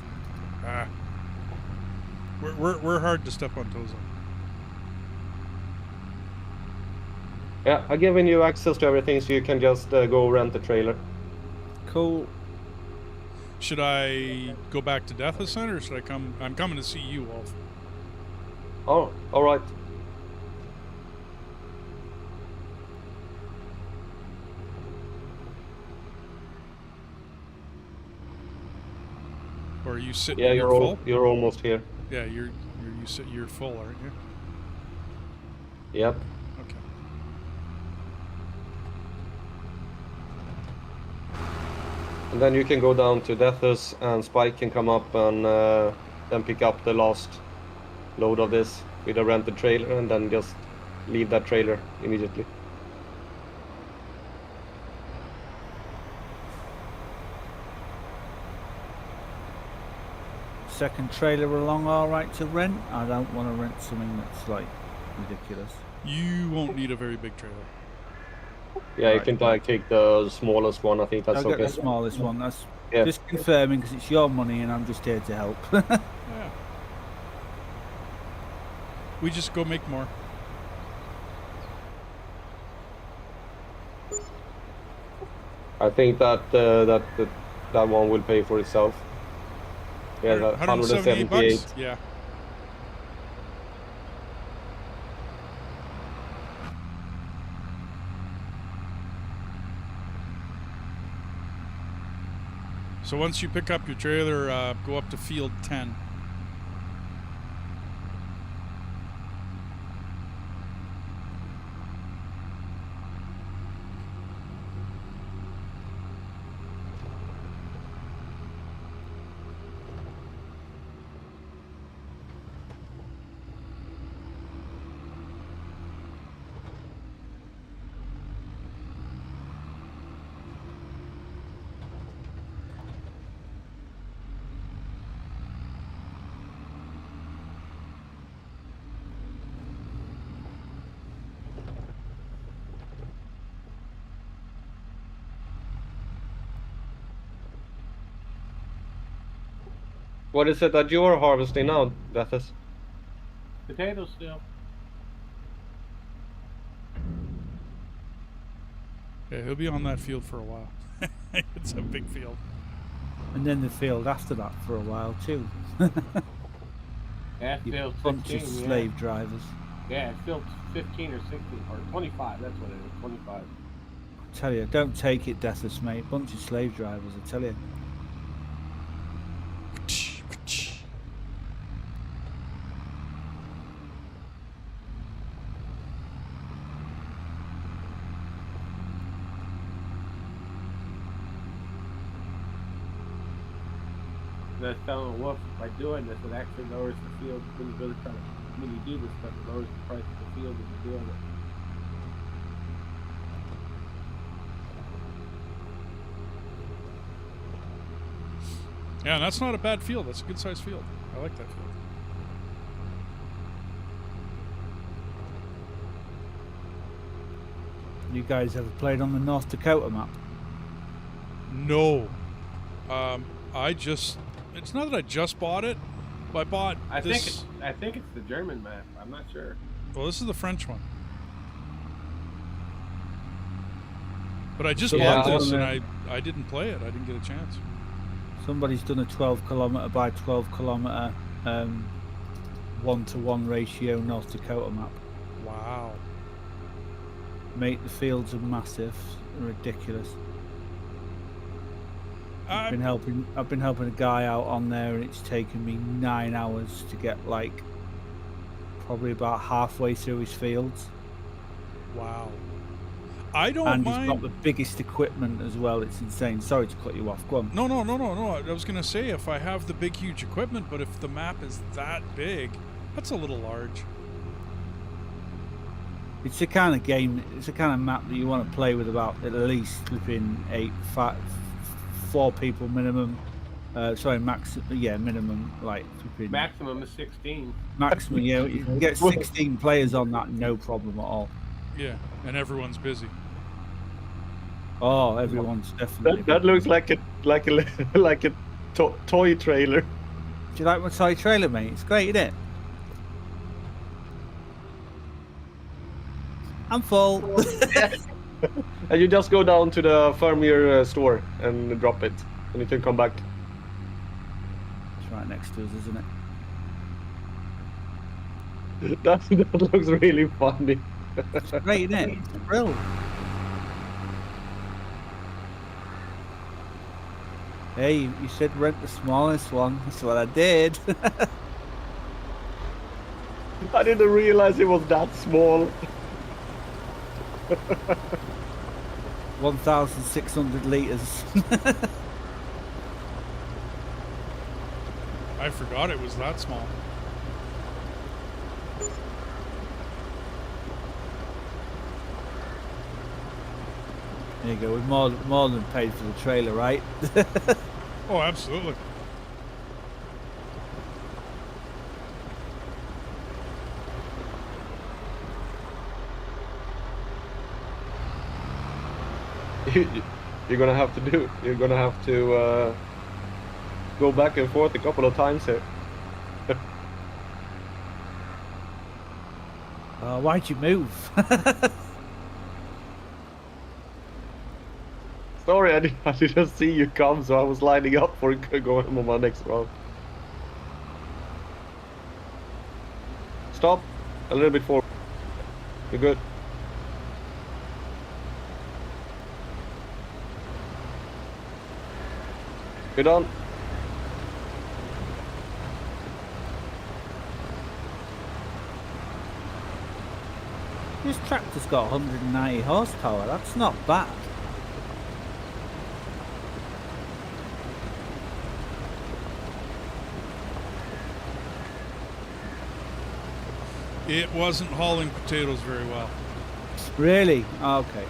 Speaker 1: We're hard to step on toes on.
Speaker 2: Yeah, I've given you access to everything, so you can just go rent the trailer.
Speaker 4: Cool.
Speaker 1: Should I go back to Deathus Center, or should I come? I'm coming to see you, Wolf.
Speaker 2: Oh, all right.
Speaker 1: Or are you sitting?
Speaker 2: Yeah,
Speaker 1: you're full.
Speaker 2: You're almost here.
Speaker 1: Yeah, you're full, aren't you?
Speaker 2: Yep.
Speaker 1: Okay.
Speaker 2: And then you can go down to Deathus, and Spike can come up and then pick up the last load of this with a rented trailer, and then just leave that trailer immediately.
Speaker 4: Second trailer along all right to rent? I don't want to rent something that's like ridiculous.
Speaker 1: You won't need a very big trailer.
Speaker 2: Yeah, you can take the smallest one. I think that's
Speaker 4: I'll
Speaker 2: okay.
Speaker 4: get the smallest one. That's
Speaker 2: Yeah.
Speaker 4: just confirming, because it's your money and I'm just here to help.
Speaker 1: Yeah. We just go make more.
Speaker 2: I think that that one will pay for itself. Yeah, the
Speaker 1: 178
Speaker 2: 178.
Speaker 1: bucks. Yeah. So once you pick up your trailer, go up to field 10.
Speaker 2: What is it that you're harvesting now, Bethis?
Speaker 3: Potatoes still.
Speaker 1: Yeah, he'll be on that field for a while. It's a big field.
Speaker 4: And then the field after that for a while too.
Speaker 3: Yeah,
Speaker 4: You
Speaker 3: field
Speaker 4: bunch
Speaker 3: 15.
Speaker 4: of
Speaker 3: Yeah.
Speaker 4: slave drivers.
Speaker 3: Yeah, it's field 15 or 16 or 25. That's what it is. 25.
Speaker 4: I tell you, don't take it, Deathus, mate. Bunch of slave drivers, I tell you.
Speaker 3: That's telling Wolf by doing this, it actually lowers the field when you really try to, when you do this stuff, it lowers the price of the field if you're doing it.
Speaker 1: Yeah, and that's not a bad field. That's a good sized field. I like that field.
Speaker 4: You guys ever played on the North Dakota map?
Speaker 1: No. It's not that I just bought it, but I bought
Speaker 3: I
Speaker 1: this.
Speaker 3: think it's the German map. I'm not sure.
Speaker 1: Well, this is the French one. But I just
Speaker 4: So
Speaker 1: bought
Speaker 2: yeah,
Speaker 1: this
Speaker 4: on
Speaker 1: and I didn't play it. I didn't get a chance.
Speaker 4: Somebody's done a 12 kilometer by 12 kilometer 1-to-1 ratio North Dakota map.
Speaker 1: Wow.
Speaker 4: Mate, the fields are massive, ridiculous. I've been helping a guy out on there, and it's taken me 9 hours to get like probably about halfway through his fields.
Speaker 1: Wow. I don't
Speaker 4: And
Speaker 1: mind.
Speaker 4: he's got the biggest equipment as well. It's insane. Sorry to cut you off. Go on.
Speaker 1: No. I was gonna say if I have the big, huge equipment, but if the map is that big, that's a little large.
Speaker 4: It's the kind of game. It's the kind of map that you want to play with about at least within 4 people minimum. Sorry, minimum like flipping
Speaker 3: Maximum is 16.
Speaker 4: maximum. Yeah, you can get 16 players on that, no problem at all.
Speaker 1: Yeah, and everyone's busy.
Speaker 4: Oh, everyone's definitely.
Speaker 2: That looks like a toy trailer.
Speaker 4: Do you like my toy trailer, mate? It's great, isn't it? I'm full.
Speaker 2: And you just go down to the Farmier store and drop it, and you can come back.
Speaker 4: It's right next to us, isn't it?
Speaker 2: That looks really funny.
Speaker 4: It's great, isn't it? It's brilliant. Hey, you said rent the smallest one. That's what I did.
Speaker 2: I didn't realize it was that small.
Speaker 4: 1,600 litres.
Speaker 1: I forgot it was that small.
Speaker 4: There you go. We've more than paid for the trailer, right?
Speaker 1: Oh, absolutely.
Speaker 2: You're gonna have to go back and forth a couple of times here.
Speaker 4: Why'd you move?
Speaker 2: Sorry, I didn't see you come, so I was lining up for going on my next round. stop. A little bit forward. You're good. Good on.
Speaker 4: This tractor's got 190 horsepower. That's not bad.
Speaker 1: It wasn't hauling potatoes very well.
Speaker 4: Really? Okay.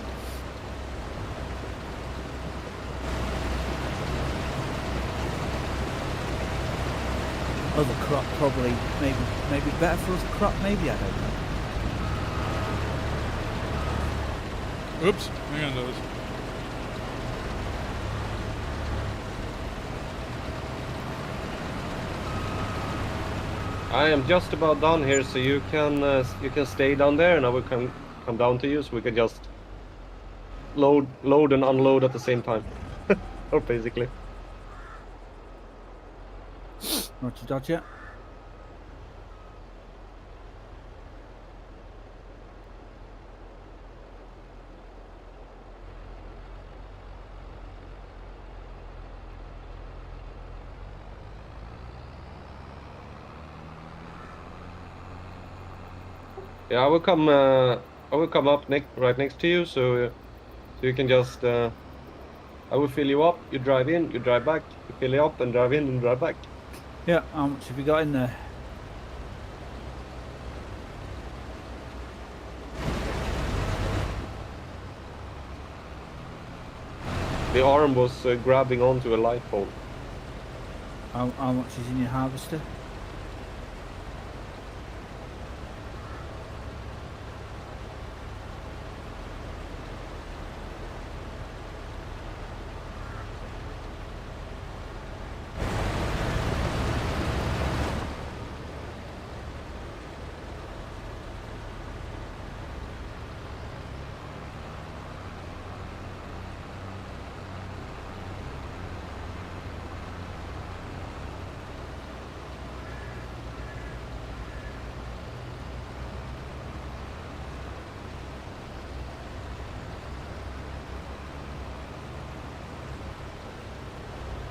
Speaker 4: Other crop probably, maybe better for us crop, maybe, I don't know.
Speaker 1: Oops, hang on those.
Speaker 2: I am just about done here, so you can stay down there, and I will come down to you, so we can just load and unload at the same time, or basically.
Speaker 4: Roger, dodger.
Speaker 2: Yeah, I will come up right next to you, so you can just. I will fill you up. You drive in, you drive back. You fill you up and drive in and drive back.
Speaker 4: Yeah, how much have you got in there?
Speaker 2: The arm was grabbing onto a light pole.
Speaker 4: How much is in your harvester?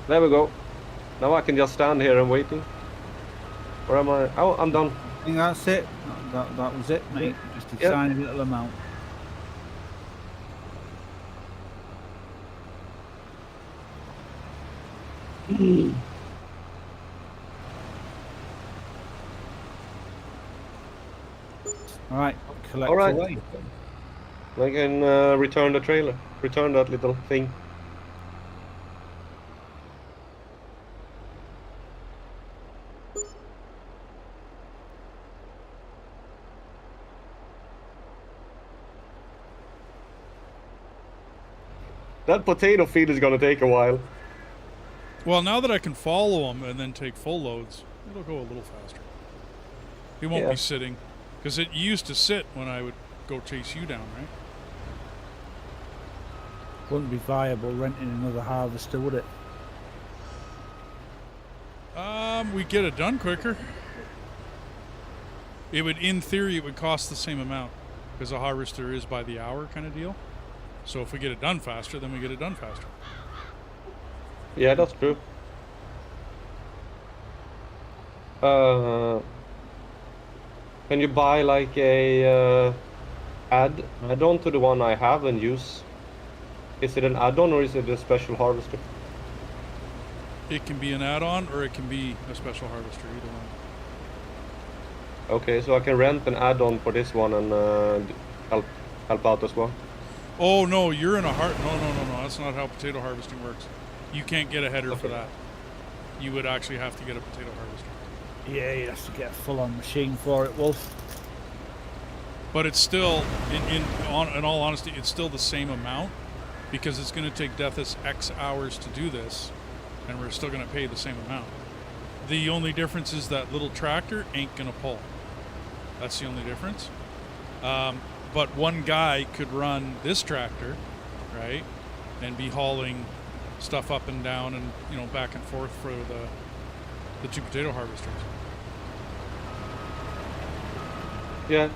Speaker 2: There we go. Now I can just stand here and waiting. Where am I? Oh, I'm done.
Speaker 4: I think that's it. That was it, mate. Just a
Speaker 2: Yep.
Speaker 4: tiny little amount. All right, collect
Speaker 2: All right.
Speaker 4: away.
Speaker 2: I can return the trailer. Return that little thing. That potato feed is gonna take a while.
Speaker 1: Well, now that I can follow him and then take full loads, it'll go a little faster. He won't
Speaker 2: Yeah.
Speaker 1: be sitting, because it used to sit when I would go chase you down, right?
Speaker 4: Wouldn't be viable renting another harvester, would it?
Speaker 1: We get it done quicker. It would, in theory, it would cost the same amount, because a harvester is by the hour kind of deal. So if we get it done faster, then we get it done faster.
Speaker 2: Yeah, that's true. Can you buy like a add-on to the one I have and use? Is it an add-on or is it a special harvester?
Speaker 1: It can be an add-on or it can be a special harvester, either one.
Speaker 2: Okay, so I can rent an add-on for this one and help out as well.
Speaker 1: Oh no, you're in a heart. No. That's not how potato harvesting works. You can't get a header for that. You would actually have to get a potato harvester.
Speaker 4: Yeah, you'd have to get a full-on machine for it, Wolf.
Speaker 1: But it's still, in all honesty, it's still the same amount, because it's going to take Deathus X hours to do this, and we're still going to pay the same amount. The only difference is that little tractor ain't going to pull. That's the only difference. But one guy could run this tractor, right, and be hauling stuff up and down and, you know, back and forth for the two potato harvesters.
Speaker 2: Yeah.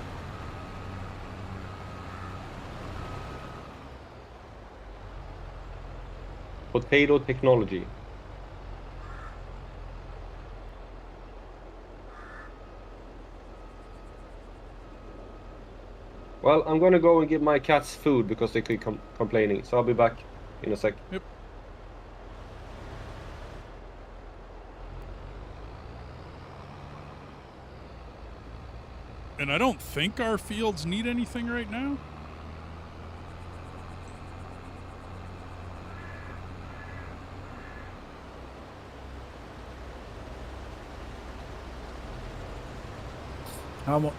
Speaker 2: Potato technology. Well, I'm gonna go and give my cats food because they keep complaining. So I'll be back in a sec.
Speaker 1: Yep. And I don't think our fields need anything right now.
Speaker 4: How much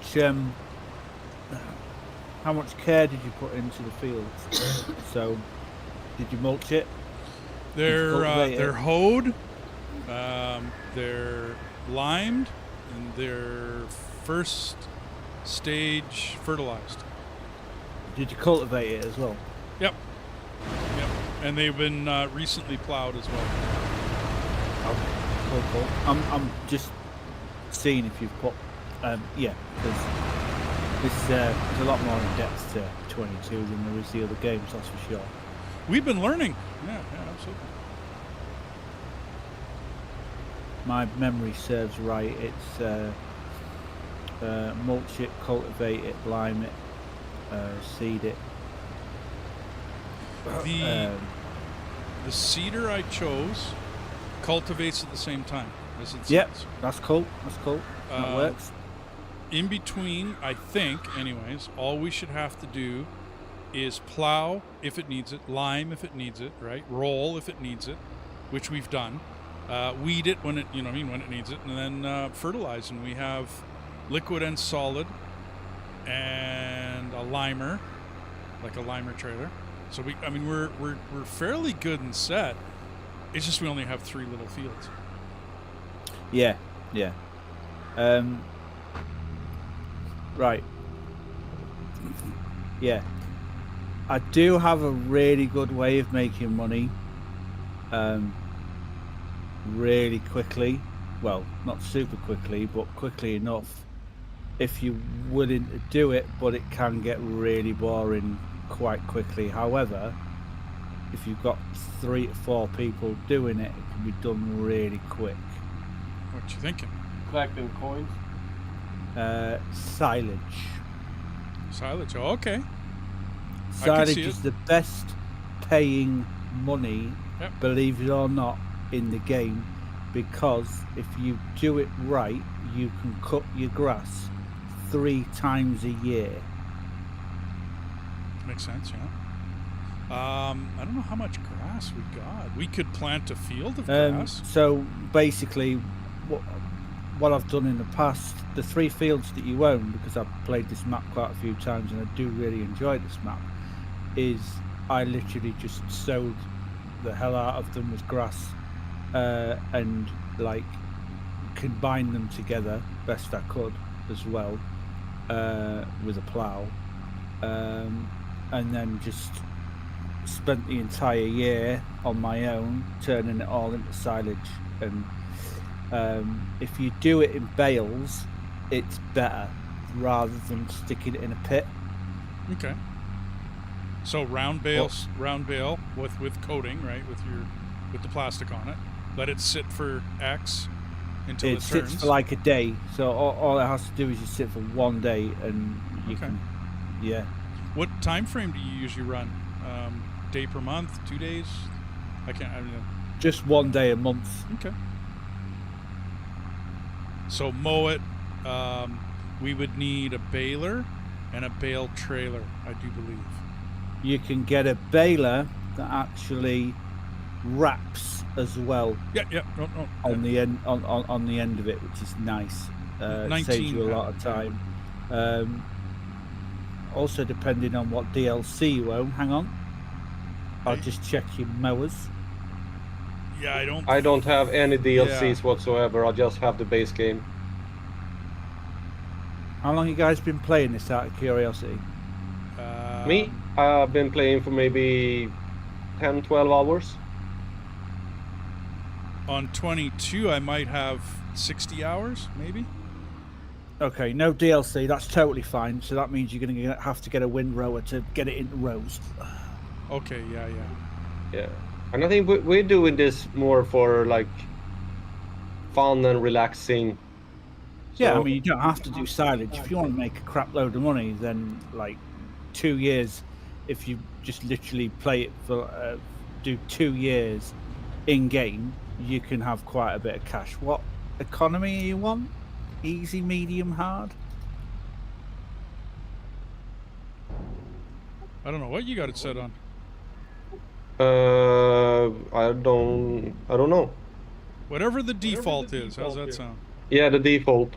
Speaker 4: care did you put into the fields? So, did you mulch it?
Speaker 1: They're hoed, they're limed, and they're first stage fertilized.
Speaker 4: Did you cultivate it as well?
Speaker 1: Yep. And they've been recently plowed as well.
Speaker 4: Okay, cool. I'm just seeing if you've put, yeah, because there's a lot more in depth to 22 than there is the other games, that's for sure.
Speaker 1: We've been learning. Yeah, absolutely.
Speaker 4: My memory serves right. It's mulch it, cultivate it, lime it, seed it.
Speaker 1: The cedar I chose cultivates at the same time as it
Speaker 4: Yep,
Speaker 1: seeds.
Speaker 4: that's cool. That works.
Speaker 1: In between, I think, anyways, all we should have to do is plow if it needs it, lime if it needs it, right? Roll if it needs it, which we've done. Weed it when it, when it needs it, and then fertilize. And we have liquid and solid, and a limer, like a limer trailer. So we're fairly good and set. It's just we only have 3 little fields.
Speaker 4: Yeah. Right. Yeah. I do have a really good way of making money. Really quickly. Well, not super quickly, but quickly enough. If you're willing to do it, but it can get really boring quite quickly. However, if you've got 3 to 4 people doing it, it can be done really quick.
Speaker 1: What you thinking?
Speaker 3: Collecting coins.
Speaker 4: Silage.
Speaker 1: Silage. Oh, okay.
Speaker 4: Silage
Speaker 1: see
Speaker 4: is
Speaker 1: it.
Speaker 4: the best paying money,
Speaker 1: Yep.
Speaker 4: believe it or not, in the game, because if you do it right, you can cut your grass 3 times a year.
Speaker 1: Makes sense, yeah. I don't know how much grass we got. We could plant a field of grass.
Speaker 4: So basically, what I've done in the past, the 3 fields that you own, because I've played this map quite a few times and I do really enjoy this map, is I literally just sowed the hell out of them with grass, and like combined them together best I could as well, with a plough, and then just spent the entire year on my own turning it all into silage. And if you do it in bales, it's better rather than sticking it in a pit.
Speaker 1: Okay. So round bale with coating, right? With the plastic on it. Let it sit for X until it
Speaker 4: sits
Speaker 1: turns.
Speaker 4: for like a day. So all it has to do is just sit for 1 day, and you can. Yeah.
Speaker 1: What time frame do you usually run? Day per month, 2 days? I don't know.
Speaker 4: Just 1 day a month.
Speaker 1: Okay. So mow it. We would need a baler and a bale trailer, I do believe.
Speaker 4: You can get a baler that actually wraps as well.
Speaker 1: Yeah.
Speaker 4: On the end on the end of it, which is nice. It saves you a lot of time. Also, depending on what DLC you own, hang on, I'll just check your mowers.
Speaker 1: Yeah,
Speaker 2: I don't have any DLCs whatsoever. I just have the base game.
Speaker 4: How long you guys been playing this, out of curiosity?
Speaker 2: Me? I've been playing for maybe 10, 12 hours.
Speaker 1: On 22, I might have 60 hours, maybe.
Speaker 4: Okay, no DLC. That's totally fine. So that means you're going to have to get a windrower to get it into rows.
Speaker 1: Okay, yeah.
Speaker 2: Yeah, and I think we're doing this more for like fun and relaxing.
Speaker 4: Yeah, I
Speaker 2: So-
Speaker 4: mean, you don't have to do silage. If you want to make a crap load of money, then like 2 years, if you just literally play it for do 2 years in game, you can have quite a bit of cash. What economy you want? Easy, medium, hard?
Speaker 1: I don't know what you got it set on.
Speaker 2: I don't know.
Speaker 1: Whatever the default is. How's that sound?
Speaker 2: Yeah, the default.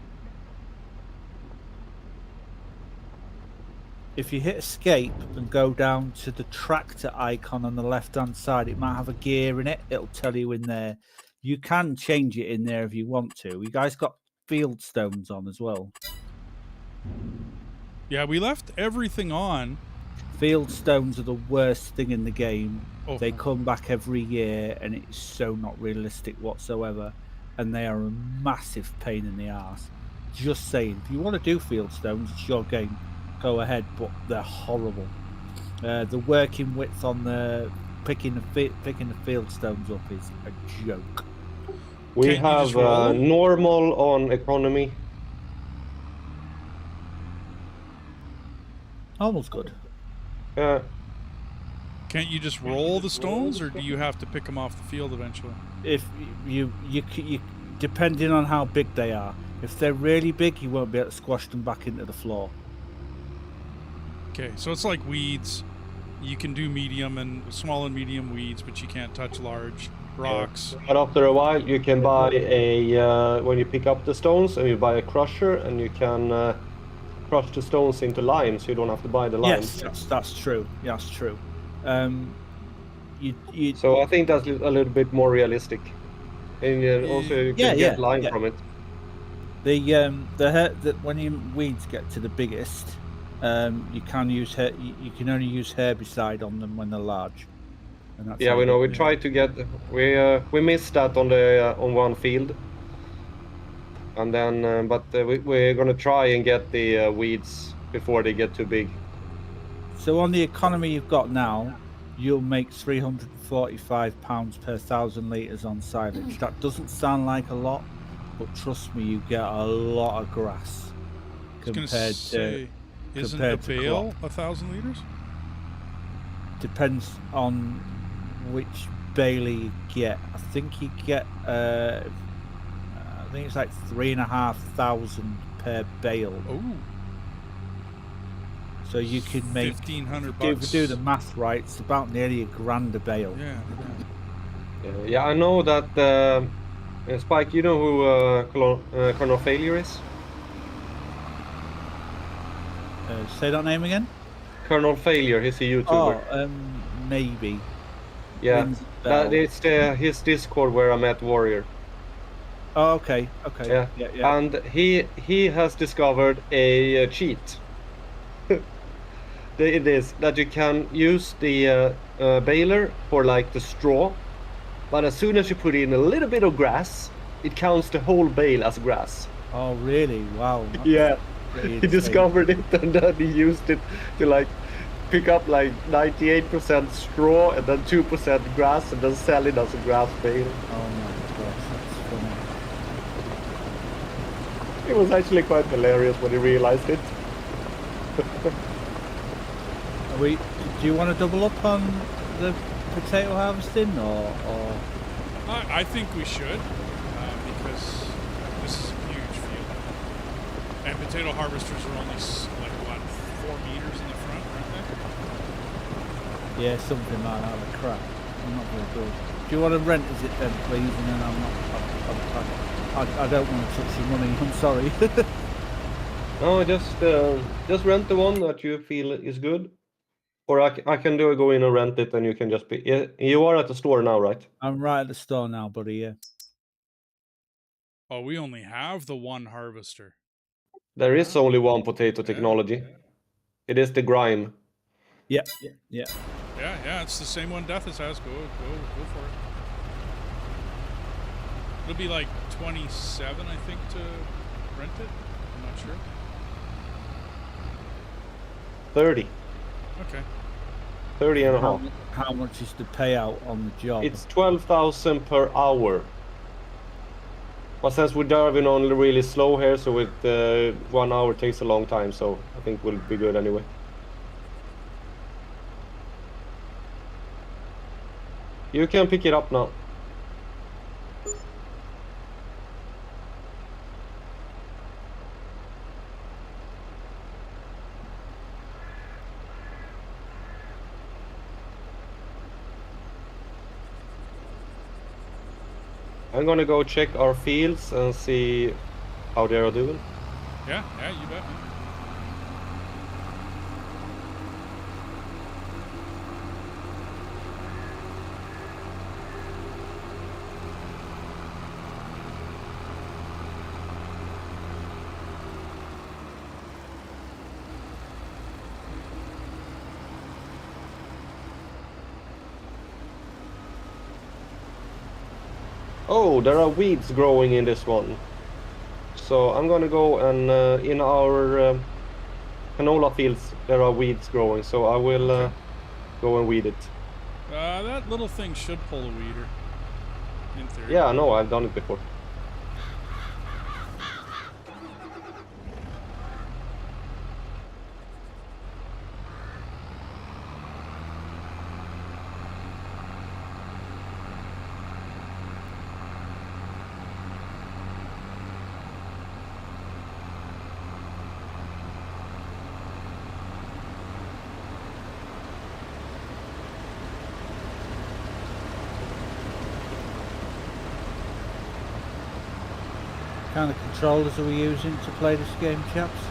Speaker 4: If you hit escape and go down to the tractor icon on the left-hand side, it might have a gear in it. It'll tell you in there. You can change it in there if you want to. You guys got field stones on as well.
Speaker 1: Yeah, we left everything on.
Speaker 4: Field stones are the worst thing in the game.
Speaker 1: Oh,
Speaker 4: They come back every year, and it's so not realistic whatsoever. And they are a massive pain in the ass. Just saying, if you want to do field stones, it's your game. Go ahead, but they're horrible. The working width on the picking the field stones up is a joke.
Speaker 2: We
Speaker 1: Can't you
Speaker 2: have
Speaker 1: just roll 'em?
Speaker 2: normal on economy.
Speaker 4: Almost good.
Speaker 1: Can't you just roll the stones, or do you have to pick them off the field eventually?
Speaker 4: If you depending on how big they are. If they're really big, you won't be able to squash them back into the floor.
Speaker 1: Okay, so it's like weeds. You can do medium and small and medium weeds, but you can't touch large rocks.
Speaker 2: But after a while, you can buy a when you pick up the stones, and you buy a crusher, and you can crush the stones into lime, so you don't have to buy the lime.
Speaker 4: Yes, that's true. That's true. You
Speaker 2: So I think that's a little bit more realistic, and also you can get lime from it.
Speaker 4: when your weeds get to the biggest, you can use you can only use herbicide on them when they're large. And that's
Speaker 2: Yeah,
Speaker 4: how
Speaker 2: we know.
Speaker 4: you-
Speaker 2: We tried to get we missed that on the on one field, and then but we're gonna try and get the weeds before they get too big.
Speaker 4: So on the economy you've got now, you'll make £345 per 1,000 litres on silage. That doesn't sound like a lot, but trust me, you get a lot of grass
Speaker 1: I was gonna
Speaker 4: compared
Speaker 1: say,
Speaker 4: to
Speaker 1: isn't
Speaker 4: compared
Speaker 1: a
Speaker 4: to
Speaker 1: bale
Speaker 4: crop.
Speaker 1: 1,000 liters?
Speaker 4: Depends on which baler you get. I think you get I think it's like 3,500 per bale.
Speaker 1: Oh,
Speaker 4: So you can make
Speaker 1: $1,500
Speaker 4: if you do the math right, it's about nearly £1,000 a bale.
Speaker 1: Yeah.
Speaker 2: Yeah, I know that Spike. You know who Colonel Failure is?
Speaker 4: Say that name again.
Speaker 2: Colonel Failure. He's a YouTuber.
Speaker 4: Oh, maybe.
Speaker 2: Yeah,
Speaker 4: Rings a bell.
Speaker 2: that it's his Discord where I met Warrior.
Speaker 4: Oh, okay, okay.
Speaker 2: Yeah. And he has discovered a cheat. It is that you can use the baler for like the straw, but as soon as you put in a little bit of grass, it counts the whole bale as grass.
Speaker 4: Oh, really? Wow. that's
Speaker 2: Yeah,
Speaker 4: pretty
Speaker 2: he
Speaker 4: insane.
Speaker 2: discovered it, and then he used it to like pick up like 98% straw and then 2% grass, and then sell it as a grass bale.
Speaker 4: Oh my gosh, that's funny.
Speaker 2: It was actually quite hilarious when he realized it.
Speaker 4: Do you want to double up on the potato harvesting, or?
Speaker 1: I think we should, because this is a huge field. And potato harvesters are only, like, what, 4 meters in the front, aren't
Speaker 4: Yeah, something like that. Crap. I'm not very good. Do you want to rent it then, please? And then I don't want to touch your money. I'm sorry.
Speaker 2: No, just rent the one that you feel is good. Or I can go in and rent it, and you can just be. Yeah, you are at the store now, right?
Speaker 4: I'm right at the store now, buddy. Yeah.
Speaker 1: they? Oh, we only have the one harvester.
Speaker 2: There is only one potato technology. It is the grime.
Speaker 4: Yeah.
Speaker 1: Yeah, it's the same one Deathis has. Go for it. It'll be like 27, I think, to rent it. I'm not sure.
Speaker 2: 30.
Speaker 1: Okay.
Speaker 2: 30 and a half.
Speaker 4: How much is the payout on the job?
Speaker 2: It's 12,000 per hour. But since we're driving on really slow here, so it 1 hour takes a long time, so I think we'll be good anyway. You can pick it up now. I'm gonna go check our fields and see how they are doing.
Speaker 1: Yeah, you bet, man.
Speaker 2: Oh, there are weeds growing in this one. So I'm gonna go and in our canola fields there are weeds growing, so I will go and weed it.
Speaker 1: That little thing should pull a weeder, in theory.
Speaker 2: Yeah, I know, I've done it before.
Speaker 4: What kind of controllers are we using to play this game, chaps?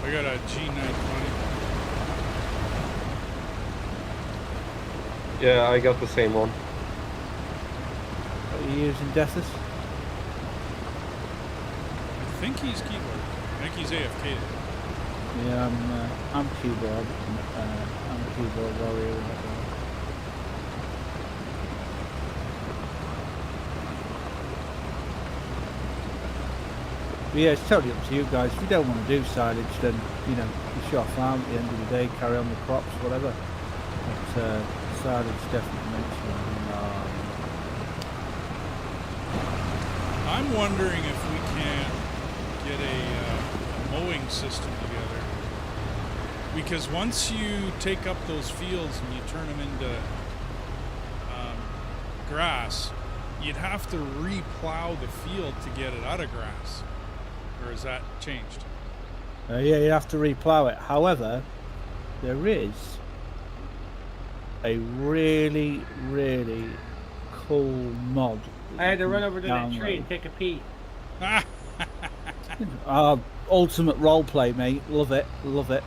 Speaker 1: I got a G920.
Speaker 2: Yeah, I got the same one.
Speaker 4: What are you using, Deathus?
Speaker 1: I think he's keyboard. I think he's AFK.
Speaker 4: Yeah, I'm keyboard. I'm a keyboard warrior. But yeah, it's totally up to you guys. If you don't want to do silage, then you know it's your farm. At the end of the day, carry on the crops, whatever. But silage definitely makes you.
Speaker 1: I'm wondering if we can get a mowing system together. Because once you take up those fields and you turn them into grass, you'd have to re-plow the field to get it out of grass. Or has that changed?
Speaker 4: Yeah, you have to replow it. However, there is a really, really cool mod.
Speaker 3: I had to run over to that tree and take a peek.
Speaker 4: Ultimate roleplay, mate. Love it. Love it.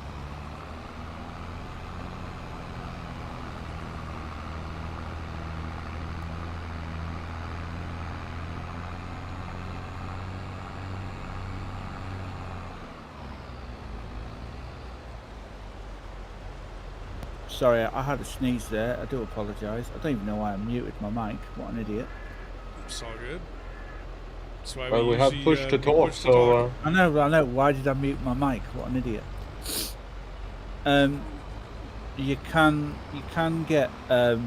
Speaker 4: Sorry, I had a sneeze there. I do apologise. I don't even know why I muted my mic. What an idiot.
Speaker 1: It's all good. That's why
Speaker 2: Well, we have
Speaker 1: usually,
Speaker 2: push to
Speaker 1: we
Speaker 2: talk,
Speaker 1: push to
Speaker 2: so...
Speaker 1: talk.
Speaker 4: I know. Why did I mute my mic? What an idiot. You can get a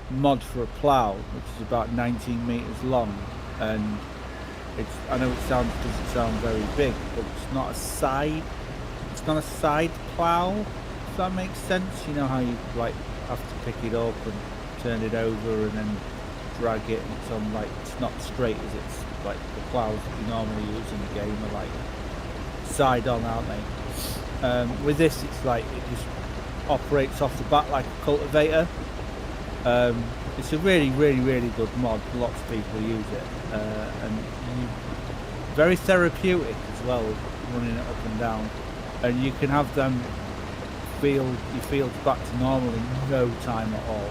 Speaker 4: mod for a plough, which is about 19 meters long, and I know it doesn't sound very big, but it's not a side plough, if that makes sense. You know how you like have to pick it up and turn it over and then drag it, and it's on it's not straight as it's like the ploughs that you normally use in the game are like side on, aren't they? With this, it's like it just operates off the bat like a cultivator. It's a really, really, really good mod. Lots of people use it, and very therapeutic as well, running it up and down. And you can have them your fields back to normal in no time at all.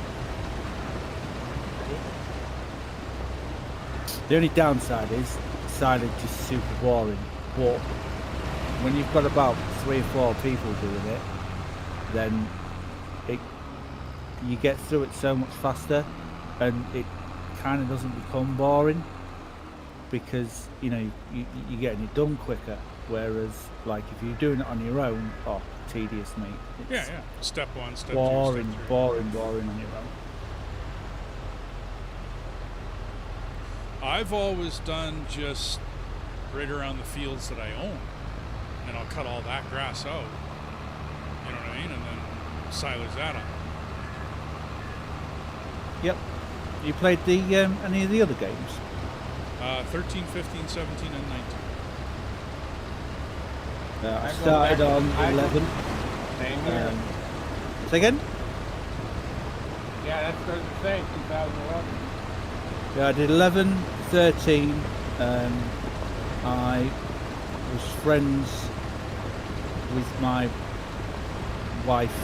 Speaker 4: The only downside is silage is super boring, but when you've got about 3 or 4 people doing it, then you get through it so much faster, and it kind of doesn't become boring because you're getting it done quicker. Whereas, like if you're doing it on your own, tedious, mate. It's
Speaker 1: Yeah. Step 1, step 2,
Speaker 4: boring,
Speaker 1: step 3.
Speaker 4: boring on your own.
Speaker 1: I've always done just right around the fields that I own, and I'll cut all that grass out. You know what I mean? And then silage that up.
Speaker 4: Yep. You played any of the other games?
Speaker 1: 13, 15, 17, and 19.
Speaker 4: I started on 11.
Speaker 3: Same here.
Speaker 4: Say again?
Speaker 3: Yeah, that's good to say. 2011.
Speaker 4: Yeah, I did 11, 13. I was friends with my wife.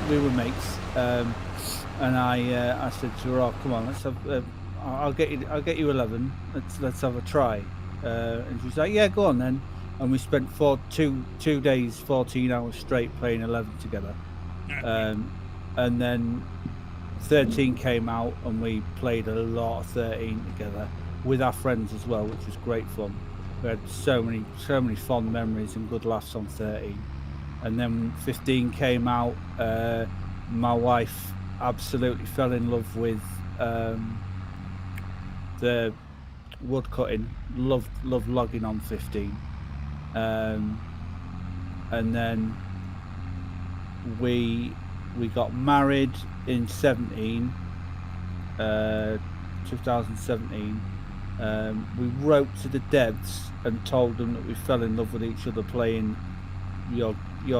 Speaker 4: We were mates. And I said to her, "Oh, come on, let's have. I'll get you 11. Let's have a try." And she's like, "Yeah, go on then." And we spent two days, 14 hours straight playing 11 together. And then 13 came out, and we played a lot of 13 together with our friends as well, which was great fun. We had so many fond memories and good laughs on 13. And then 15 came out. My wife absolutely fell in love with the wood cutting. Loved logging on 15. And then we got married in 17, 2017. We wrote to the devs and told them that we fell in love with each other playing your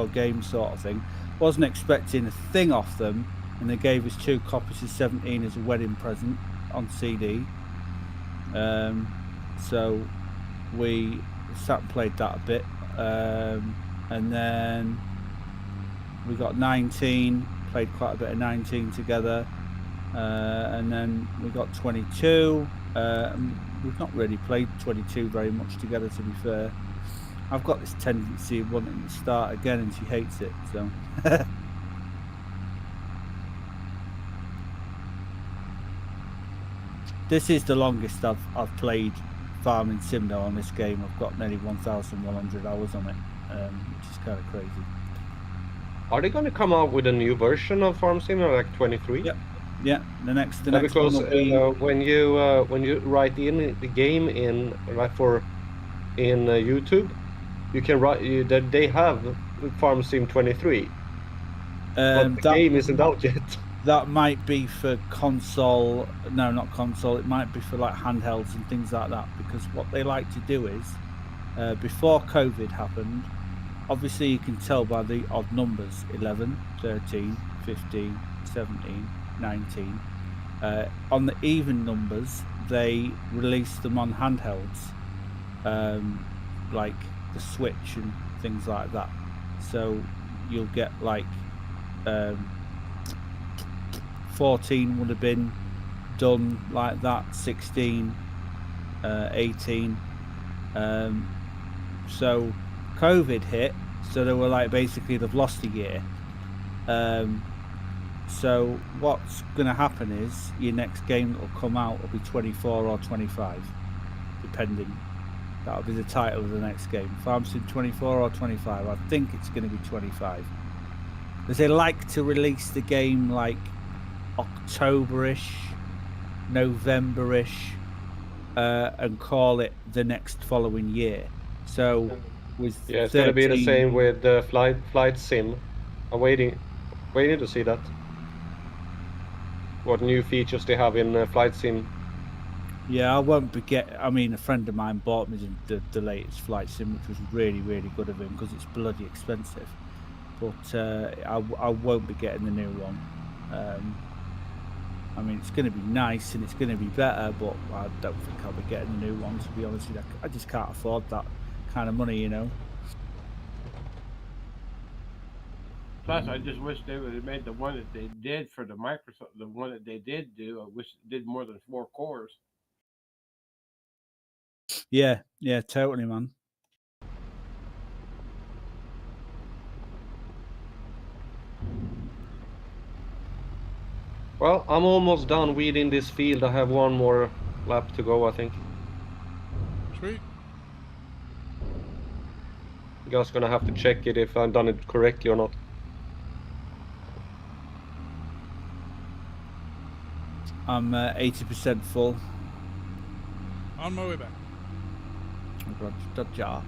Speaker 4: game sort of thing. Wasn't expecting a thing off them, and they gave us 2 copies of 17 as a wedding present on CD. So we sat and played that a bit, and then we got 19, played quite a bit of 19 together, and then we got 22. We've not really played 22 very much together, to be fair. I've got this tendency of wanting to start again, and she hates it, so. This is the longest I've played Farming Sim now on this game. I've got nearly 1,100 hours on it, which is kind of crazy.
Speaker 2: Are they going to come out with a new version of Farm Sim, like 23?
Speaker 4: Yep. Yeah, the next
Speaker 2: because
Speaker 4: one will be...
Speaker 2: when you write in the game in YouTube, you can write that they have Farm Sim 23, but the game isn't out yet.
Speaker 4: That might be for console. No, not console. It might be for like handhelds and things like that, because what they like to do is, before COVID happened, obviously you can tell by the odd numbers, 11, 13, 15, 17, 19. On the even numbers, they release them on handhelds, like the Switch and things like that. So you'll get like 14 would have been done like that, 16, 18. So COVID hit, so they were like, basically they've lost a year. So what's going to happen is your next game that will come out will be 24 or 25, depending. That'll be the title of the next game. Farm Sim 24 or 25. I think it's going to be 25. Because they like to release the game like October-ish, November-ish, and call it the next following year. So with
Speaker 2: it's going to be the same with Flight Sim. I'm waiting to see that. What new features they have in Flight Sim.
Speaker 4: Yeah, I won't be I mean, a friend of mine bought me the latest Flight Sim, which was really, really good of him, because it's bloody expensive. But I won't be getting the new one. I mean, it's going to be nice and it's going to be better, but I don't think I'll be getting the new one, to be honest with you. I just can't afford that kind of money, you know.
Speaker 3: Plus, I just wish they would have made the one that they did for the Microsoft, the one that they did do. I wish it did more than 4 cores.
Speaker 4: Yeah, totally, man.
Speaker 2: Well, I'm almost done weeding this field. I have one more lap to go, I think.
Speaker 1: Sweet.
Speaker 2: Just gonna have to check it if I've done it correctly or not.
Speaker 4: I'm 80% full.
Speaker 1: On my way back.
Speaker 4: That jar.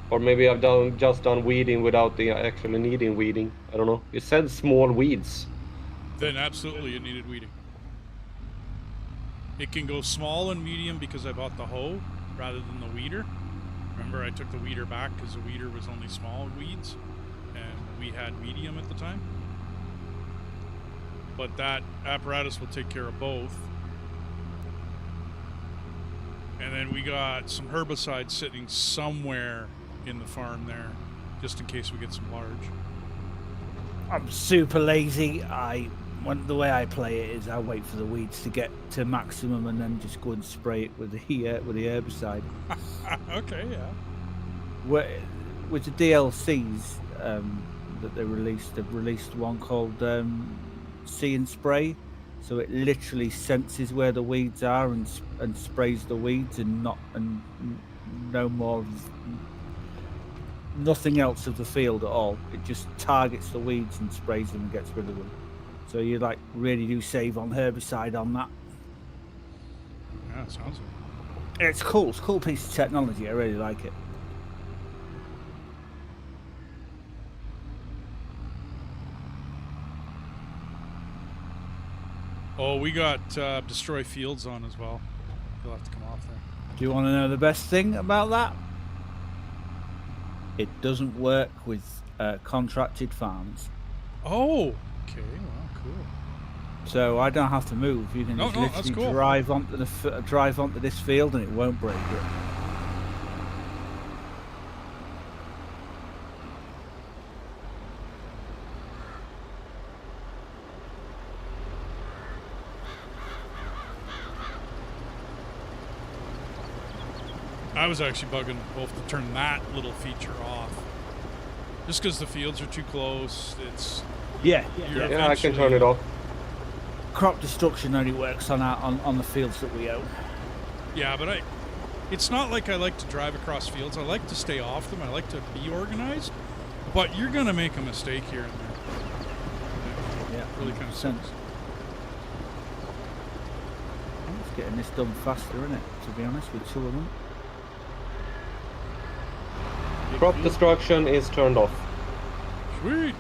Speaker 2: Or maybe I've just done weeding without the actually needing weeding. I don't know. It said small weeds.
Speaker 1: Then absolutely it needed weeding. It can go small and medium because I bought the hoe rather than the weeder. Remember, I took the weeder back because the weeder was only small weeds, and we had medium at the time. But that apparatus will take care of both. And then we got some herbicides sitting somewhere in the farm there, just in case we get some large.
Speaker 4: I'm super lazy. The way I play it is I wait for the weeds to get to maximum and then just go and spray it with the herbicide.
Speaker 1: Okay, yeah.
Speaker 4: With the DLCs that they've released one called See and Spray, so it literally senses where the weeds are and sprays the weeds and no more, nothing else of the field at all. It just targets the weeds and sprays them and gets rid of them. So you really do save on herbicide on that.
Speaker 1: Yeah, it sounds like
Speaker 4: It's cool. It's a cool piece of technology. I really like it.
Speaker 1: Oh, we got destroy fields on as well. You'll have to come off there.
Speaker 4: Do you want to know the best thing about that? It doesn't work with contracted farms.
Speaker 1: Oh, okay. Well, cool.
Speaker 4: So I don't have to move. You can just
Speaker 1: that's
Speaker 4: literally
Speaker 1: cool.
Speaker 4: drive onto this field and it won't break it.
Speaker 1: I was actually bugging Wolf to turn that little feature off. Just because the fields are too close.
Speaker 2: Yeah, I can turn it off.
Speaker 4: Crop destruction only works on the fields that we own.
Speaker 1: Yeah, but it's not like I like to drive across fields. I like to stay off them. I like to be organized. But you're going to make a mistake here and there.
Speaker 4: Yeah,
Speaker 1: It really kind of
Speaker 4: 100%.
Speaker 1: sucks.
Speaker 4: It's getting this done faster, isn't it? To be honest, with two of them.
Speaker 2: Crop destruction is turned off.
Speaker 1: Sweet.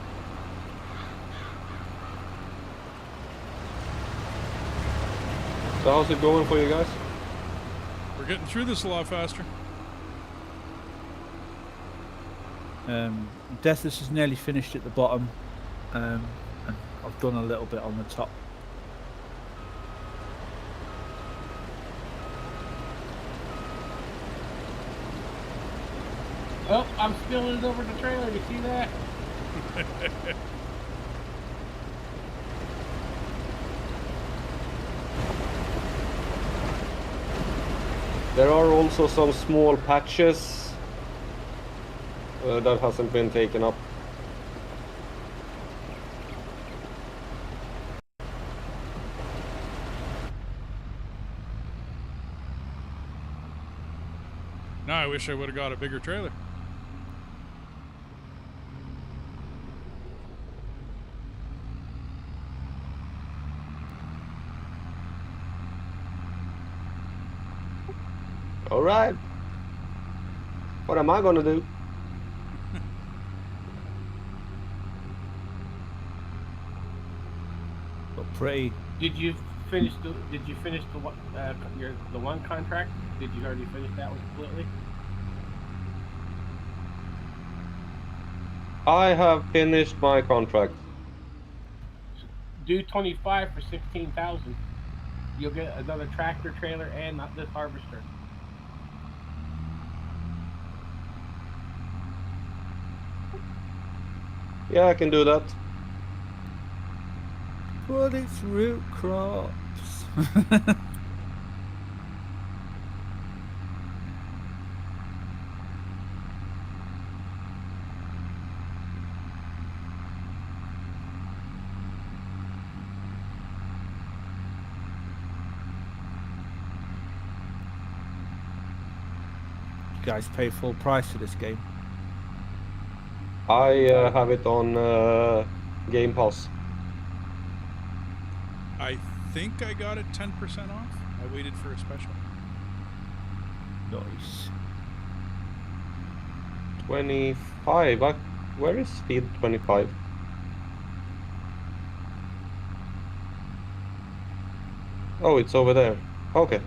Speaker 2: So how's it going for you guys?
Speaker 1: We're getting through this a lot faster.
Speaker 4: Deathless is nearly finished at the bottom, and I've done a little bit on the top.
Speaker 3: Oh, I'm spilling it over the trailer. You see that?
Speaker 2: There are also some small patches that hasn't been taken up.
Speaker 1: Now I wish I would have got a bigger trailer.
Speaker 2: All right. What am I gonna do?
Speaker 4: But pretty.
Speaker 3: Did you finish the one contract? Did you already finish that one completely?
Speaker 2: I have finished my contract.
Speaker 3: Do 25 for 16,000. You'll get another tractor trailer and not this harvester.
Speaker 2: Yeah, I can do that.
Speaker 4: But it's root crops. guys pay full price for this game?
Speaker 2: I have it on Game Pass.
Speaker 1: I think I got it 10% off. I waited for a special.
Speaker 4: Nice.
Speaker 2: 25. Where is Speed 25? Oh, it's over there. Okay.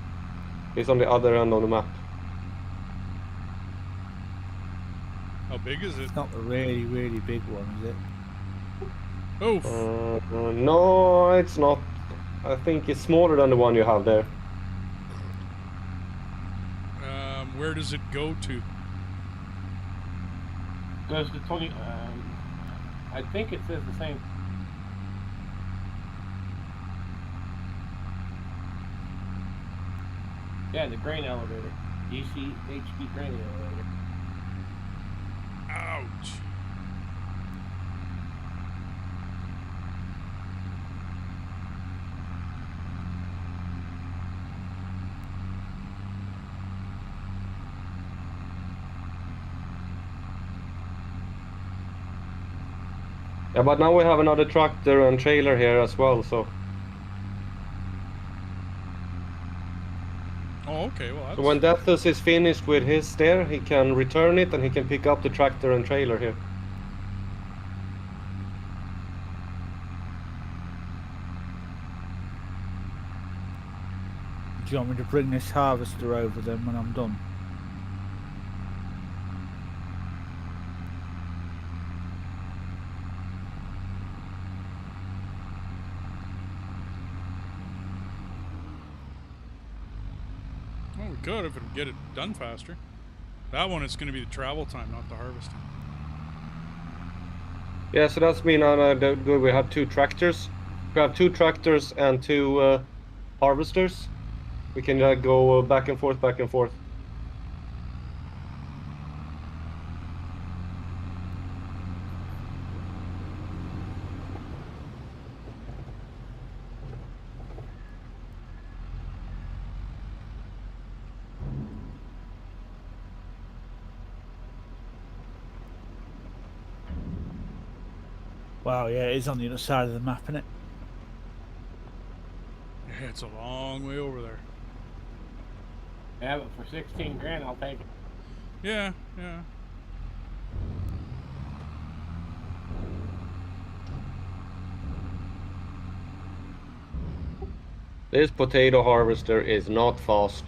Speaker 2: It's on the other end of the map.
Speaker 1: How big is it?
Speaker 4: It's not a really, really big one, is it?
Speaker 1: Oh,
Speaker 2: No, it's not. I think it's smaller than the one you have there.
Speaker 1: where does it go to?
Speaker 3: Goes to 20. I think it says the same. Yeah, the grain elevator. DCHP grain elevator.
Speaker 1: Ouch.
Speaker 2: Yeah, but now we have another tractor and trailer here as well, so...
Speaker 1: Oh, okay. Well, that's...
Speaker 2: So when Deathus is finished with his there, he can return it and he can pick up the tractor and trailer here.
Speaker 4: Do you want me to bring this harvester over then when I'm done?
Speaker 1: Well, we could if it would get it done faster. That one is going to be the travel time, not the harvesting.
Speaker 2: Yeah, so that's mean good. We have two tractors. We have two tractors and two harvesters. We can go back and forth, back and forth.
Speaker 4: Wow, yeah, it is on the other side of the map, isn't it?
Speaker 1: Yeah, it's a long way over there.
Speaker 3: Yeah, but for 16 grand, I'll take it.
Speaker 1: Yeah, yeah.
Speaker 2: This potato harvester is not fast.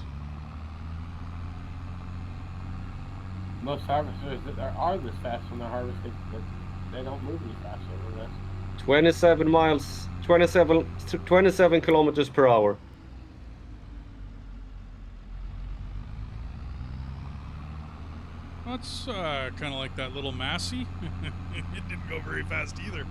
Speaker 3: Most harvesters that are this fast when they're harvesting, but they don't move any fast over this.
Speaker 2: 27 miles, 27 kilometers per hour.
Speaker 1: That's kind of like that little Massey. It didn't go very fast either.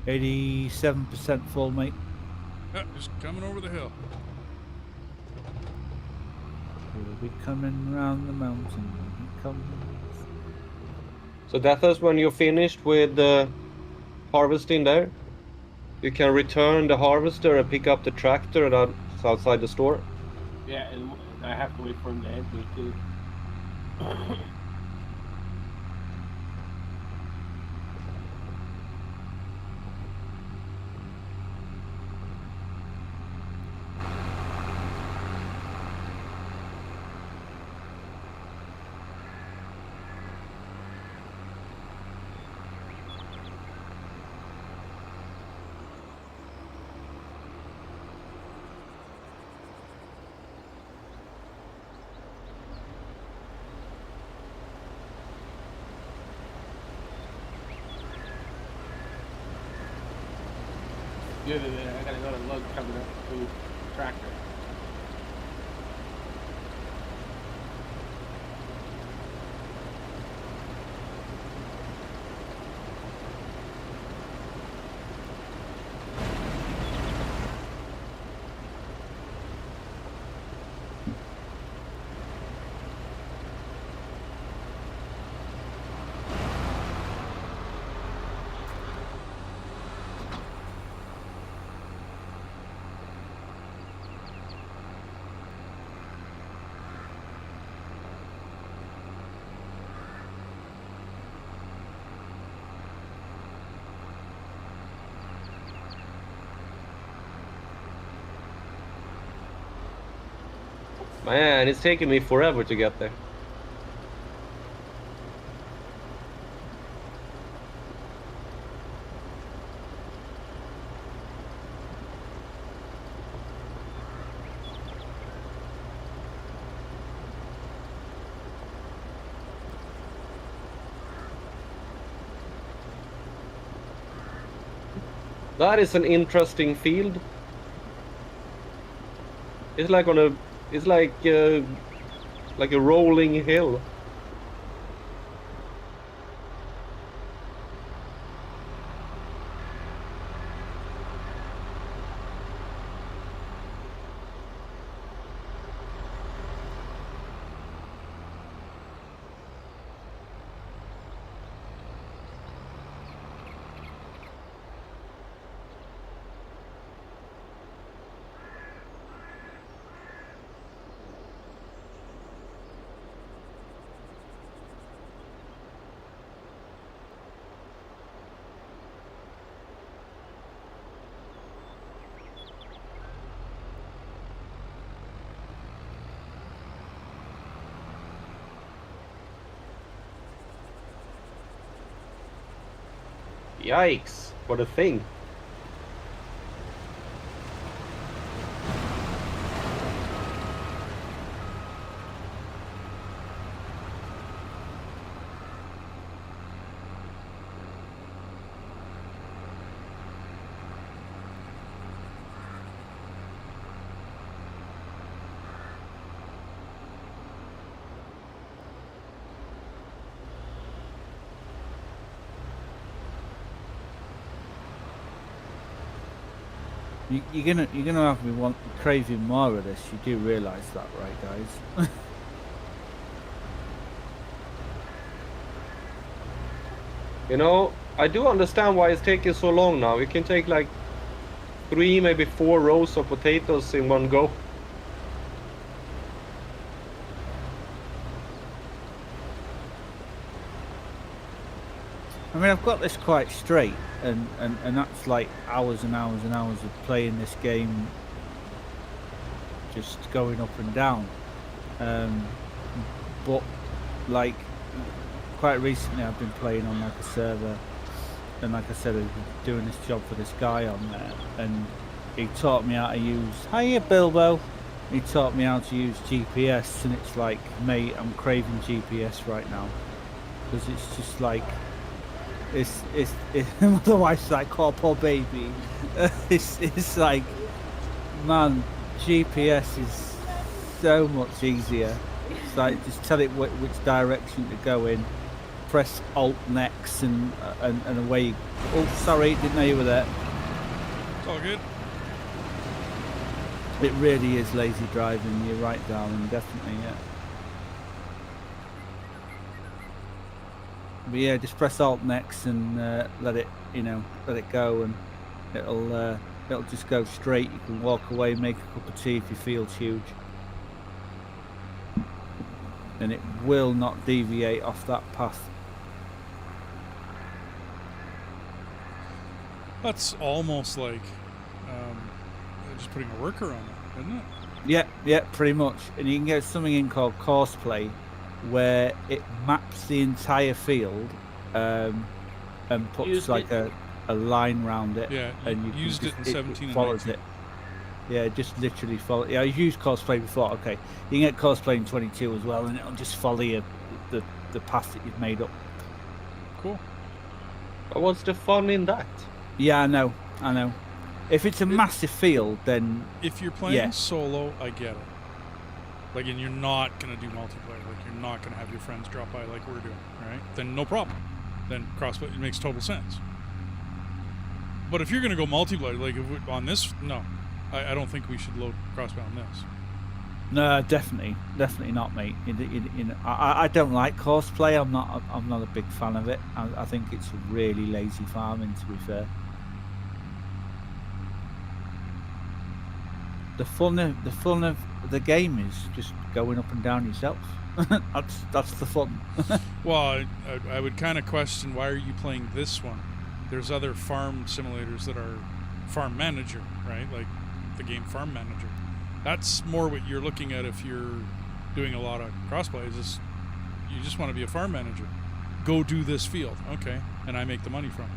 Speaker 4: %87% full, mate.
Speaker 1: Yeah, just coming over the hill.
Speaker 4: We'll be coming round the mountain.
Speaker 2: So that is when you're finished with harvesting there. You can return the harvester and pick up the tractor that's outside the store.
Speaker 3: Yeah, and I have to wait for him to empty too. good at it. I got another load coming up to the tractor.
Speaker 2: Man, it's taking me forever to get there. That is an interesting field. It's like on a, it's like a rolling hill. Yikes, what a thing.
Speaker 4: You're gonna have me craving more of this. You do realise that, right, guys?
Speaker 2: You know, I do understand why it's taking so long now. You can take like 3, maybe 4 rows of potatoes in one go.
Speaker 4: I mean, I've got this quite straight, and that's like hours and hours and hours of playing this game, just going up and down. But like quite recently, I've been playing on like a server, and like I said, I've been doing this job for this guy on there, and he taught me how to use. Hiya, Bilbo. He taught me how to use GPS, and it's like, mate, I'm craving GPS right now, because it's just like. It's the wife's like, oh, poor baby. It's like, man, GPS is so much easier. It's like, just tell it which direction to go in, press Alt next, and away you. Oh, sorry, didn't know you were there.
Speaker 1: It's all good.
Speaker 4: It really is lazy driving. You're right, darling. Definitely, yeah. But yeah, just press Alt next and let it go, and it'll just go straight. You can walk away, make a cup of tea if your field's huge, and it will not deviate off that path.
Speaker 1: That's almost like just putting a worker on it, isn't it?
Speaker 4: Yeah, pretty much. And you can get something in called courseplay, where it maps the entire field and puts like a line round it.
Speaker 1: Yeah,
Speaker 4: and you
Speaker 1: used it in 17 and
Speaker 4: follows
Speaker 1: 19.
Speaker 4: it. Yeah, just literally follow. Yeah, I've used courseplay before. Okay, you can get courseplay in 22 as well, and it'll just follow you the path that you've made up.
Speaker 1: Cool.
Speaker 2: But what's the fun in that?
Speaker 4: Yeah, I know. If it's a massive field, then
Speaker 1: If you're playing
Speaker 4: Yeah.
Speaker 1: solo, I get it. Like, and you're not gonna do multiplayer. Like, you're not gonna have your friends drop by like we're doing, right? Then no problem. Then crossplay, it makes total sense. But if you're gonna go multiplayer, like on this, no, I don't think we should load crossplay on this.
Speaker 4: no, definitely not, mate. I don't like courseplay. I'm not a big fan of it. I think it's really lazy farming, to be fair. The fun of the game is just going up and down yourself. that's the fun.
Speaker 1: Well, I would kind of question, why are you playing this one? There's other farm simulators that are farm manager, right? Like the game Farm Manager. That's more what you're looking at if you're doing a lot of crossplay. Is just, you just want to be a farm manager. Go do this field, okay, and I make the money from it.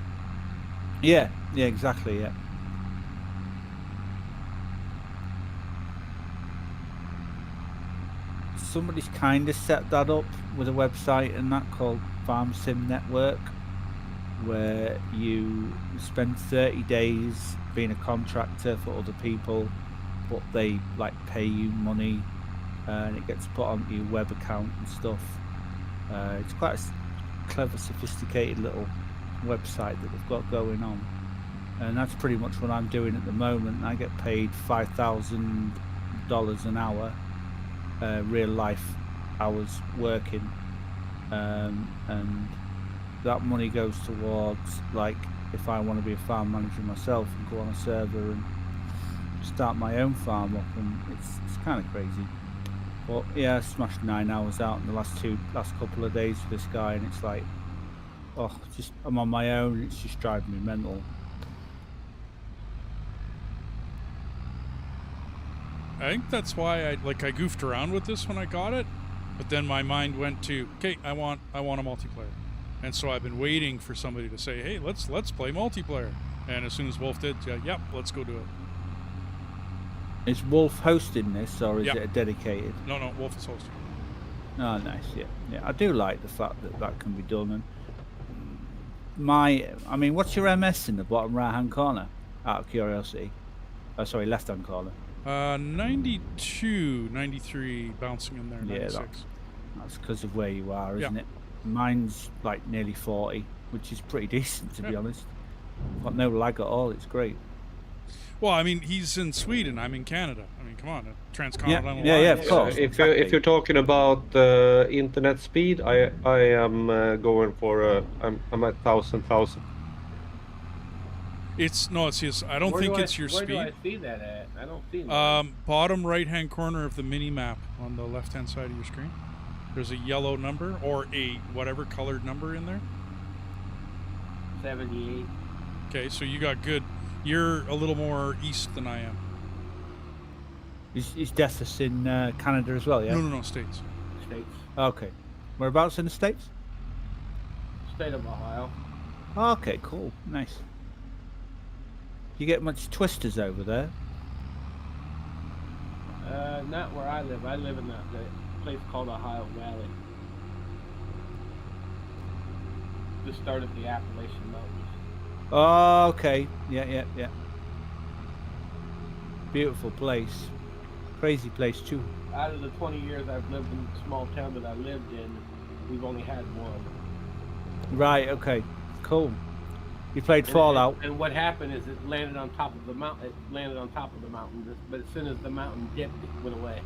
Speaker 4: Yeah, exactly. Yeah. Somebody's kind of set that up with a website and that called Farm Sim Network, where you spend 30 days being a contractor for other people, but they like pay you money, and it gets put onto your web account and stuff. It's quite a clever, sophisticated little website that they've got going on, and that's pretty much what I'm doing at the moment. I get paid $5,000 an hour. Real life hours working, and that money goes towards, like, if I want to be a farm manager myself and go on a server and start my own farm up, and it's kind of crazy. But yeah, I smashed 9 hours out in the last couple of days for this guy, and it's like, I'm on my own. It's just driving me mental.
Speaker 1: I think that's why I goofed around with this when I got it, but then my mind went to, okay, I want a multiplayer, and so I've been waiting for somebody to say, hey, let's play multiplayer, and as soon as Wolf did, yep, let's go do it.
Speaker 4: Is Wolf hosting this, or is
Speaker 1: Yep.
Speaker 4: it a dedicated?
Speaker 1: No, Wolf is hosting.
Speaker 4: Oh, nice. Yeah. I do like the fact that can be done. And what's your MS in the bottom right-hand corner? Out of curiosity. Oh, sorry, left-hand corner.
Speaker 1: 92, 93, bouncing in there,
Speaker 4: Yeah,
Speaker 1: 96.
Speaker 4: That's because of where you are, isn't
Speaker 1: Yeah.
Speaker 4: it? Mine's like nearly 40, which is pretty decent, to be honest. Got no lag at all. It's great.
Speaker 1: Well, I mean, he's in Sweden, I'm in Canada. I mean, come on, a transcontinental
Speaker 4: Yeah,
Speaker 1: line.
Speaker 4: of course.
Speaker 2: If
Speaker 4: exactly.
Speaker 2: you're talking about internet speed, I am going for I'm at 1,000.
Speaker 1: It's I don't think it's your
Speaker 3: Where do I
Speaker 1: speed.
Speaker 3: see that at? I don't see that.
Speaker 1: Bottom right-hand corner of the mini map on the left-hand side of your screen. There's a yellow number or a whatever colored number in there.
Speaker 3: 78.
Speaker 1: Okay, so you got good. You're a little more east than I am.
Speaker 4: Is Deathus in Canada as well? Yeah.
Speaker 1: No, States.
Speaker 3: States.
Speaker 4: Okay. Whereabouts in the States?
Speaker 3: State of Ohio.
Speaker 4: Okay, cool. Nice. You get much twisters over there?
Speaker 3: Not where I live. I live in the place called Ohio Valley. Just started the Appalachian Mountains.
Speaker 4: Oh, okay. Yeah. Beautiful place. Crazy place too.
Speaker 3: Out of the 20 years I've lived in the small town that I lived in, we've only had one.
Speaker 4: Right. Okay. Cool. You played Fallout.
Speaker 3: And what happened is it landed on top of the mountain. It landed on top of the mountain, but as soon as the mountain dipped, it went away.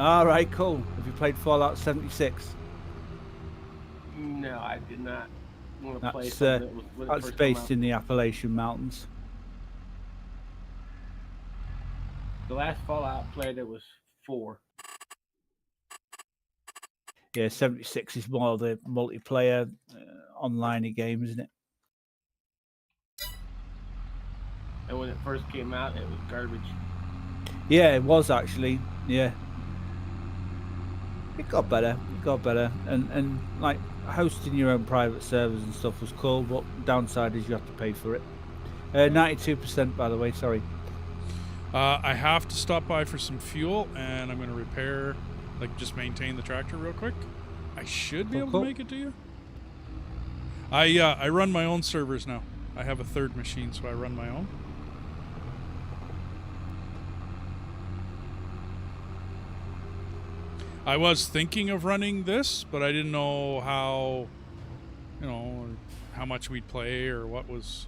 Speaker 4: All right. Cool. Have you played Fallout 76?
Speaker 3: No, I did not want to play
Speaker 4: That's
Speaker 3: something that was when it
Speaker 4: that's
Speaker 3: first
Speaker 4: based
Speaker 3: came out.
Speaker 4: in the Appalachian Mountains.
Speaker 3: The last Fallout player that was 4.
Speaker 4: Yeah, 76 is more the multiplayer online game, isn't it?
Speaker 3: And when it first came out, it was garbage.
Speaker 4: Yeah, it was actually. Yeah. It got better. And like hosting your own private servers and stuff was cool, but downside is you have to pay for it. 92%, by the way. Sorry.
Speaker 1: I have to stop by for some fuel, and I'm going to repair, just maintain the tractor real quick. I should be able
Speaker 4: Cool.
Speaker 1: to make it to you. I run my own servers now. I have a third machine, so I run my own. I was thinking of running this, but I didn't know how, how much we'd play or what was.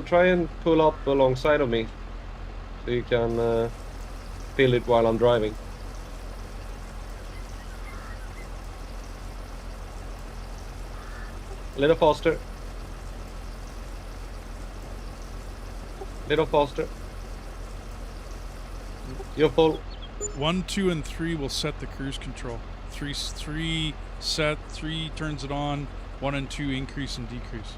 Speaker 2: Try and pull up alongside of me, so you can fill it while I'm driving. A little faster. Little faster. You're full.
Speaker 1: 1, 2, and 3 will set the cruise control. 3 set. 3 turns it on. 1 and 2 increase and decrease.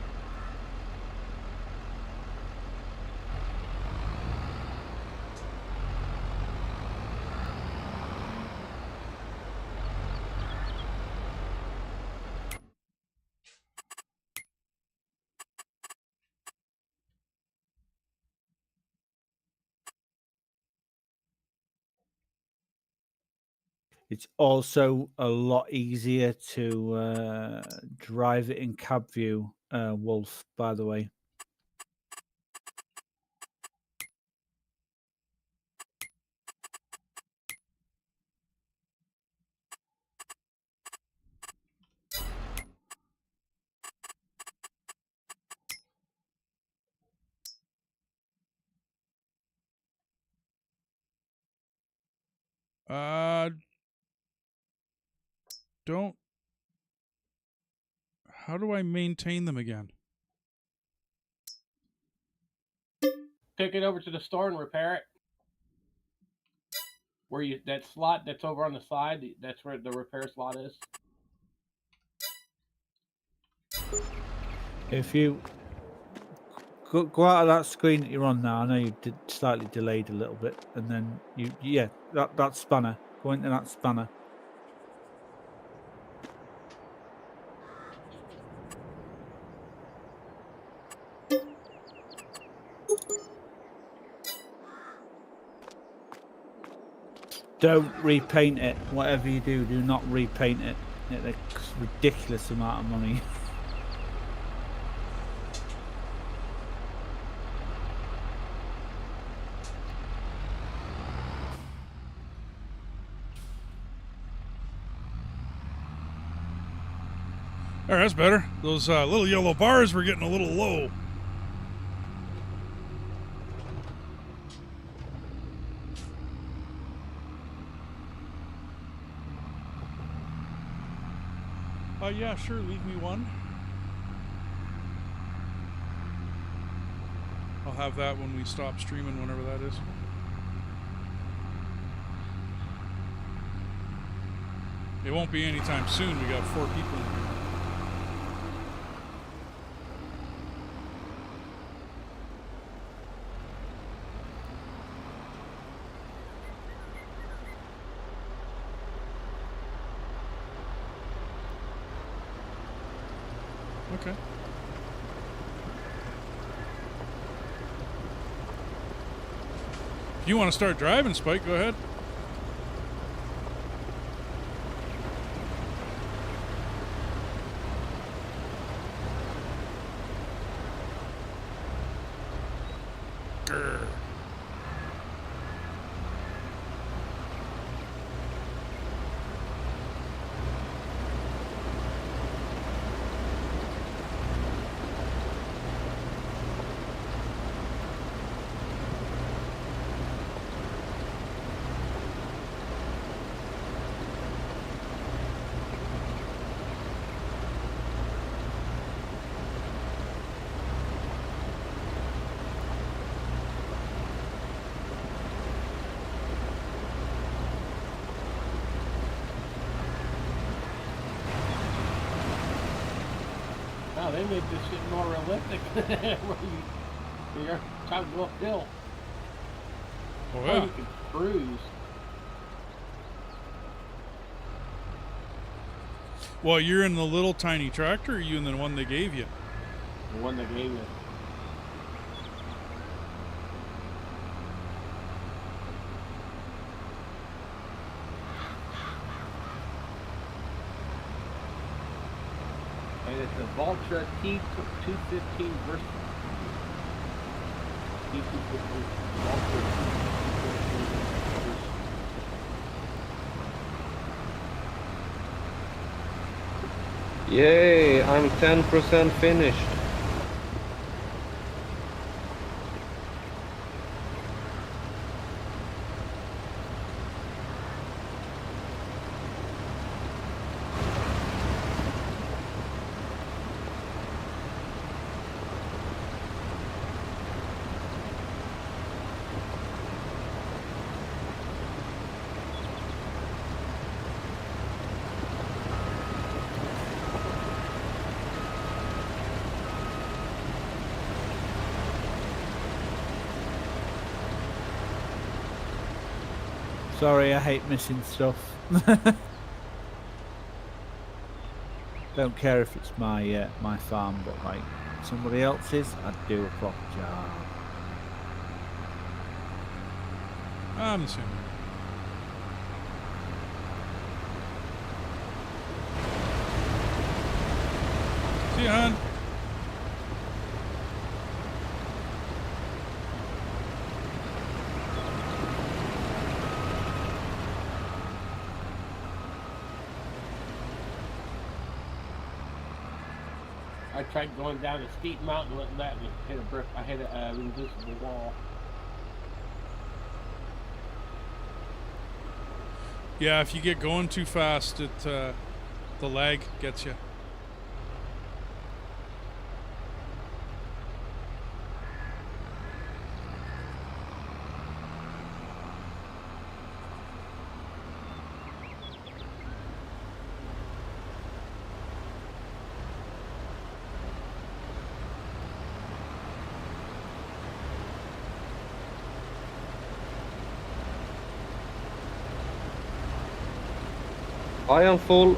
Speaker 4: It's also a lot easier to drive it in cab view, Wolf, by the way.
Speaker 1: How do I maintain them again?
Speaker 3: Take it over to the store and repair it. That slot that's over on the side, that's where the repair slot is.
Speaker 4: If you go out of that screen that you're on now, I know you did slightly delayed a little bit, and then that spanner. Go into that spanner. Don't repaint it. Whatever you do, do not repaint it. It's a ridiculous amount of money.
Speaker 1: All right, that's better. Those little yellow bars were getting a little low. Yeah, sure, leave me one. I'll have that when we stop streaming, whenever that is. It won't be anytime soon. We got 4 people in here. Okay. If you want to start driving, Spike, go ahead. Grr.
Speaker 3: Wow, they made this shit more realistic. Where you're trying to go uphill.
Speaker 1: Oh,
Speaker 3: Oh,
Speaker 1: yeah.
Speaker 3: you can cruise.
Speaker 1: Well, you're in the little tiny tractor, or are you in the one they gave you?
Speaker 3: The one they gave me. And it's a Valtra T215 Versa. T215 Valtra T215 Versa.
Speaker 2: Yay, I'm 10% finished.
Speaker 4: Sorry, I hate missing stuff. Don't care if it's my my farm, but like somebody else's, I'd do a proper job.
Speaker 1: I'm the same. See ya, hon.
Speaker 3: I tried going down a steep mountain, wouldn't let me. Hit a brick. I hit an invisible wall.
Speaker 1: Yeah, if you get going too fast, it the lag gets you.
Speaker 2: I am full.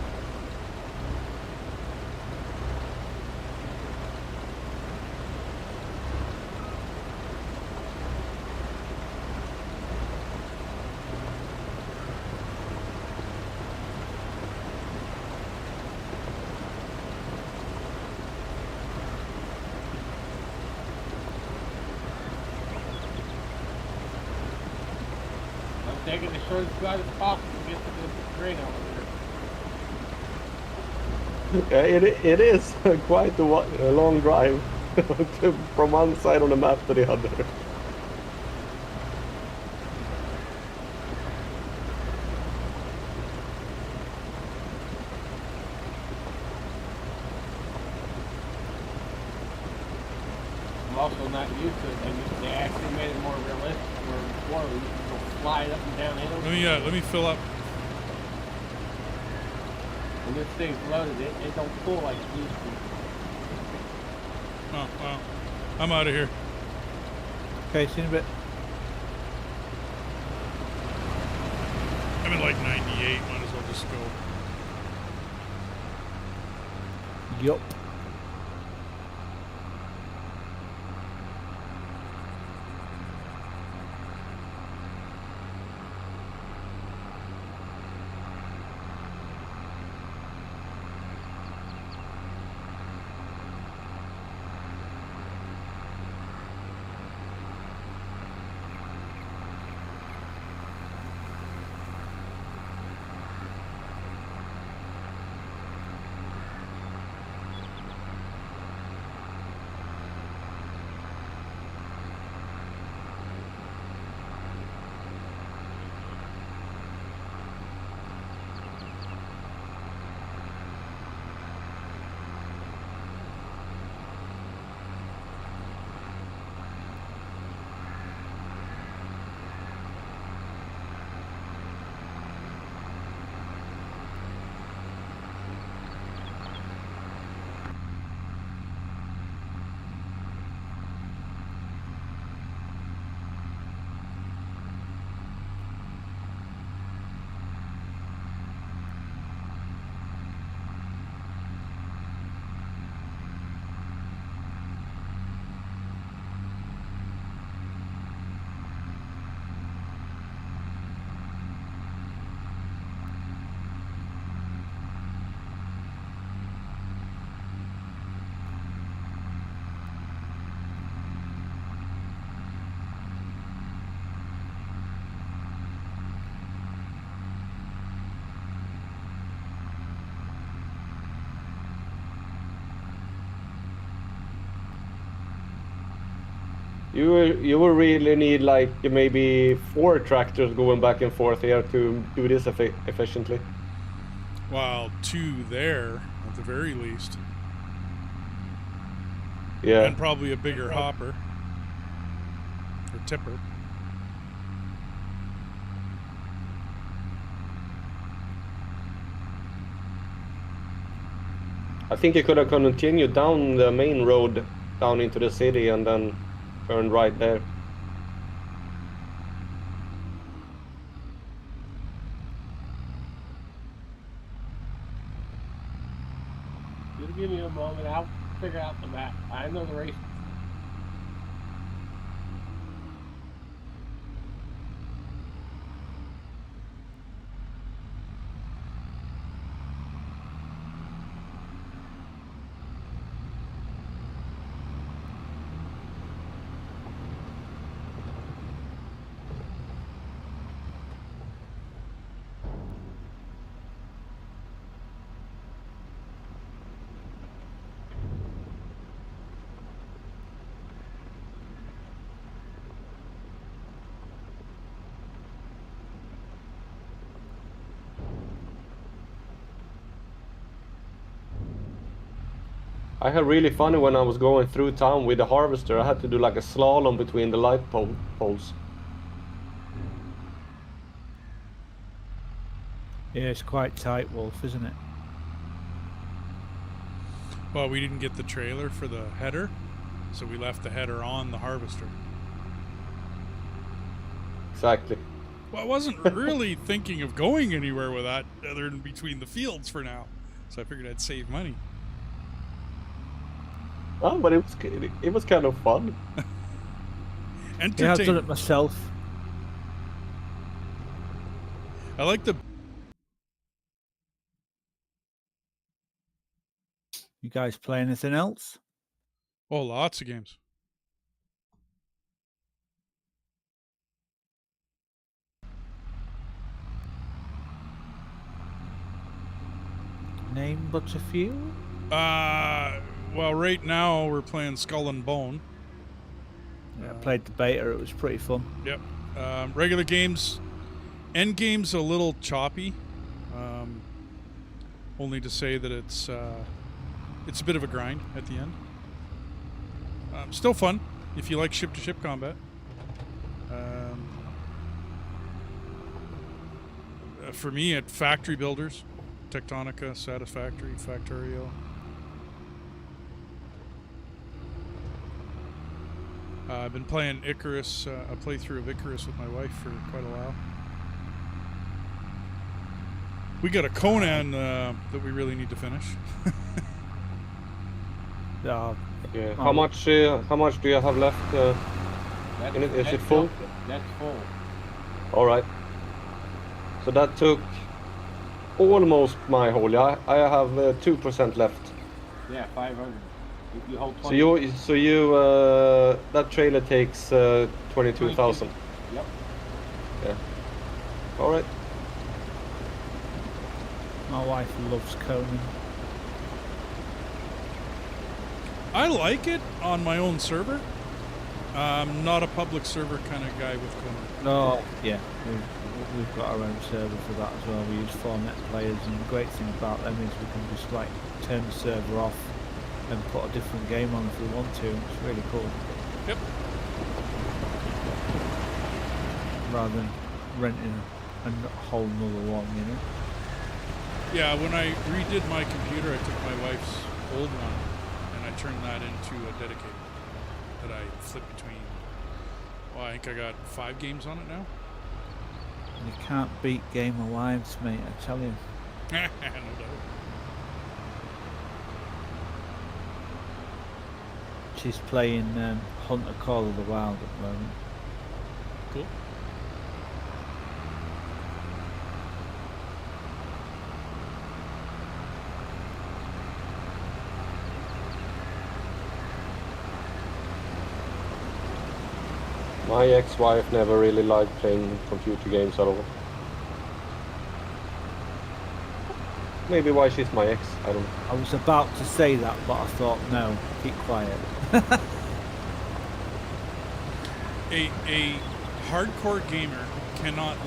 Speaker 3: I'm taking the shortest route as possible to get to the grain over there.
Speaker 2: Yeah, it is quite a long drive from one side on the map to the other.
Speaker 3: I'm also not used to it. They actually made it more realistic. Where before we used to go slide up and down hills.
Speaker 1: Let me fill up.
Speaker 3: When this thing's loaded, it don't pull like it used to.
Speaker 1: Oh, wow. I'm out of here.
Speaker 4: Okay, see you in a bit.
Speaker 1: I'm in like 98. Might as well just go.
Speaker 4: Yup.
Speaker 2: You will really need like maybe 4 tractors going back and forth here to do this efficiently.
Speaker 1: Well, 2 there at the very least,
Speaker 2: Yeah.
Speaker 1: and probably a bigger hopper or tipper.
Speaker 2: I think you could have continued down the main road down into the city and then turned right there.
Speaker 3: Just give me a moment. I'll figure out the map. I know the race.
Speaker 2: I had really funny when I was going through town with the harvester. I had to do like a slalom between the light poles.
Speaker 4: Yeah, it's quite tight, Wolf, isn't it?
Speaker 1: Well, we didn't get the trailer for the header, so we left the header on the harvester.
Speaker 2: Exactly.
Speaker 1: Well, I wasn't really thinking of going anywhere with that other than between the fields for now, so I figured I'd save money.
Speaker 2: Oh, but it was kind of fun.
Speaker 4: Yeah, I've done
Speaker 1: Entertaining.
Speaker 4: it myself.
Speaker 1: I like the.
Speaker 4: You guys play anything else?
Speaker 1: Oh, lots of games.
Speaker 4: Name but a few?
Speaker 1: Well, right now we're playing Skull and Bone.
Speaker 4: Yeah, I played the beta, it was pretty fun.
Speaker 1: Yep. Regular games. End game's a little choppy. Only to say that it's a bit of a grind at the end. Still fun if you like ship-to-ship combat. For me, at Factory Builders, Tectonica, Satisfactory, Factorio. I've been playing Icarus, a playthrough of Icarus with my wife for quite a while. We got a Conan that we really need to finish.
Speaker 4: Yeah.
Speaker 2: Yeah. How much do you have left? In it? Is it full?
Speaker 3: That's full.
Speaker 2: All right. So that took almost my whole. Yeah, I have 2% left.
Speaker 3: Yeah, 500. If you hold 20.
Speaker 2: So you that trailer takes 22,000.
Speaker 3: Yep.
Speaker 2: Yeah. All right.
Speaker 4: My wife loves Conan.
Speaker 1: I like it on my own server. I'm not a public server kind of guy with Conan.
Speaker 4: No, yeah, we've got our own server for that as well. We use format players, and the great thing about them is we can just like turn the server off and put a different game on if we want to. It's really cool.
Speaker 1: Yep.
Speaker 4: Rather than renting a whole nother one, you know.
Speaker 1: Yeah, when I redid my computer, I took my wife's old one and I turned that into a dedicated that I flip between. Well, I think I got 5 games on it now.
Speaker 4: You can't beat Game of Lives, mate, I tell you.
Speaker 1: No doubt.
Speaker 4: She's playing Hunter Call of the Wild at the moment.
Speaker 1: Cool.
Speaker 2: My ex-wife never really liked playing computer games at all. Maybe why she's my ex, I don't know.
Speaker 4: I was about to say that, but I thought, no, keep quiet.
Speaker 1: a hardcore gamer cannot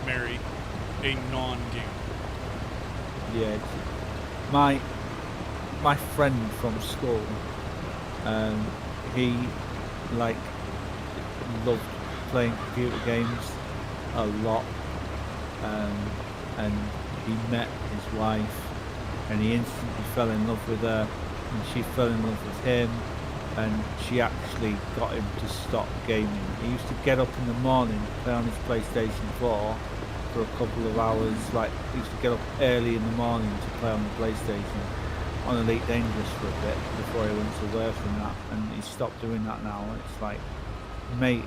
Speaker 1: marry a non-gamer.
Speaker 4: Yeah, my friend from school, he like loved playing computer games a lot, and he met his wife, and he instantly fell in love with her, and she fell in love with him, and she actually got him to stop gaming. He used to get up in the morning, play on his PlayStation 4 for a couple of hours. Like, he used to get up early in the morning to play on the PlayStation on Elite Dangerous for a bit before he went to work and that, and he stopped doing that now. And it's like, mate,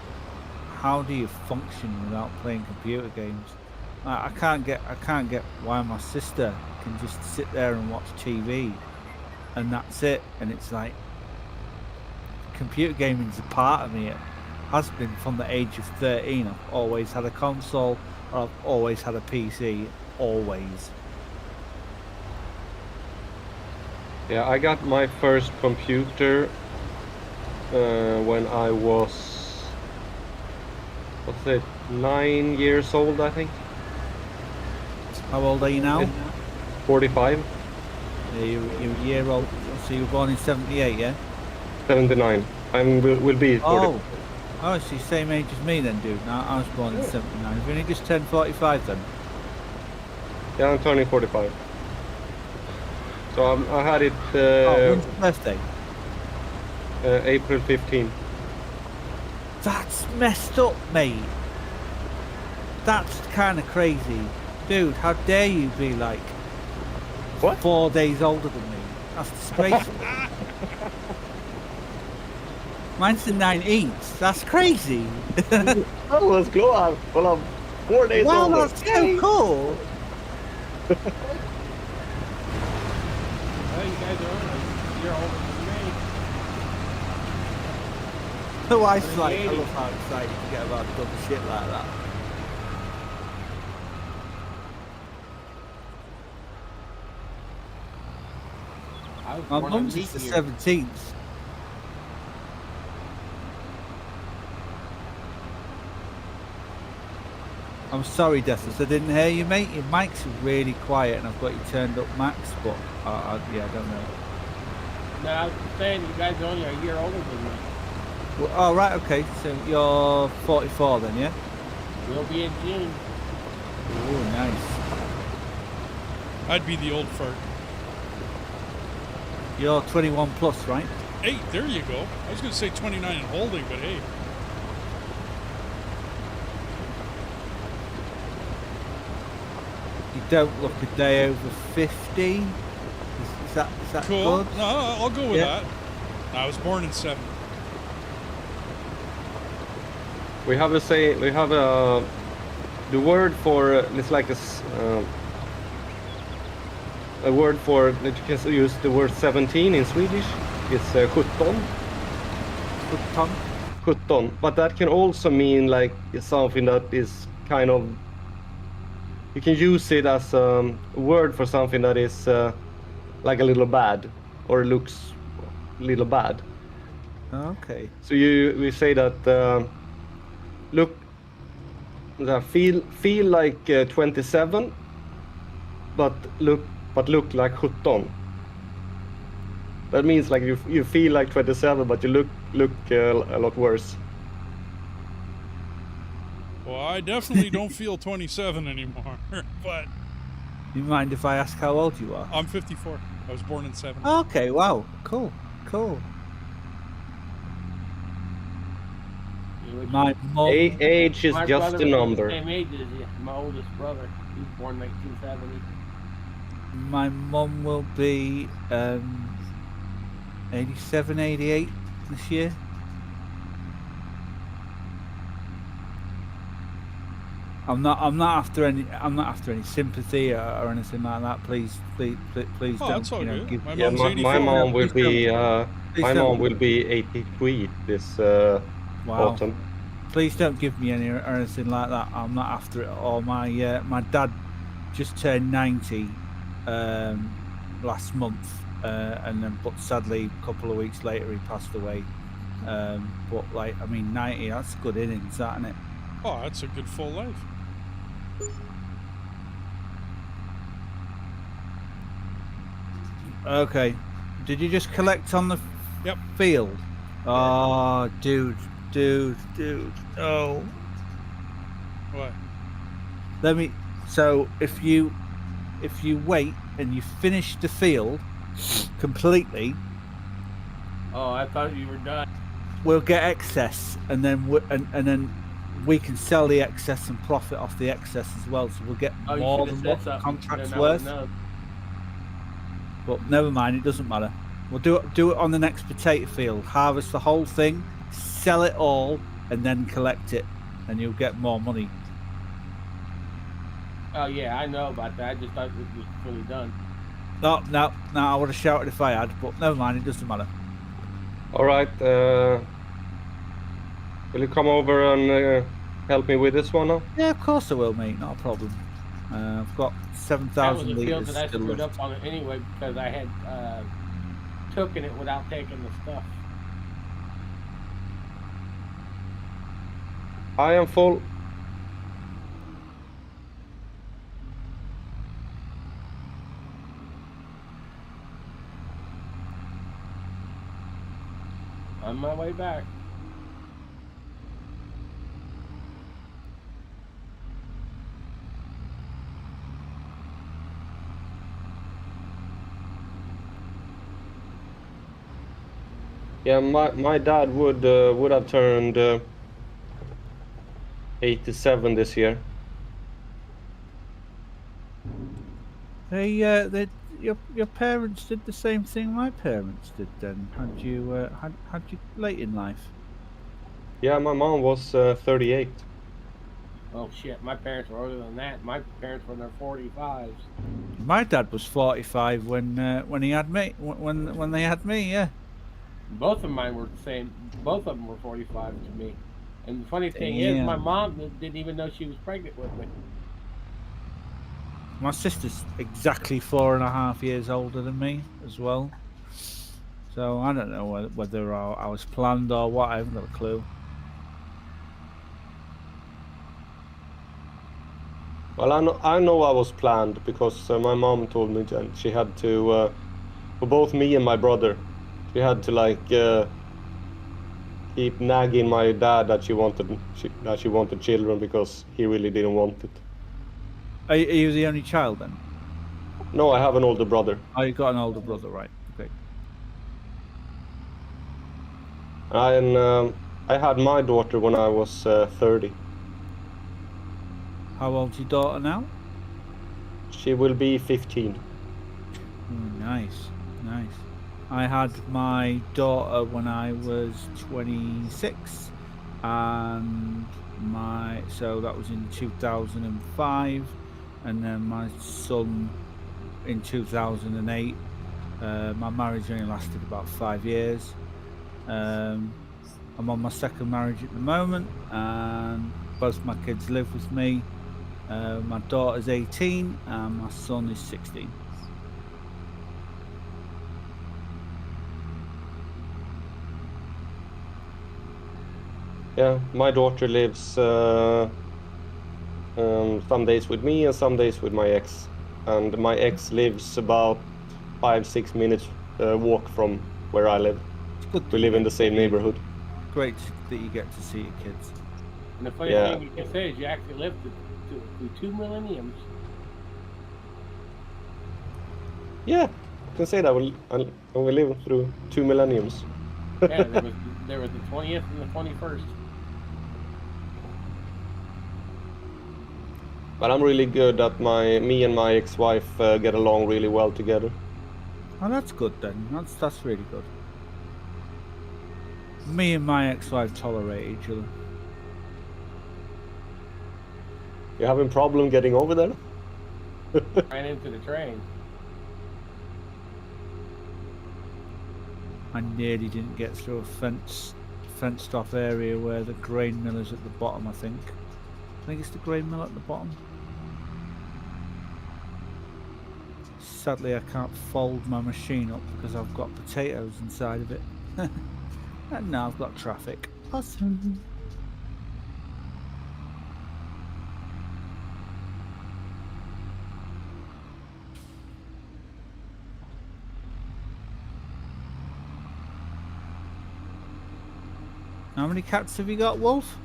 Speaker 4: how do you function without playing computer games? I can't get why my sister can just sit there and watch TV and that's it. And it's like, computer gaming's a part of me. It has been from the age of 13. I've always had a console, or I've always had a PC, always.
Speaker 2: Yeah, I got my first computer when I was, what's it, 9 years old, I think.
Speaker 4: How old are you now?
Speaker 2: 45.
Speaker 4: Yeah, you're a year old. So you were born in 78, yeah?
Speaker 2: 79. Will be 40.
Speaker 4: Oh, so you're same age as me then, dude. No, I was born in 79. Have you only just turned 45 then?
Speaker 2: Yeah, I'm turning 45. So I had it
Speaker 4: when's your birthday?
Speaker 2: April 15.
Speaker 4: That's messed up, mate. That's kind of crazy. Dude, how dare you be like
Speaker 2: What?
Speaker 4: 4 days older than me? That's disgraceful. Mine's the 19th. That's crazy.
Speaker 2: That was close. Well, I'm 4 days
Speaker 4: Wow,
Speaker 2: older.
Speaker 4: that's so cool.
Speaker 3: Well, you guys are only a year older than me.
Speaker 4: The wife's like, I love how excited you get about dumb shit like that.
Speaker 3: I was
Speaker 4: My
Speaker 3: born on
Speaker 4: mum's
Speaker 3: leap
Speaker 4: is the
Speaker 3: year.
Speaker 4: 17th. I'm sorry, Deathus, I didn't hear you, mate. Your mic's really quiet and I've got you turned up max, but yeah, I don't know.
Speaker 3: No, I was just saying you guys are only a year older than me.
Speaker 4: Well, oh, right, okay. So you're 44 then, yeah?
Speaker 3: We'll be in June.
Speaker 4: Oh, nice.
Speaker 1: I'd be the old fart.
Speaker 4: You're 21 plus, right?
Speaker 1: Hey, there you go. I was going to say 29 and holding, but hey.
Speaker 4: You don't look a day over 50. Is that
Speaker 1: Cool.
Speaker 4: good?
Speaker 1: No, I'll go with
Speaker 4: Yeah.
Speaker 1: that. I was born in 7.
Speaker 2: We have the word for it's like a word for that you can use the word 17 in Swedish. It's 17.
Speaker 4: Good tongue.
Speaker 2: 17, but that can also mean like something that is kind of, you can use it as a word for something that is like a little bad or looks a little bad.
Speaker 4: Okay.
Speaker 2: So we say that feel like 27, but look like 17. That means like you feel like 27, but you look a lot worse.
Speaker 1: Well, I definitely don't feel 27 anymore, but
Speaker 4: You mind if I ask how old you are?
Speaker 1: I'm 54. I was born in 7.
Speaker 4: Okay, wow. Cool. My mum,
Speaker 2: Age is
Speaker 3: My
Speaker 2: just
Speaker 3: brother
Speaker 2: a
Speaker 3: was
Speaker 2: number.
Speaker 3: the same age as you. My oldest brother. He was born 1970.
Speaker 4: my mum will be 87, 88 this year. I'm not after any sympathy or anything like that. Please
Speaker 1: Oh,
Speaker 4: don't.
Speaker 1: that's all
Speaker 4: You know,
Speaker 1: good.
Speaker 4: give,
Speaker 1: My
Speaker 2: Yeah,
Speaker 1: mom's
Speaker 2: my
Speaker 1: 84.
Speaker 2: mom will
Speaker 4: Please
Speaker 2: be
Speaker 4: Please
Speaker 2: my
Speaker 4: don't.
Speaker 2: mom will be 83 this
Speaker 4: Wow.
Speaker 2: autumn.
Speaker 4: Please don't give me any or anything like that. I'm not after it at all. My dad just turned 90 last month, and then but sadly a couple of weeks later he passed away. But like, I mean, 90, that's good innings, that, isn't it?
Speaker 1: Oh, that's a good full life.
Speaker 4: Okay. Did you just collect on the
Speaker 1: Yep.
Speaker 4: field? Oh, dude. Oh.
Speaker 1: What?
Speaker 4: Let me. So if you wait and you finish the field completely,
Speaker 3: Oh, I thought you were done.
Speaker 4: we'll get excess, and then and then we can sell the excess and profit off the excess as well. So we'll get
Speaker 3: Oh, you
Speaker 4: more
Speaker 3: should have
Speaker 4: than
Speaker 3: said
Speaker 4: what the
Speaker 3: something.
Speaker 4: contract's
Speaker 3: Then I would've
Speaker 4: worth.
Speaker 3: known.
Speaker 4: But never mind, it doesn't matter. We'll do it on the next potato field. Harvest the whole thing, sell it all, and then collect it, and you'll get more money.
Speaker 3: Oh yeah, I know about that. I just thought it was fully done.
Speaker 4: No, I would have shouted if I had, but never mind, it doesn't matter.
Speaker 2: All right. Will you come over and help me with this one now?
Speaker 4: Yeah, of course I will, mate. Not a problem. I've got
Speaker 3: That was
Speaker 4: 7,000
Speaker 3: the field
Speaker 4: litres
Speaker 3: that I
Speaker 4: still
Speaker 3: screwed
Speaker 4: left.
Speaker 3: up on it anyway because I had taken it without taking the stuff.
Speaker 2: I am full.
Speaker 3: On my way back.
Speaker 2: Yeah, my dad would have turned 87 this year.
Speaker 4: Your parents did the same thing my parents did. Then had you late in life?
Speaker 2: Yeah, my mom was 38.
Speaker 3: Oh shit, my parents were older than that. My parents were in their 45s.
Speaker 4: My dad was 45 when he had me. When they had me, yeah.
Speaker 3: Both of mine were the same. Both of them were 45 to me. And the funny thing is, my
Speaker 4: Damn.
Speaker 3: mom didn't even know she was pregnant with me.
Speaker 4: My sister's exactly 4.5 years older than me as well. So I don't know whether I was planned or what. I haven't got a clue.
Speaker 2: Well, I know I was planned because my mom told me that she had to, for both me and my brother, she had to like keep nagging my dad that she wanted children because he really didn't want it.
Speaker 4: Are you the only child then?
Speaker 2: No, I have an older brother.
Speaker 4: Oh, you got an older brother, right? Okay.
Speaker 2: And I had my daughter when I was 30.
Speaker 4: How old's your daughter now?
Speaker 2: She will be 15.
Speaker 4: Nice. I had my daughter when I was 26, and so that was in 2005, and then my son in 2008. My marriage only lasted about 5 years. I'm on my second marriage at the moment, and both my kids live with me. My daughter's 18 and my son is 16.
Speaker 2: Yeah, my daughter lives some days with me and some days with my ex. And my ex lives about 5-6 minutes walk from where I live.
Speaker 4: It's good
Speaker 2: We live in the same neighborhood.
Speaker 4: Great that you get to see your kids.
Speaker 3: And the funny
Speaker 2: Yeah.
Speaker 3: thing you can say is you actually lived through 2 millenniums.
Speaker 2: Yeah, you can say that. We live through 2 millenniums.
Speaker 3: Yeah, there was the 20th and the 21st.
Speaker 2: But I'm really good that me and my ex-wife get along really well together.
Speaker 4: Oh, that's good then. That's really good. Me and my ex-wife tolerate each other.
Speaker 2: You having problem getting over there?
Speaker 3: Ran into the train.
Speaker 4: I nearly didn't get through a fenced off area where the grain mill is at the bottom, I think. I think it's the grain mill at the bottom. Sadly, I can't fold my machine up because I've got potatoes inside of it. And now I've got traffic. Awesome. How many cats have you got, Wolf?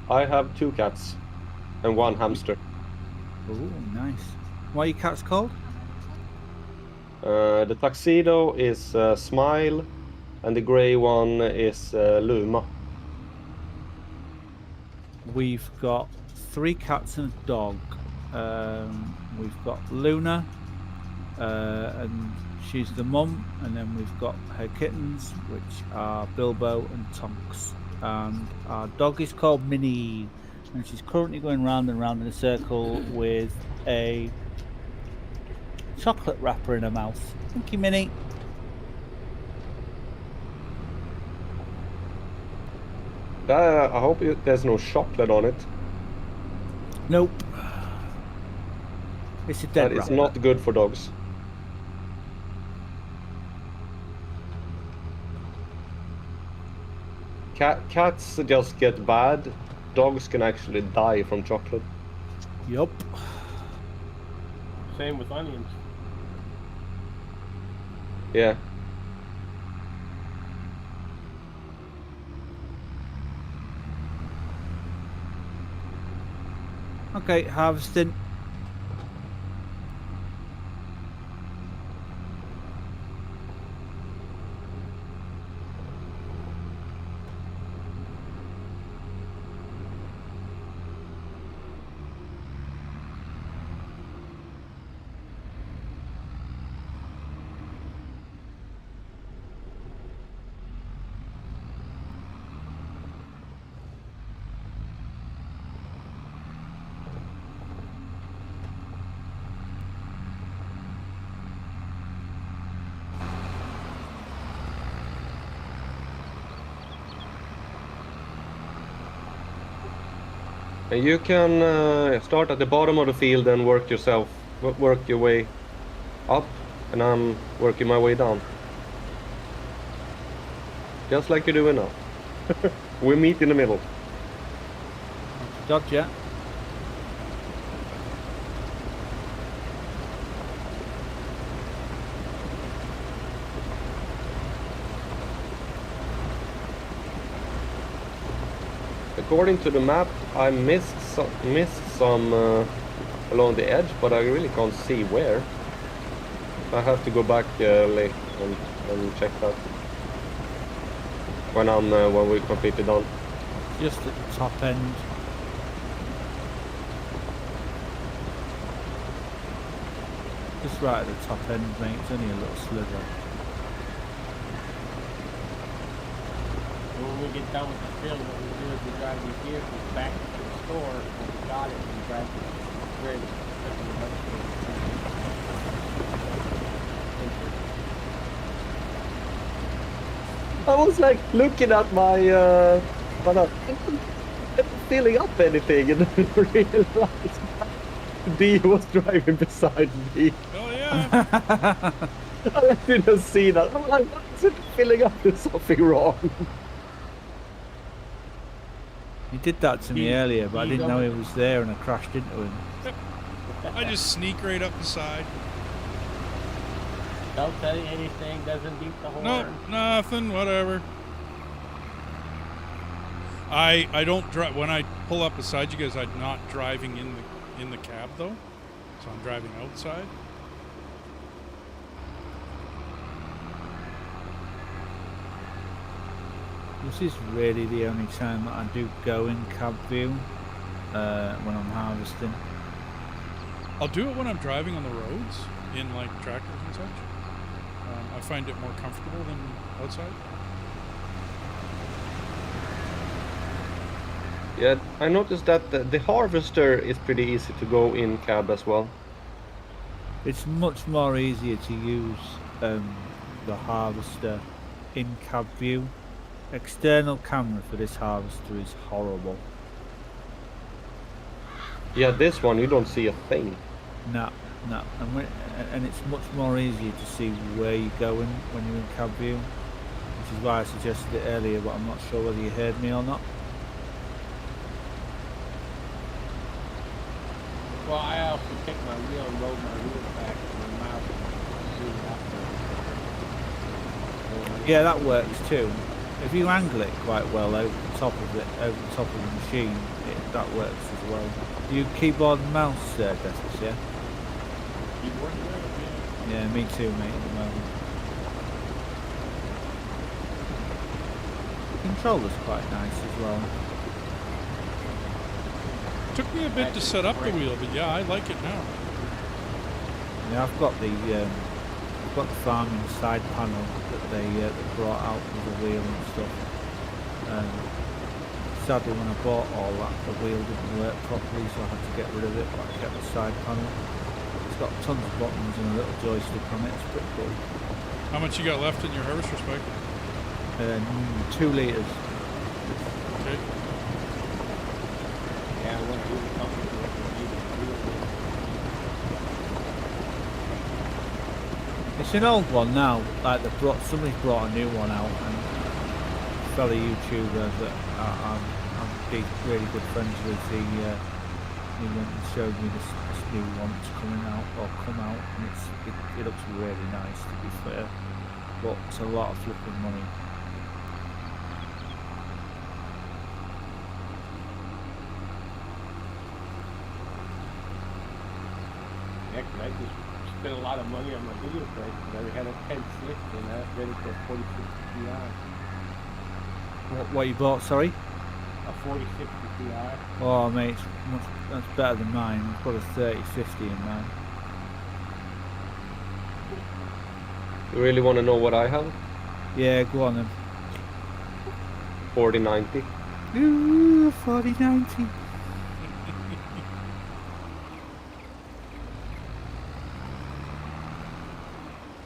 Speaker 2: I have 2 cats and 1 hamster.
Speaker 4: Oh, nice. What are your cats called?
Speaker 2: The tuxedo is Smile, and the grey one is Luma.
Speaker 4: We've got 3 cats and a dog. We've got Luna, and she's the mum, and then we've got her kittens, which are Bilbo and Tonks. And our dog is called Minnie, and she's currently going round and round in a circle with a chocolate wrapper in her mouth. Thank you, Minnie.
Speaker 2: I hope there's no chocolate on it.
Speaker 4: Nope. It's a dead
Speaker 2: That is
Speaker 4: wrapper.
Speaker 2: not good for dogs. Cats just get bad. Dogs can actually die from chocolate.
Speaker 4: Yup.
Speaker 3: Same with onions.
Speaker 2: Yeah.
Speaker 4: Okay, harvesting.
Speaker 2: And you can start at the bottom of the field and work yourself, work your way up, and I'm working my way down. Just like you're doing now. We meet in the middle.
Speaker 4: Dodge, yeah.
Speaker 2: According to the map, I missed some along the edge, but I really can't see where. I have to go back late and check that when we're completely done.
Speaker 4: Just at the top end. Just right at the top end, mate. It's only a little sliver.
Speaker 3: When we get done with the field, what we do is we drive these vehicles back to the store when we got it and drive it where it's picking the
Speaker 2: I was like looking at my but I wasn't filling up anything, and then realized D was driving beside me.
Speaker 1: Oh yeah.
Speaker 2: I didn't see that. I'm like, why is it filling up? There's something wrong.
Speaker 4: He did that to me earlier, but I didn't know he was there and I crashed into him.
Speaker 1: I just sneak right up the side.
Speaker 3: Don't tell you anything, doesn't beat the horn.
Speaker 1: Nope, nothing, whatever. I don't drive when I pull up beside you guys. I'm not driving in the cab though, so I'm driving outside.
Speaker 4: This is really the only time that I do go in cab view when I'm harvesting.
Speaker 1: I'll do it when I'm driving on the roads in like tractors and such. I find it more comfortable than outside.
Speaker 2: Yeah, I noticed that the harvester is pretty easy to go in cab as well.
Speaker 4: It's much more easier to use the harvester in cab view. External camera for this harvester is horrible.
Speaker 2: Yeah, this one you don't see a thing.
Speaker 4: No, and it's much more easier to see where you're going when you're in cab view. which is why I suggested it earlier, but I'm not sure whether you heard me or not.
Speaker 3: Well, I also take my wheel and roll my wheel back to my mouth and zoom out.
Speaker 4: Yeah, that works too. If you angle it quite well over the top of it, over the top of the machine, that works as well. You keyboard and mouse Dessus, yeah?
Speaker 3: Keyboard and mouse, yeah.
Speaker 4: Yeah, me too, mate, at the moment. The controller's quite nice as well.
Speaker 1: Took me a bit to set up the wheel, but yeah, I like it now.
Speaker 4: Yeah, I've got the farming side panel that they brought out with the wheel and stuff. Sadly, when I bought all that, the wheel didn't work properly, so I had to get rid of it. But I kept the side panel. It's got tons of buttons and a little joystick on it. It's pretty cool.
Speaker 1: How much you got left in your harvester spec?
Speaker 4: 2 litres.
Speaker 1: Okay.
Speaker 3: Yeah, I want to do the company.
Speaker 4: It's an old one now. Like somebody's brought a new one out, and a fellow YouTuber that I'm really good friends with. He went and showed me this new one that's coming out or come out, and it looks really nice, to be fair, but it's a lot of flipping money.
Speaker 3: Yeah, 'cause I just spent a lot of money on my video card because I had a 1060 and I was ready for a 4060 Ti.
Speaker 4: What you bought? Sorry.
Speaker 3: A 4060 Ti.
Speaker 4: Oh mate, that's better than mine. I've got a 3050 in mine.
Speaker 2: You really want to know what I have?
Speaker 4: Yeah, go on then.
Speaker 2: 4090.
Speaker 4: Ooh, 4090.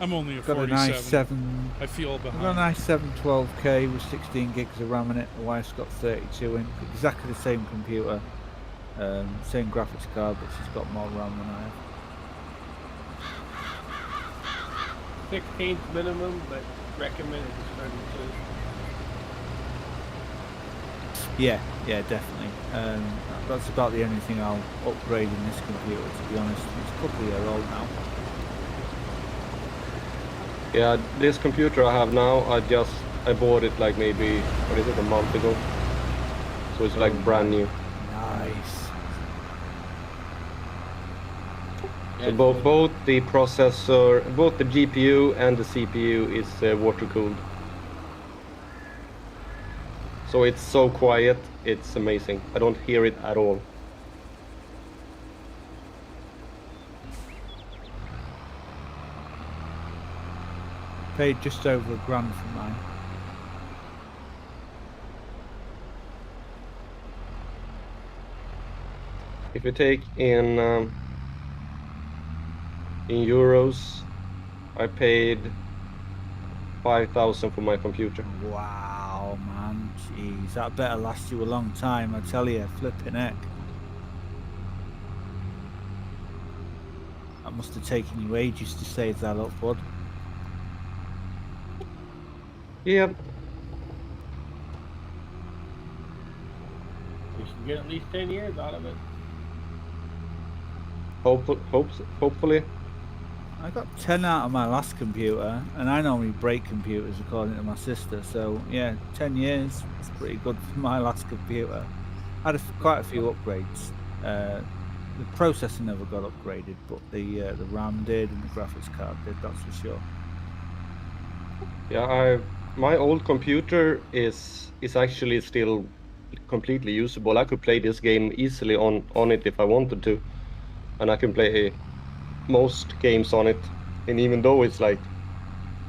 Speaker 1: I'm only a
Speaker 4: Got
Speaker 1: 47.
Speaker 4: a nice 7.
Speaker 1: I feel
Speaker 4: I've
Speaker 1: behind.
Speaker 4: got a nice 712K with 16 gigs of RAM in it. The wife's got 32 in. Exactly the same computer, same graphics card, but she's got more RAM than I have.
Speaker 3: 16's minimum, but recommended is 32.
Speaker 4: Yeah, definitely. That's about the only thing I'll upgrade in this computer, to be honest. It's a couple of years old now.
Speaker 2: Yeah, this computer I have now, I bought it like maybe, a month ago. So it's like brand new.
Speaker 4: Nice.
Speaker 2: So both the processor, both the GPU and the CPU is water cooled. So it's so quiet, it's amazing. I don't hear it at all.
Speaker 4: Paid just over £1,000 for mine.
Speaker 2: If you take in euros, I paid 5,000 for my computer.
Speaker 4: Wow, man. Jeez, that better last you a long time, I tell you. Flipping heck. That must have taken you ages to save that up, bud.
Speaker 2: Yep.
Speaker 3: You should get at least 10 years out of it.
Speaker 2: Hopefully.
Speaker 4: I got 10 out of my last computer, and I normally break computers according to my sister, so yeah, 10 years is pretty good for my last computer. I had quite a few upgrades. The processor never got upgraded, but the RAM did and the graphics card did, that's for sure.
Speaker 2: Yeah, my old computer is actually still completely usable. I could play this game easily on it if I wanted to, and I can play most games on it. And even though it's like,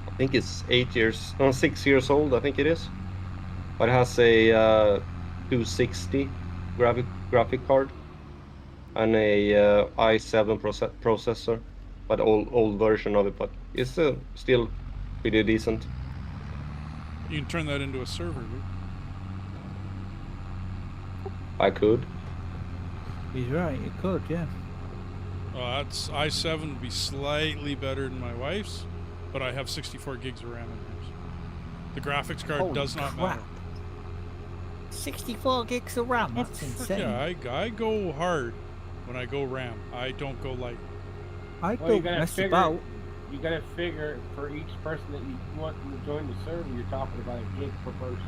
Speaker 2: I think it's 6 years old, I think it is, but it has a 260 graphic card and a i7 processor, but old version of it, but it's still pretty decent.
Speaker 1: You can turn that into a server, dude.
Speaker 2: I could.
Speaker 4: He's right, you could, yeah.
Speaker 1: That's i7 would be slightly better than my wife's, but I have 64 gigs of RAM in hers. The graphics card
Speaker 4: Holy
Speaker 1: does not
Speaker 4: crap.
Speaker 1: matter.
Speaker 4: 64 gigs of RAM.
Speaker 1: Oh,
Speaker 4: That's
Speaker 1: frick
Speaker 4: insane.
Speaker 1: yeah, I go hard when I go RAM. I don't go light.
Speaker 4: I
Speaker 3: Well, you
Speaker 4: don't
Speaker 3: gotta
Speaker 4: mess
Speaker 3: figure.
Speaker 4: about.
Speaker 3: You gotta figure for each person that you want to join the server, you're talking about a gig per person,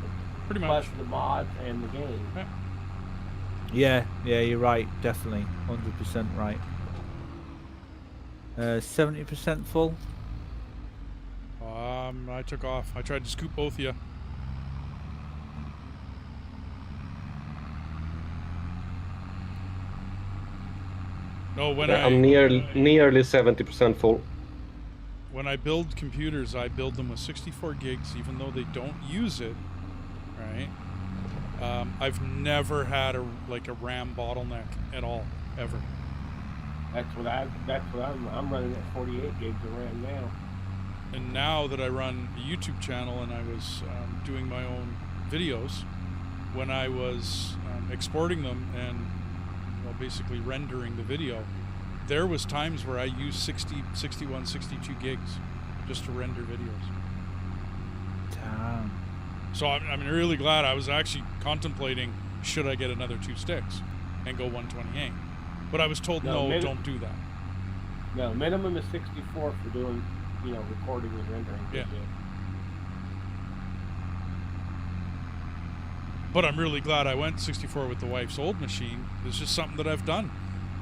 Speaker 1: Pretty
Speaker 3: plus
Speaker 1: much.
Speaker 3: the mods and the game.
Speaker 4: Yeah, you're right. Definitely. 100% right. 70% full.
Speaker 1: I took off. I tried to scoop both of you. No,
Speaker 2: I'm nearly 70% full.
Speaker 1: when I build computers, I build them with 64 gigs, even though they don't use it, right? I've never had a RAM bottleneck at all, ever.
Speaker 3: That's what I'm running at 48 gigs of RAM now.
Speaker 1: And now that I run a YouTube channel and I was doing my own videos, when I was exporting them and basically rendering the video, there was times where I used 60, 61, 62 gigs just to render videos.
Speaker 4: Damn.
Speaker 1: So I'm really glad. I was actually contemplating, should I get another 2 sticks and go 128? But I was told, no, don't do that.
Speaker 3: No, minimum is 64 for doing, recording and rendering.
Speaker 1: Yeah. But I'm really glad I went 64 with the wife's old machine. It's just something that I've done.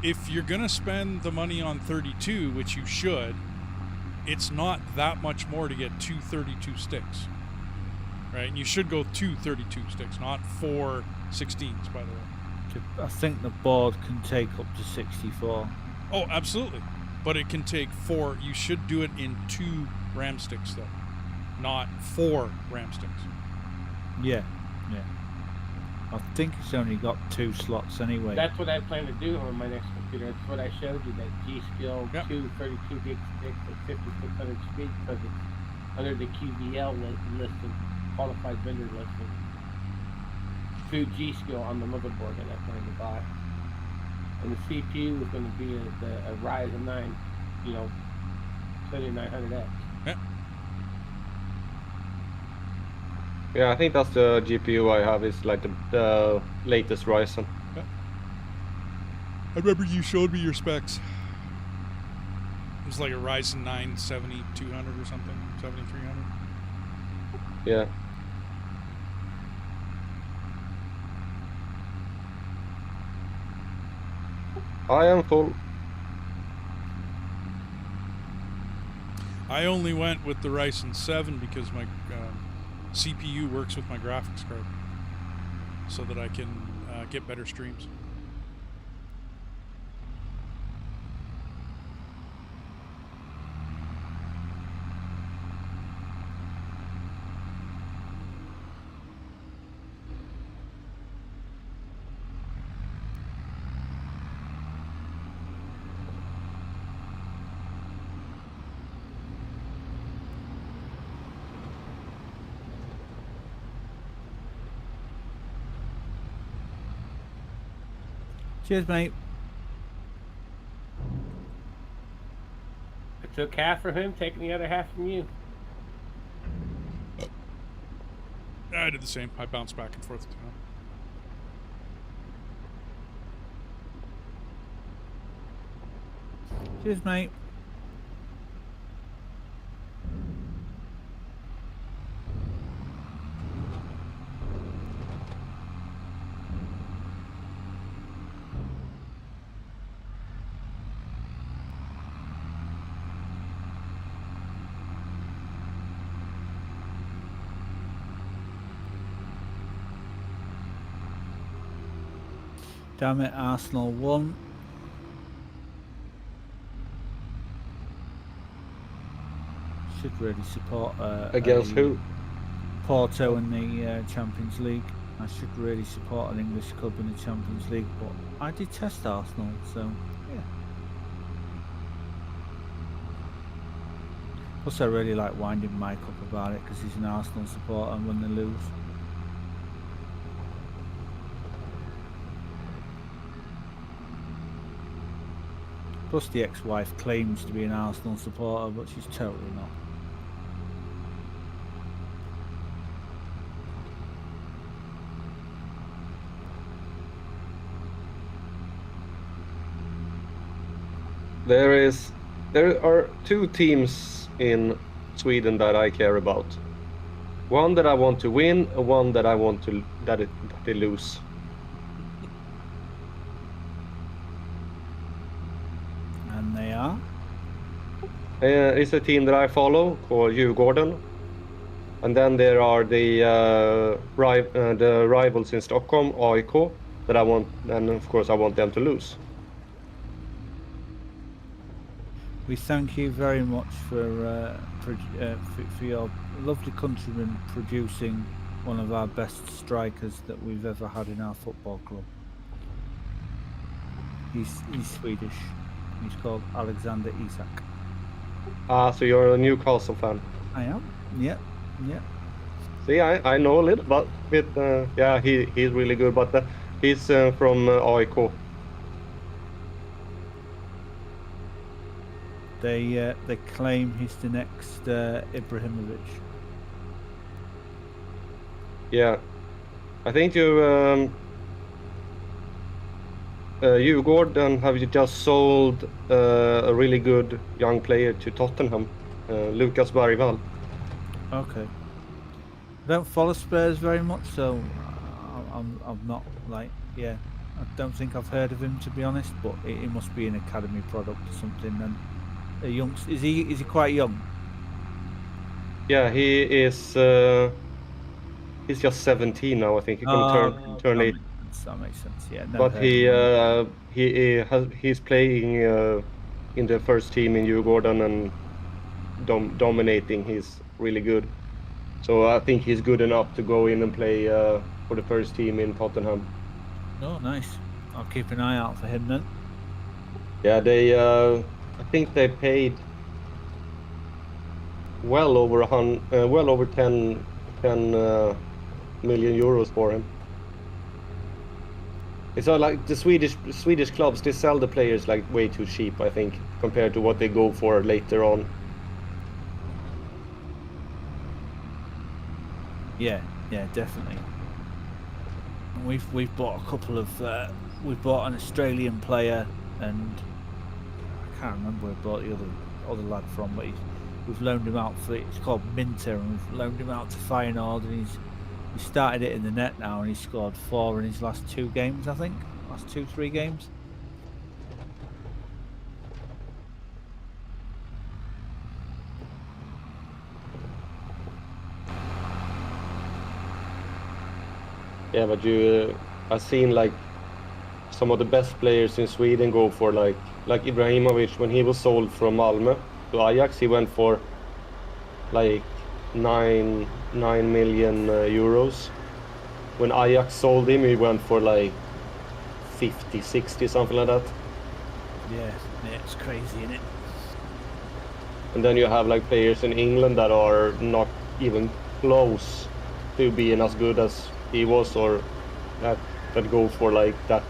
Speaker 1: If you're going to spend the money on 32, which you should, it's not that much more to get 2 32 sticks. Right? And you should go 2 32 sticks, not 4 16s, by the way.
Speaker 4: I think the board can take up to 64.
Speaker 1: Oh, absolutely. But it can take 4. You should do it in 2 RAM sticks, though, not 4 RAM sticks.
Speaker 4: Yeah. I think it's only got 2 slots anyway.
Speaker 3: That's what I plan to do on my next computer. That's what I showed you, that G-Skill 2 32 gig stick at 5600 speed, because it's under the QVL listing, qualified vendor listing. 2 G-Skill on the motherboard that I plan to buy. And the CPU is going to be a Ryzen 9, 7900X.
Speaker 1: Yeah.
Speaker 2: Yeah, I think that's the GPU I have. Is like the latest Ryzen.
Speaker 1: Yeah. I remember you showed me your specs. It was like a Ryzen 9 7200 or something, 7300.
Speaker 2: Yeah. I am full.
Speaker 1: I only went with the Ryzen 7 because my CPU works with my graphics card, so that I can get better streams.
Speaker 4: Cheers, mate.
Speaker 3: I took half from him, taking the other half from you.
Speaker 1: I did the same. I bounced back and forth.
Speaker 4: Cheers, mate. Damn it, Arsenal won. Should really support
Speaker 2: Against who?
Speaker 4: Porto in the Champions League. I should really support an English club in the Champions League, but I detest Arsenal, so yeah. Plus, I really like winding Mike up about it because he's an Arsenal supporter and when they lose. Plus, the ex-wife claims to be an Arsenal supporter, but she's totally not.
Speaker 2: There are two teams in Sweden that I care about. One that I want to win, and one that I want to that they lose.
Speaker 4: And they are?
Speaker 2: It's a team that I follow called Djurgården, and then there are the rivals in Stockholm, AIK, that I want, and of course I want them to lose.
Speaker 4: We thank you very much for your lovely countryman producing one of our best strikers that we've ever had in our football club. He's Swedish. He's called Alexander Isak.
Speaker 2: So you're a Newcastle fan?
Speaker 4: I am. Yeah.
Speaker 2: See, I know a little bit. Yeah, he's really good, but he's from AIK.
Speaker 4: They claim he's the next Ibrahimovic.
Speaker 2: Yeah, I think Djurgården have just sold a really good young player to Tottenham, Lucas Bergvall.
Speaker 4: Okay. I don't follow Spurs very much, so I'm not like, yeah. I don't think I've heard of him, to be honest, but it must be an academy product or something. And a young, is he quite young?
Speaker 2: Yeah, he is. He's just 17 now. I think he's gonna turn 8.
Speaker 4: That makes sense. Yeah.
Speaker 2: But he's playing in the first team in Djurgården and dominating. He's really good. So I think he's good enough to go in and play for the first team in Tottenham.
Speaker 4: Oh, nice. I'll keep an eye out for him then.
Speaker 2: Yeah, they. I think they paid well over 10 million euros for him. It's all like the Swedish clubs. They sell the players like way too cheap, I think, compared to what they go for later on.
Speaker 4: Yeah, definitely. And we've bought a couple of. We've bought an Australian player, and I can't remember where we bought the other lad from, but we've loaned him out for. It's called Minter, and we've loaned him out to Feyenoord, and he started it in the net now, and he scored 4 in his last 2 games, I think. Last 2-3 games.
Speaker 2: Yeah, but I've seen like some of the best players in Sweden go for like Ibrahimovic. When he was sold from Malmö to Ajax, he went for like 9 million euros. When Ajax sold him, he went for like 50, 60, something like that.
Speaker 4: Yeah, it's crazy, isn't it?
Speaker 2: And then you have like players in England that are not even close to being as good as he was, or that go for like that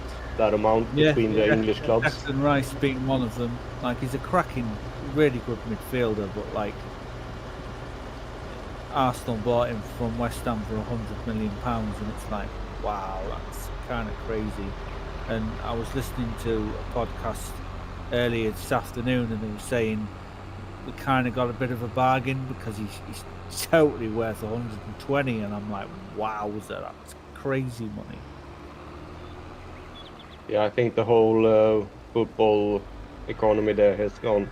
Speaker 2: amount between the English clubs.
Speaker 4: Jackson Rice being one of them. Like, he's a cracking, really good midfielder, but like Arsenal bought him from West Ham for £100 million, and it's like, wow, that's kind of crazy. And I was listening to a podcast earlier this afternoon, and they were saying we kind of got a bit of a bargain because he's totally worth 120, and I'm like, wow, that's crazy money.
Speaker 2: Yeah, I think the whole football economy there has gone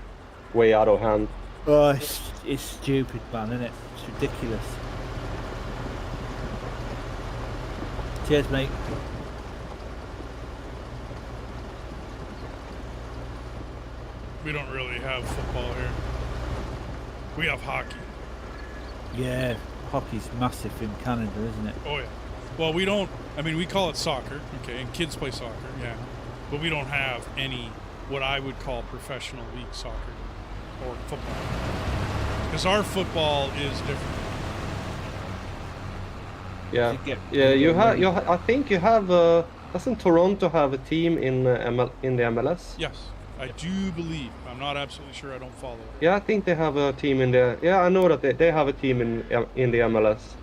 Speaker 2: way out of hand.
Speaker 4: Oh, it's stupid, man, isn't it? It's ridiculous. Cheers, mate.
Speaker 1: We don't really have football here. We have hockey.
Speaker 4: Yeah, hockey's massive in Canada, isn't it?
Speaker 1: Oh, yeah. Well, we don't, I mean, we call it soccer, okay, and kids play soccer, yeah. But we don't have any, what I would call professional league soccer or football. Because our football is different.
Speaker 2: Yeah, you have. I think you have. Doesn't Toronto have a team in the MLS?
Speaker 1: Yes, I do believe. I'm not absolutely sure. I don't follow it.
Speaker 2: Yeah, I think they have a team in the. Yeah, I know that they have a team in the MLS,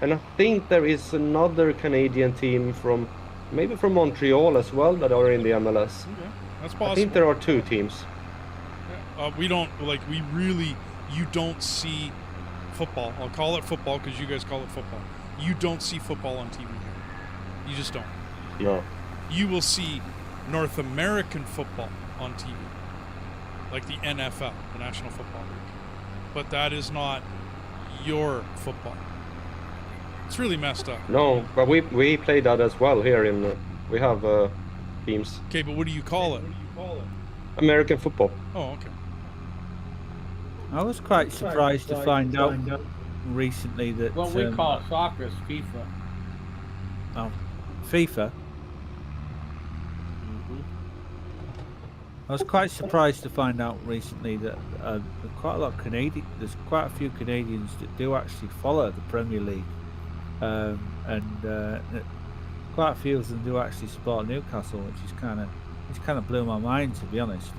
Speaker 2: and I think there is another Canadian team from maybe from Montreal as well that are in the MLS.
Speaker 1: Okay, that's possible.
Speaker 2: I think there are 2 teams.
Speaker 1: We don't we really. You don't see football. I'll call it football because you guys call it football. You don't see football on TV here. You just don't.
Speaker 2: No.
Speaker 1: You will see North American football on TV, like the NFL, the National Football League. But that is not your football. It's really messed up.
Speaker 2: No, but we play that as well here in. We have teams.
Speaker 1: Okay, but what do you call it?
Speaker 2: American football.
Speaker 1: Oh, okay.
Speaker 4: I was quite surprised to find out recently that
Speaker 3: What we call soccer is FIFA.
Speaker 4: oh, FIFA. I was quite surprised to find out recently that quite a lot of there's quite a few Canadians that do actually follow the Premier League, and quite a few of them do actually support Newcastle, which is kind of blew my mind, to be honest.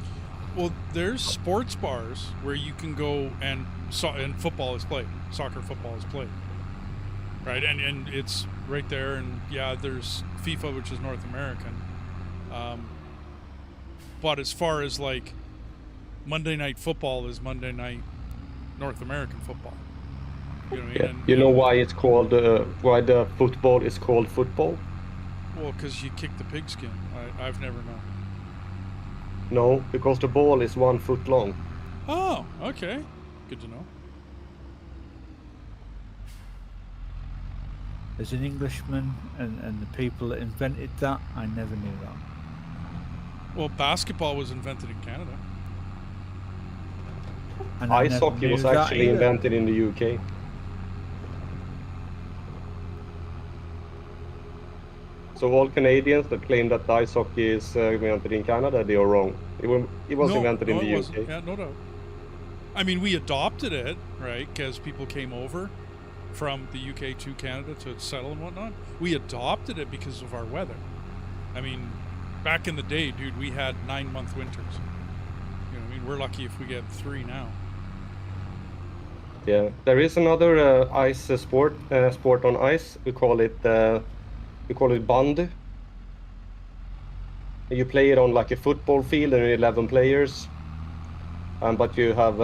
Speaker 1: Well, there's sports bars where you can go and football is played. Soccer football is played. Right, and it's right there, and yeah, there's FIFA, which is North American. But as far as like Monday Night Football is Monday Night North American football. You know what I mean?
Speaker 2: Yeah.
Speaker 1: And,
Speaker 2: You know why it's called why the football is called football?
Speaker 1: Well, because you kick the pigskin. I've never known.
Speaker 2: No, because the ball is 1 foot long.
Speaker 1: Oh, okay. Good to know.
Speaker 4: As an Englishman and the people that invented that, I never knew that.
Speaker 1: Well, basketball was invented in Canada.
Speaker 4: And I
Speaker 2: Ice
Speaker 4: never
Speaker 2: hockey
Speaker 4: knew
Speaker 2: was
Speaker 4: that
Speaker 2: actually
Speaker 4: either.
Speaker 2: invented in the UK. So all Canadians that claim that ice hockey is invented in Canada, they are wrong. It was invented in
Speaker 1: it
Speaker 2: the
Speaker 1: wasn't.
Speaker 2: UK.
Speaker 1: Yeah, no doubt. I mean, we adopted it, right? Because people came over from the UK to Canada to settle and whatnot. We adopted it because of our weather. I mean, back in the day, dude, we had 9-month winters. You know what I mean? We're lucky if we get 3 now.
Speaker 2: Yeah, there is another ice sport on ice. We call it bandy. You play it on like a football field and 11 players. But you have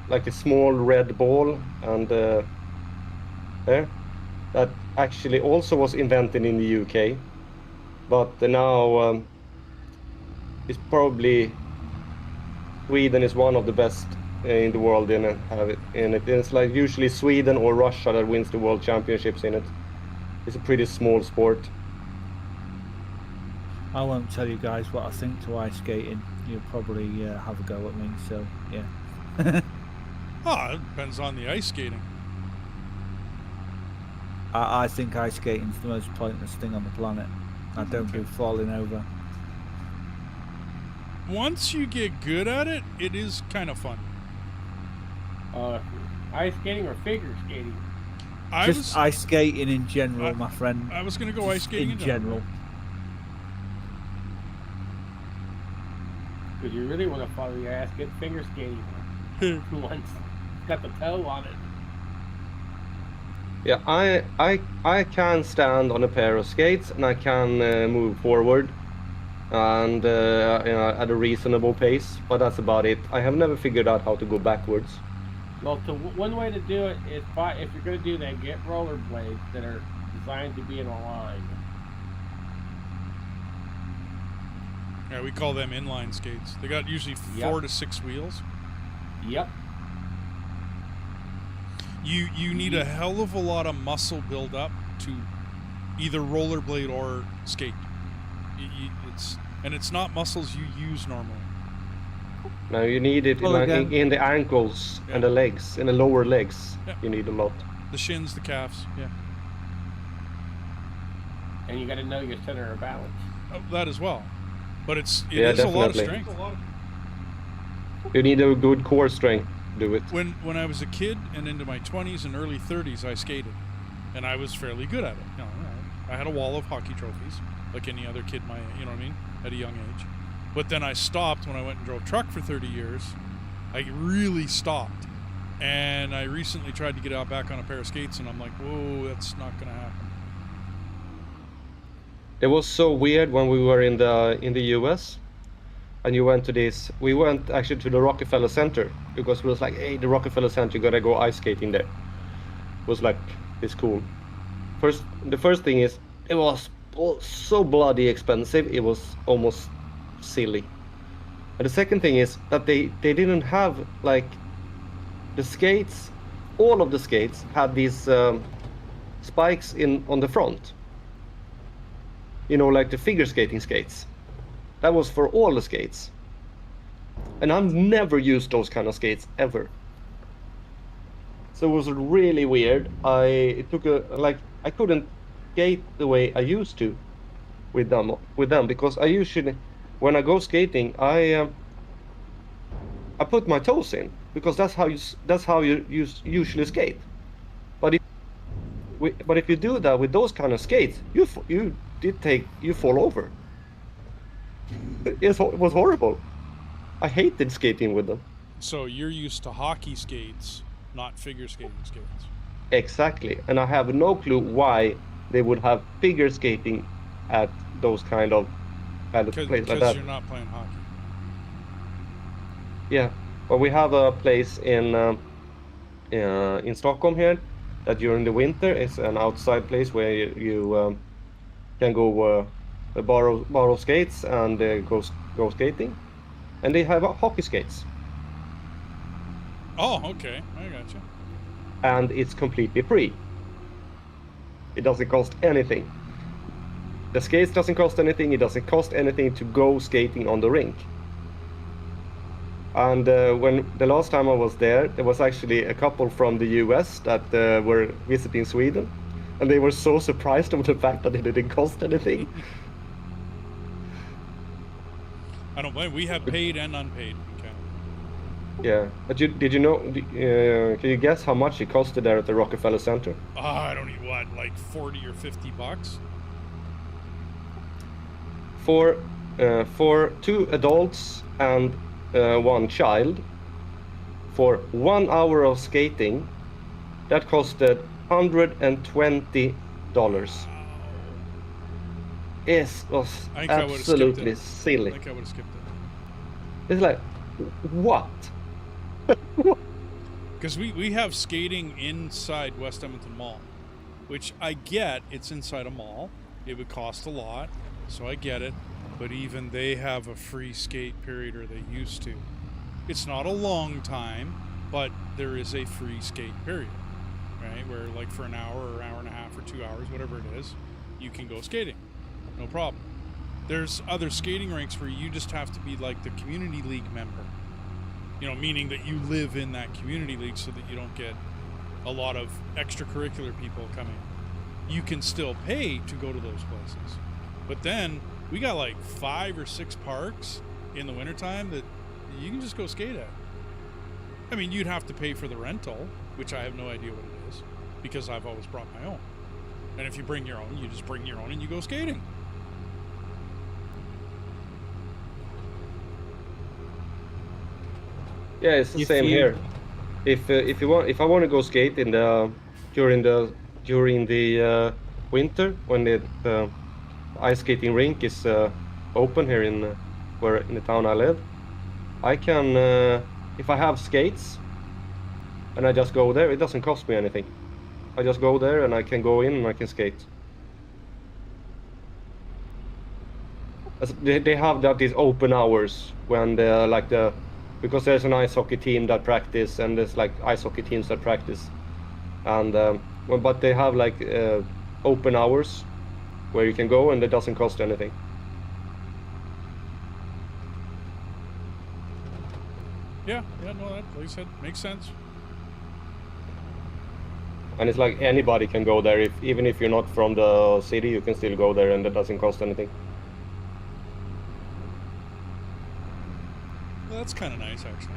Speaker 2: like a small red ball and that actually also was invented in the UK, but now it's probably Sweden is one of the best in the world in it. It's like usually Sweden or Russia that wins the world championships in it. It's a pretty small sport.
Speaker 4: I won't tell you guys what I think to ice skating. You'll probably have a go at me, so yeah.
Speaker 1: Oh, it depends on the ice skating.
Speaker 4: I think ice skating's the most pointless thing on the planet. I don't do falling over.
Speaker 1: Once you get good at it, it is kind of fun.
Speaker 3: Ice skating or figure skating?
Speaker 4: Ice skating in general, my friend.
Speaker 1: I was going to go ice skating
Speaker 4: in general.
Speaker 3: Because you really want to follow your ass, get finger skating. Once it's got the toe on it.
Speaker 2: Yeah, I can stand on a pair of skates and I can move forward and at a reasonable pace, but that's about it. I have never figured out how to go backwards.
Speaker 3: Well, one way to do it is if you're going to do that, get rollerblades that are designed to be in a line.
Speaker 1: Yeah, we call them inline skates. They got usually 4 to 6 wheels.
Speaker 3: Yep.
Speaker 1: You need a hell of a lot of muscle build up to either rollerblade or skate. It's not muscles you use normally.
Speaker 2: Now you need it in the ankles and the legs, in the lower legs.
Speaker 1: Yeah.
Speaker 2: You need a lot.
Speaker 1: The shins, the calves, yeah.
Speaker 3: And you got to know your center of balance.
Speaker 1: Oh, that as well. But it is
Speaker 2: definitely.
Speaker 1: a lot of strength.
Speaker 2: You need a good core strength to do it.
Speaker 1: When I was a kid and into my 20s and early 30s, I skated, and I was fairly good at it. You know, I had a wall of hockey trophies, like any other kid my, you know what I mean, at a young age. But then I stopped when I went and drove truck for 30 years. I really stopped, and I recently tried to get out back on a pair of skates, and I'm like, whoa, that's not gonna happen.
Speaker 2: It was so weird when we were in the US. and you went to this. We went actually to the Rockefeller Center because we was like, hey, the Rockefeller Center, you gotta go ice skating there. It was like this cool. The first thing is it was so bloody expensive. It was almost silly. And the second thing is that they didn't have like the skates. All of the skates had these spikes on the front. You know, like the figure skating skates. That was for all the skates. And I've never used those kind of skates ever. So it was really weird. I couldn't skate the way I used to with them because I usually, when I go skating, I put my toes in because that's how you usually skate. But if you do that with those kind of skates, you fall over. It was horrible. I hated skating with them.
Speaker 1: So you're used to hockey skates, not figure skating skates.
Speaker 2: Exactly, and I have no clue why they would have figure skating at those kind of places like that.
Speaker 1: Because you're not playing hockey.
Speaker 2: Yeah, well, we have a place in Stockholm here that during the winter is an outside place where you can go borrow skates and go skating, and they have hockey skates.
Speaker 1: Oh, okay, I gotcha.
Speaker 2: And it's completely free. It doesn't cost anything. The skates doesn't cost anything. It doesn't cost anything to go skating on the rink. And when the last time I was there was actually a couple from the US that were visiting Sweden, and they were so surprised of the fact that it didn't cost anything.
Speaker 1: I don't blame. We have paid and unpaid in Canada.
Speaker 2: Yeah, but did you know? Can you guess how much it costed there at the Rockefeller Center?
Speaker 1: I don't know what, like $40 or $50.
Speaker 2: For 2 adults and 1 child, for 1 hour of skating, that costed $120. It was absolutely silly.
Speaker 1: I think I would have skipped it.
Speaker 2: It's like, what?
Speaker 1: Because we have skating inside West Edmonton Mall, which I get. It's inside a mall. It would cost a lot, so I get it. But even they have a free skate period, or they used to. It's not a long time, but there is a free skate period, right? Where like for an hour or hour and a half or 2 hours, whatever it is, you can go skating. No problem. There's other skating rinks where you just have to be like the community league member. You know, meaning that you live in that community league so that you don't get a lot of extracurricular people coming. You can still pay to go to those places. But then we got like 5 or 6 parks in the wintertime that you can just go skate at. I mean, you'd have to pay for the rental, which I have no idea what it is, because I've always brought my own. And if you bring your own, you just bring your own and you go skating.
Speaker 2: Yeah, it's the same here. If I want to go skate in during the winter when the ice skating rink is open here in the town I live, I can if I have skates and I just go there, it doesn't cost me anything. I just go there and I can go in and I can skate. They have these open hours when because there's an ice hockey team that practice, and there's like ice hockey teams that practice, and but they have like open hours where you can go and it doesn't cost anything.
Speaker 1: Yeah, no, that, like I said, makes sense.
Speaker 2: And it's like anybody can go there. Even if you're not from the city, you can still go there, and it doesn't cost anything.
Speaker 1: Well, that's kind of nice, actually.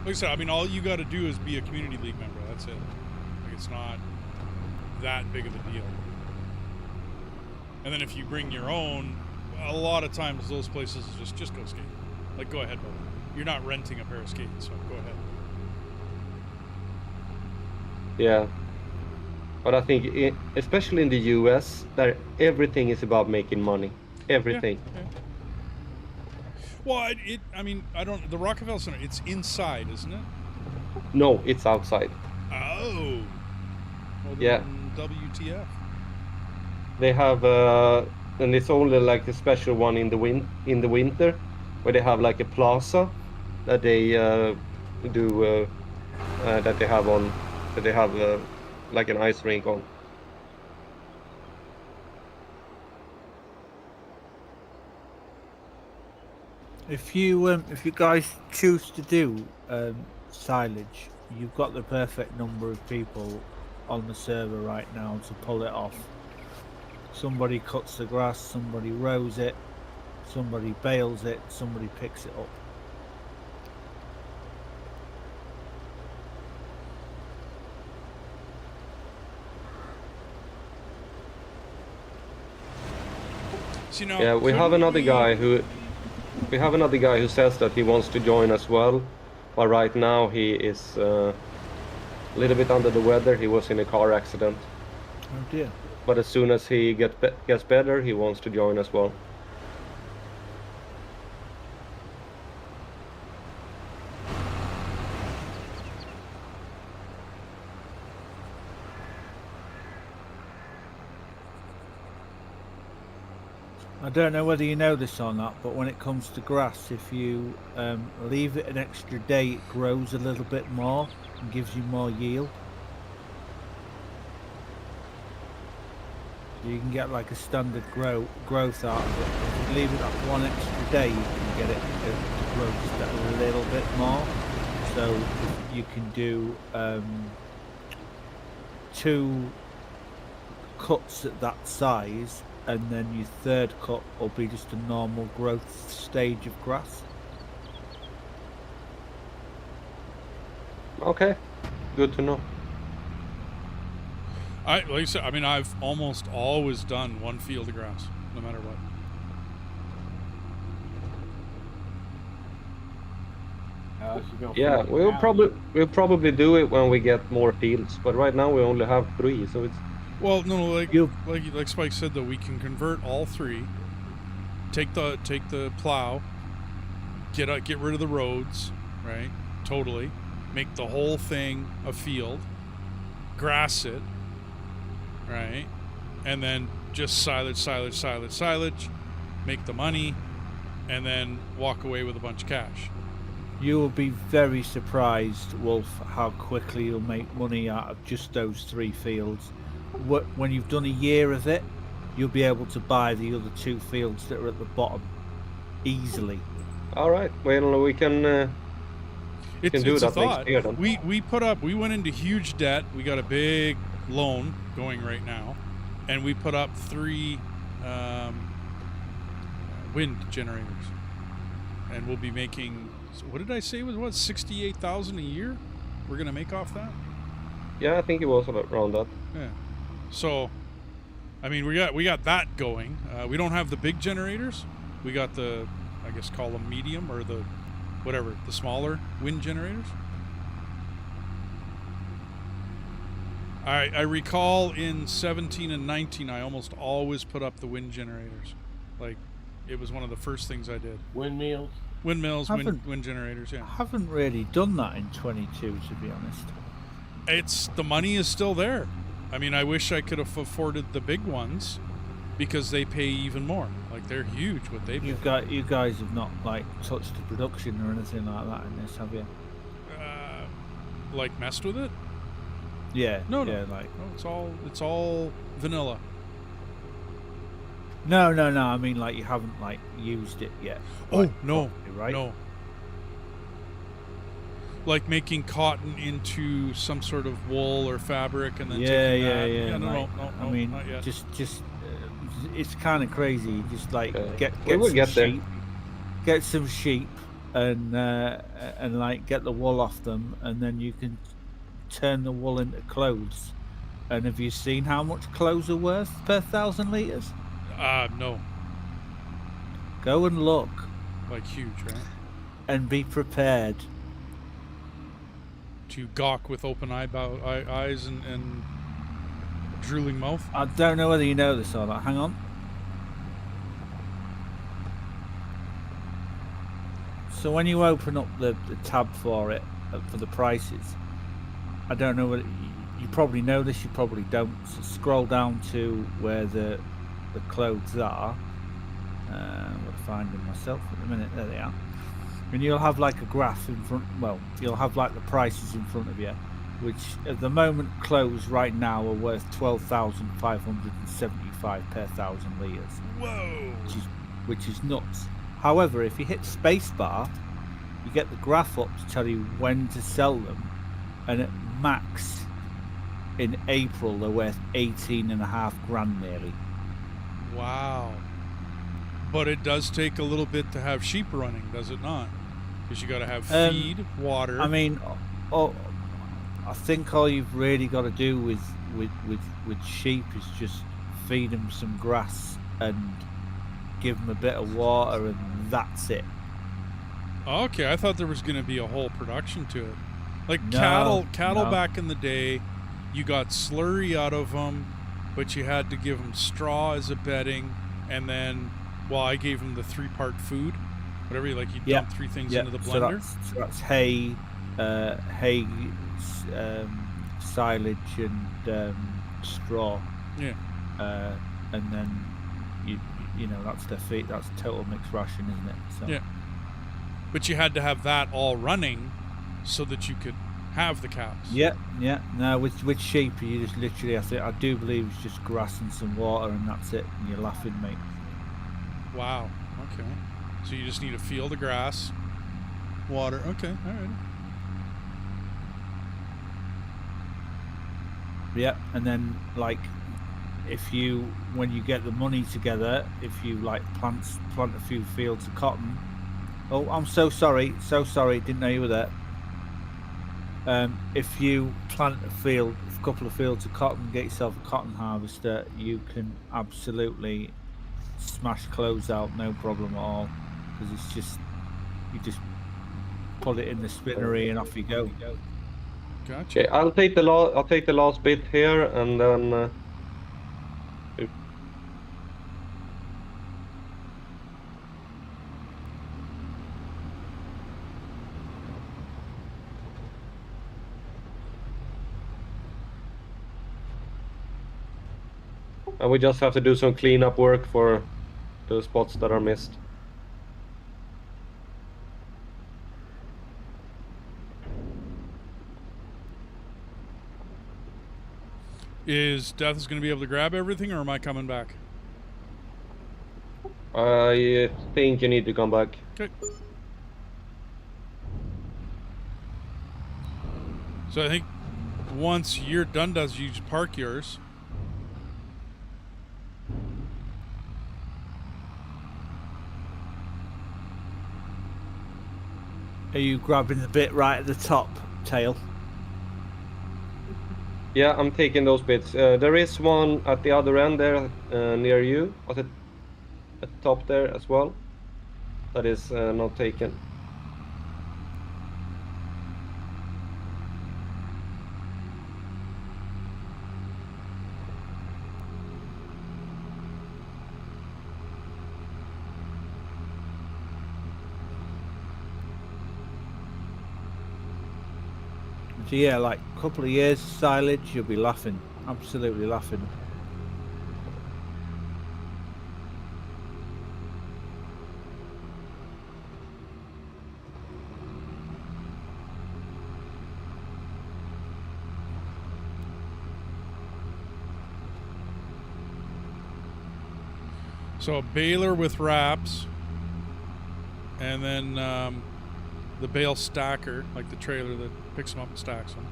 Speaker 1: Like I said, I mean, all you got to do is be a community league member. That's it. Like, it's not that big of a deal. And then if you bring your own, a lot of times those places just go skate. Like, go ahead, brother. You're not renting a pair of skates, so go ahead.
Speaker 2: Yeah. But I think, especially in the US, that everything is about making money. Everything.
Speaker 1: Yeah. Well, I mean, I don't. The Rockefeller Center. It's inside, isn't it?
Speaker 2: No, it's outside.
Speaker 1: Oh. Well,
Speaker 2: Yeah.
Speaker 1: WTF?
Speaker 2: They have, and it's only like a special one in the winter, where they have like a plaza that they do that they have like an ice rink on.
Speaker 4: If you guys choose to do silage, you've got the perfect number of people on the server right now to pull it off. Somebody cuts the grass, somebody rows it, somebody bales it, somebody picks it up.
Speaker 1: So, you know,
Speaker 2: Yeah, we have another guy who says that he wants to join as well, but right now he is a little bit under the weather. He was in a car accident.
Speaker 4: Oh dear.
Speaker 2: But as soon as he gets better, he wants to join as well.
Speaker 4: I don't know whether you know this or not, but when it comes to grass, if you leave it an extra day, it grows a little bit more and gives you more yield. So you can get like a standard growth out of it. If you leave it up one extra day, you can get it to grow just a little bit more. So you can do 2 cuts at that size, and then your third cut will be just a normal growth stage of grass.
Speaker 2: Okay, good to know.
Speaker 1: like I said, I mean, I've almost always done 1 field of grass, no matter what.
Speaker 2: Yeah, we'll probably do it when we get more fields, but right now we only have 3, so it's.
Speaker 1: Well, no, like Spike said, though, we can convert all 3. Take the plow. Get rid of the roads, right? Totally. Make the whole thing a field. Grass it, right? And then just silage. Make the money, and then walk away with a bunch of cash.
Speaker 4: You will be very surprised, Wolf, how quickly you'll make money out of just those 3 fields. When you've done a year of it, you'll be able to buy the other 2 fields that are at the bottom easily.
Speaker 2: All right, well, we can do that next year then.
Speaker 1: We went into huge debt. We got a big loan going right now, and we put up 3 wind generators, and we'll be making. What did I say? It was 68,000 a year? We're gonna make off that.
Speaker 2: Yeah, I think it was around that.
Speaker 1: Yeah. So, I mean, we got that going. We don't have the big generators. We got the, I guess, call them medium, or the the smaller wind generators. I recall in 17 and 19, I almost always put up the wind generators. Like, it was one of the first things I did.
Speaker 3: Windmills,
Speaker 1: wind generators. Yeah.
Speaker 4: I haven't really done that in 22, to be honest.
Speaker 1: The money is still there. I mean, I wish I could have afforded the big ones, because they pay even more. Like, they're huge what they pay.
Speaker 4: You guys have not like touched the production or anything like that in this, have you?
Speaker 1: Like, messed with it?
Speaker 4: Yeah.
Speaker 1: No.
Speaker 4: Like,
Speaker 1: no, it's all vanilla.
Speaker 4: No. I mean, like, you haven't like used it yet.
Speaker 1: Oh no,
Speaker 4: properly, right?
Speaker 1: No. Like making cotton into some sort of wool or fabric, and then taking that.
Speaker 4: Yeah.
Speaker 1: No,
Speaker 4: I mean,
Speaker 1: not yet.
Speaker 4: just it's kind of crazy. Just like get some sheep, and like get the wool off them, and then you can turn the wool into clothes. And have you seen how much clothes are worth per 1,000 liters?
Speaker 1: No.
Speaker 4: Go and look.
Speaker 1: Like, huge, right?
Speaker 4: And be prepared
Speaker 1: to gawk with open eyes and drooling mouth.
Speaker 4: I don't know whether you know this or not. Hang on. So when you open up the tab for it, for the prices, I don't know what you probably know this, you probably don't. So scroll down to where the clothes are. I'm going to find them myself in a minute. There they are. And you'll have like a graph in front. Well, you'll have like the prices in front of you, which at the moment clothes right now are worth 12,575 per 1,000 litres.
Speaker 1: Whoa!
Speaker 4: Which is nuts. However, if you hit spacebar, you get the graph up to tell you when to sell them, and at max in April they're worth 18.5 grand nearly.
Speaker 1: Wow. But it does take a little bit to have sheep running, does it not? Because you got to have feed, water.
Speaker 4: I mean, I think all you've really got to do with sheep is just feed them some grass and give them a bit of water, and that's it.
Speaker 1: Okay, I thought there was going to be a whole production to it. Like
Speaker 4: No,
Speaker 1: cattle
Speaker 4: no.
Speaker 1: back in the day, you got slurry out of them, but you had to give them straw as a bedding, and then, well, I gave them the 3-part food, whatever you like. You dump 3 things into the blender.
Speaker 4: So that's hay, silage, and straw.
Speaker 1: Yeah.
Speaker 4: And then you know that's their feed. That's total mixed ration, isn't it? So.
Speaker 1: Yeah. But you had to have that all running so that you could have the cows.
Speaker 4: Yeah. No, with sheep, you just literally, I do believe it's just grass and some water, and that's it. And you're laughing, mate.
Speaker 1: Wow. Okay. So you just need a field of grass, water. Okay. All right.
Speaker 4: Yeah, and then like, when you get the money together, if you like plant a few fields of cotton. Oh, I'm so sorry. Didn't know you were there. If you plant a couple of fields of cotton, get yourself a cotton harvester, you can absolutely smash clothes out, no problem at all. Because it's just, you just put it in the spinnery and off you go.
Speaker 1: Gotcha.
Speaker 2: Okay, I'll take the last bit here, and then. And we just have to do some cleanup work for the spots that are missed.
Speaker 1: Is Death going to be able to grab everything, or am I coming back?
Speaker 2: I think you need to come back.
Speaker 1: Okay. So I think once you're done, does you just park yours.
Speaker 4: Are you grabbing the bit right at the top, Tail?
Speaker 2: Yeah, I'm taking those bits. There is one at the other end there, near you, at the top there as well. That is not taken.
Speaker 4: So yeah, like a couple of years silage, you'll be laughing, absolutely laughing.
Speaker 1: So a baler with wraps, and then the bale stacker, like the trailer that picks them up and stacks them.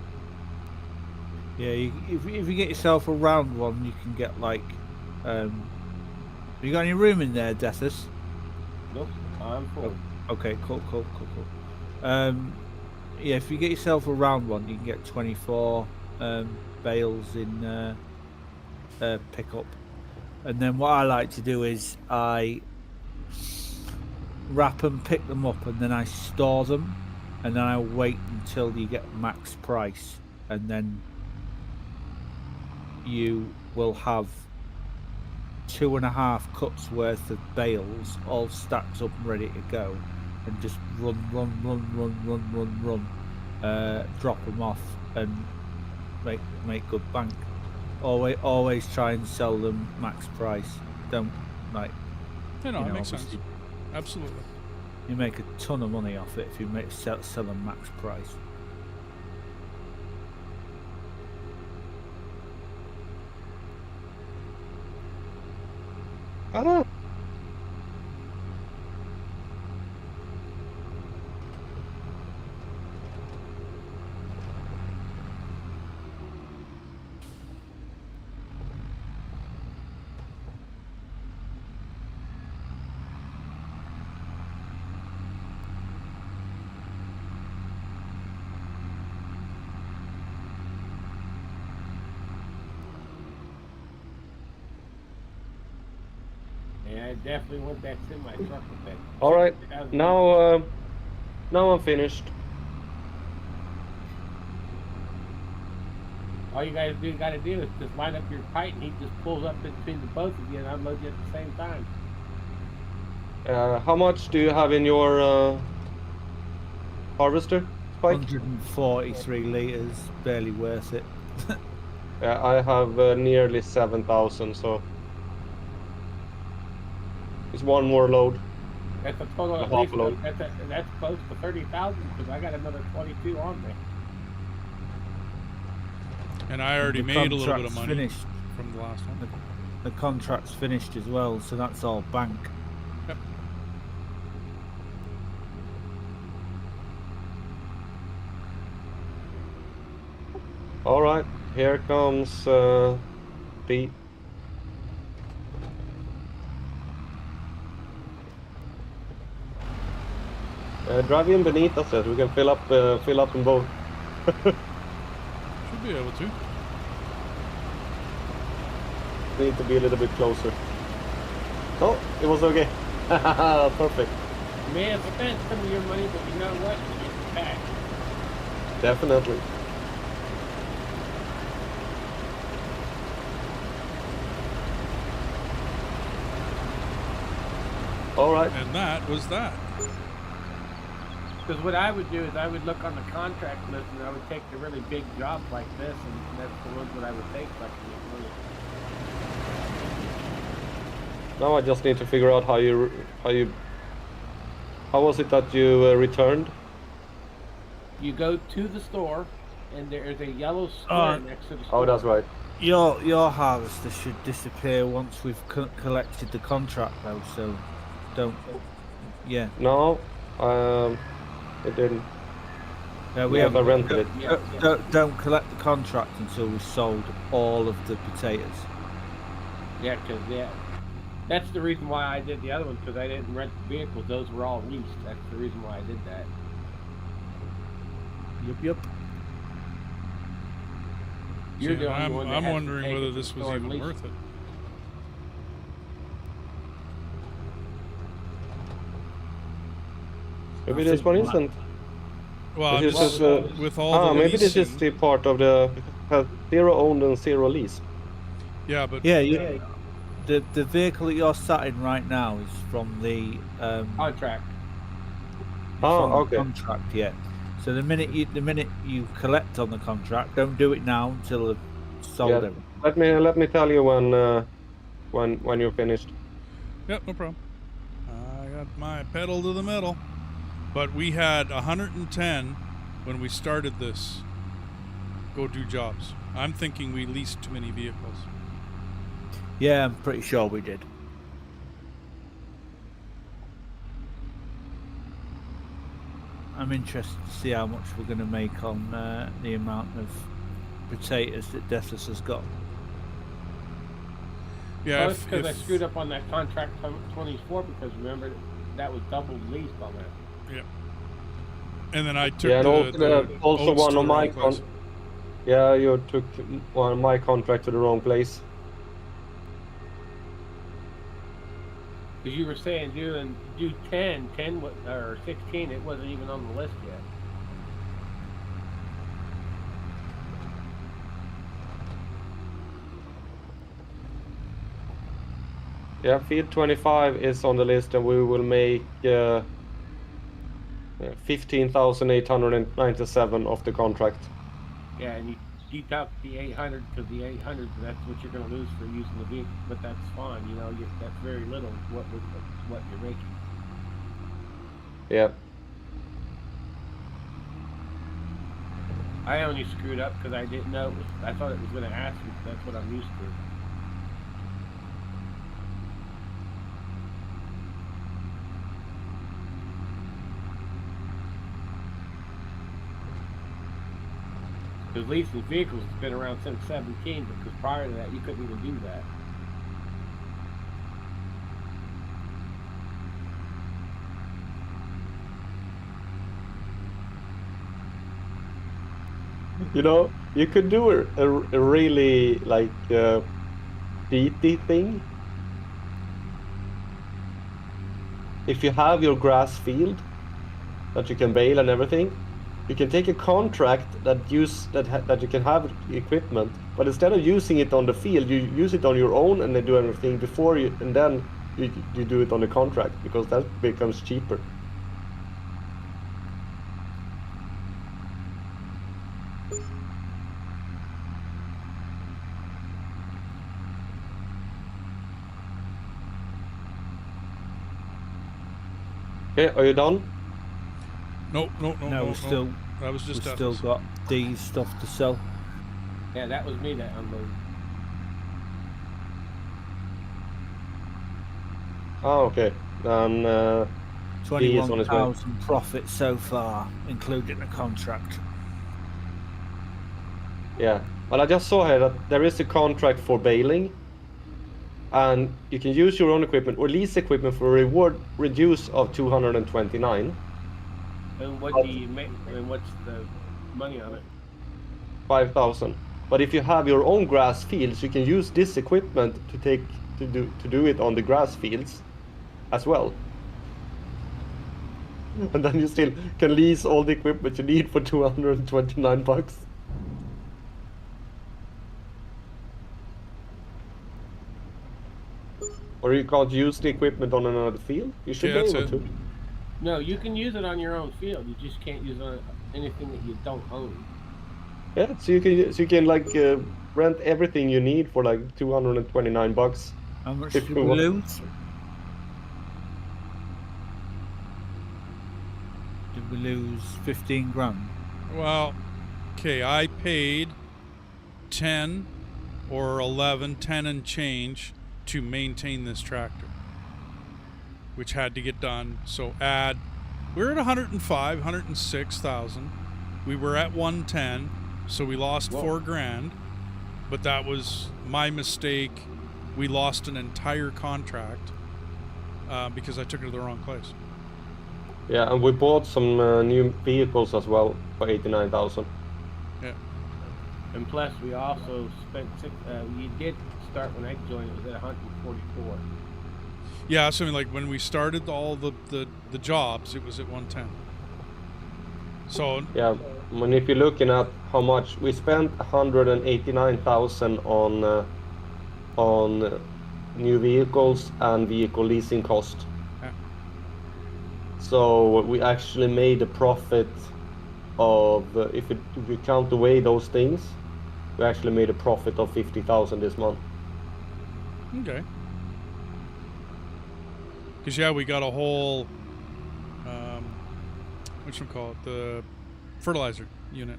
Speaker 4: Yeah, if you get yourself a round one, you can get like. Have you got any room in there, Deathus?
Speaker 3: Nope, I'm full.
Speaker 4: Okay, cool. Yeah, if you get yourself a round one, you can get 24 bales in pickup. And then what I like to do is I wrap them, pick them up, and then I store them, and then I wait until you get max price, and then you will have 2.5 cuts worth of bales all stacked up and ready to go. and just run, drop them off, and make good bank. Always try and sell them max price. Don't like.
Speaker 1: You know,
Speaker 4: You
Speaker 1: it
Speaker 4: know,
Speaker 1: makes sense.
Speaker 4: obviously-
Speaker 1: Absolutely.
Speaker 4: You make a ton of money off it if you sell them max price.
Speaker 2: Ah.
Speaker 3: Yeah, I definitely want that semi truck with that.
Speaker 2: All right,
Speaker 3: 2000.
Speaker 2: now I'm finished.
Speaker 3: All you guys got to do is just line up your kite, and he just pulls up between the both of you and unloads you at the same time.
Speaker 2: How much do you have in your harvester, Spike?
Speaker 4: 143 liters, barely worth it.
Speaker 2: Yeah, I have nearly 7,000, so it's one more load.
Speaker 3: That's a total
Speaker 2: The
Speaker 3: at
Speaker 2: half
Speaker 3: least.
Speaker 2: load.
Speaker 3: That's close to 30,000 because I got another 22 on there.
Speaker 1: And I already
Speaker 4: The
Speaker 1: made a little bit of
Speaker 4: contract's
Speaker 1: money
Speaker 4: finished.
Speaker 1: from the last one.
Speaker 4: The contract's finished as well, so that's all bank.
Speaker 1: Yep.
Speaker 2: All right, here comes Pete. Drive in beneath us, we can fill up them both.
Speaker 1: Should be able to.
Speaker 2: Need to be a little bit closer. Oh, it was okay. Perfect.
Speaker 3: You may have spent some of your money, but you know what? You get it back.
Speaker 2: Definitely. All right.
Speaker 1: And that was that.
Speaker 3: Because what I would do is I would look on the contract list and I would take the really big jobs like this, and that's the ones that I would take so I can get money.
Speaker 2: Now I just need to figure out how was it that you returned?
Speaker 3: You go to the store, and there's a yellow square next to the store.
Speaker 2: Oh, that's right.
Speaker 4: Your harvester should disappear once we've collected the contract, though. So don't. Yeah.
Speaker 2: No, it didn't.
Speaker 4: No, we
Speaker 2: Yeah,
Speaker 4: haven't.
Speaker 2: I rented it.
Speaker 3: Yeah,
Speaker 4: Don't collect the contract until we've sold all of the potatoes.
Speaker 3: yeah, because that's the reason why I did the other one, because I didn't rent the vehicles; those were all leased. That's the reason why I did that.
Speaker 4: Yep.
Speaker 3: You're
Speaker 1: See,
Speaker 3: the only one that
Speaker 1: I'm
Speaker 3: has to
Speaker 1: wondering
Speaker 3: take
Speaker 1: whether
Speaker 3: it to
Speaker 1: this
Speaker 3: the
Speaker 1: was
Speaker 3: store
Speaker 1: even
Speaker 3: and lease
Speaker 1: worth it.
Speaker 2: Maybe this one isn't.
Speaker 1: Well,
Speaker 2: This
Speaker 1: I'm
Speaker 2: is
Speaker 1: just, with all the
Speaker 2: maybe this is
Speaker 1: leasing-
Speaker 2: the part of the zero owned and zero lease.
Speaker 1: Yeah, but
Speaker 4: Yeah. The vehicle that you're sat in right now is from the
Speaker 3: contract.
Speaker 2: Oh,
Speaker 4: from the
Speaker 2: okay.
Speaker 4: contract. Yeah. So the minute you collect on the contract, don't do it now until they've sold
Speaker 2: Yeah.
Speaker 4: everything.
Speaker 2: Let me tell you when you're finished.
Speaker 1: yep, no problem. I got my pedal to the metal. But we had 110 when we started this. Go do jobs. I'm thinking we leased too many vehicles.
Speaker 4: Yeah, I'm pretty sure we did. I'm interested to see how much we're going to make on the amount of potatoes that Deathus has got.
Speaker 1: Yeah,
Speaker 3: That's because I screwed up on that contract 24, because remember that was double leased on that.
Speaker 1: Yep. And then I took
Speaker 2: Yeah, and
Speaker 1: the
Speaker 2: also
Speaker 1: oats
Speaker 2: one
Speaker 1: to
Speaker 2: on
Speaker 1: the
Speaker 2: my
Speaker 1: wrong place.
Speaker 2: Yeah, you took one of my contract to the wrong place.
Speaker 3: Because you were saying do 10 or 16, it wasn't even on the list yet.
Speaker 2: Yeah, field 25 is on the list, and we will make 15,897 of the contract.
Speaker 3: Yeah, and you deduct the 800 because the 800, that's what you're going to lose for using the vehicle. But that's fine, you know. That's very little what you're making.
Speaker 2: Yeah.
Speaker 3: I only screwed up because I didn't know. I thought it was going to ask me. That's what I'm used to. Because leasing vehicles has been around since 17, because prior to that, you couldn't even do that.
Speaker 2: You know, you could do a really like cheaty thing. If you have your grass field that you can bale and everything, you can take a contract that you can have equipment, but instead of using it on the field, you use it on your own and then do everything before you, and then you do it on the contract, because that becomes cheaper. Okay, are you done?
Speaker 1: No,
Speaker 4: we still
Speaker 1: I was just
Speaker 4: we've still got D's stuff to sell.
Speaker 3: Yeah, that was me that unloaded.
Speaker 2: Oh, okay. Then D is on his way.
Speaker 4: 21,000 profit so far, including the contract.
Speaker 2: Yeah, well, I just saw here that there is a contract for baling, and you can use your own equipment or lease equipment for a reward reduce of 229.
Speaker 3: And what do you make? And what's the money on it?
Speaker 2: 5,000. But if you have your own grass fields, you can use this equipment to do it on the grass fields as well. And then you still can lease all the equipment you need for 229 bucks. Or you can't use the equipment on another field? You should be able to.
Speaker 3: No, you can use it on your own field. You just can't use it on anything that you don't own.
Speaker 2: Yeah, so you can like rent everything you need for like 229 bucks.
Speaker 4: How much did we lose? Did we lose 15 grand?
Speaker 1: Well, okay, I paid 10 or 11, 10 and change to maintain this tractor, which had to get done. So we're at 105, 106,000. We were at 110, so we lost $4 grand, but that was my mistake. We lost an entire contract because I took it to the wrong place.
Speaker 2: Yeah, and we bought some new vehicles as well for 89,000.
Speaker 1: Yeah.
Speaker 3: And plus, we also spent you did start when I joined. It was at 144.
Speaker 1: Yeah, so I mean, like when we started all the jobs, it was at 110. So
Speaker 2: yeah, I mean, if you're looking at how much we spent, 189,000 on new vehicles and vehicle leasing cost.
Speaker 1: Yeah.
Speaker 2: So we actually made a profit of if you count away those things, we actually made a profit of 50,000 this month.
Speaker 1: Okay. Because, yeah, we got a whole, whatchamacallit, the fertilizer unit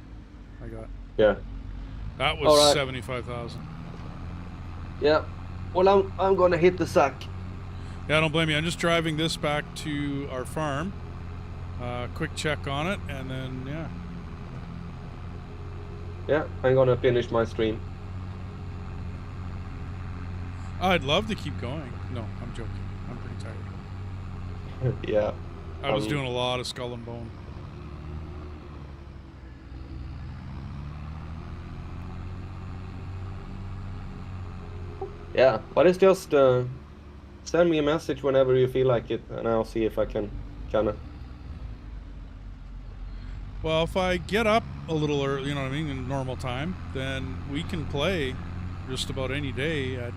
Speaker 1: I got.
Speaker 2: Yeah.
Speaker 1: That was
Speaker 2: right.
Speaker 1: 75,000.
Speaker 2: Yeah. Well, I'm going to hit the sack.
Speaker 1: Yeah, don't blame me. I'm just driving this back to our farm. Quick check on it, and then, yeah.
Speaker 2: Yeah, I'm going to finish my stream.
Speaker 1: I'd love to keep going. No, I'm joking. I'm pretty tired.
Speaker 2: Yeah.
Speaker 1: I was doing a lot of skull and bone.
Speaker 2: Yeah, but it's just send me a message whenever you feel like it, and I'll see if I can kind of.
Speaker 1: Well, if I get up a little early, you know what I mean, in normal time, then we can play just about any day at,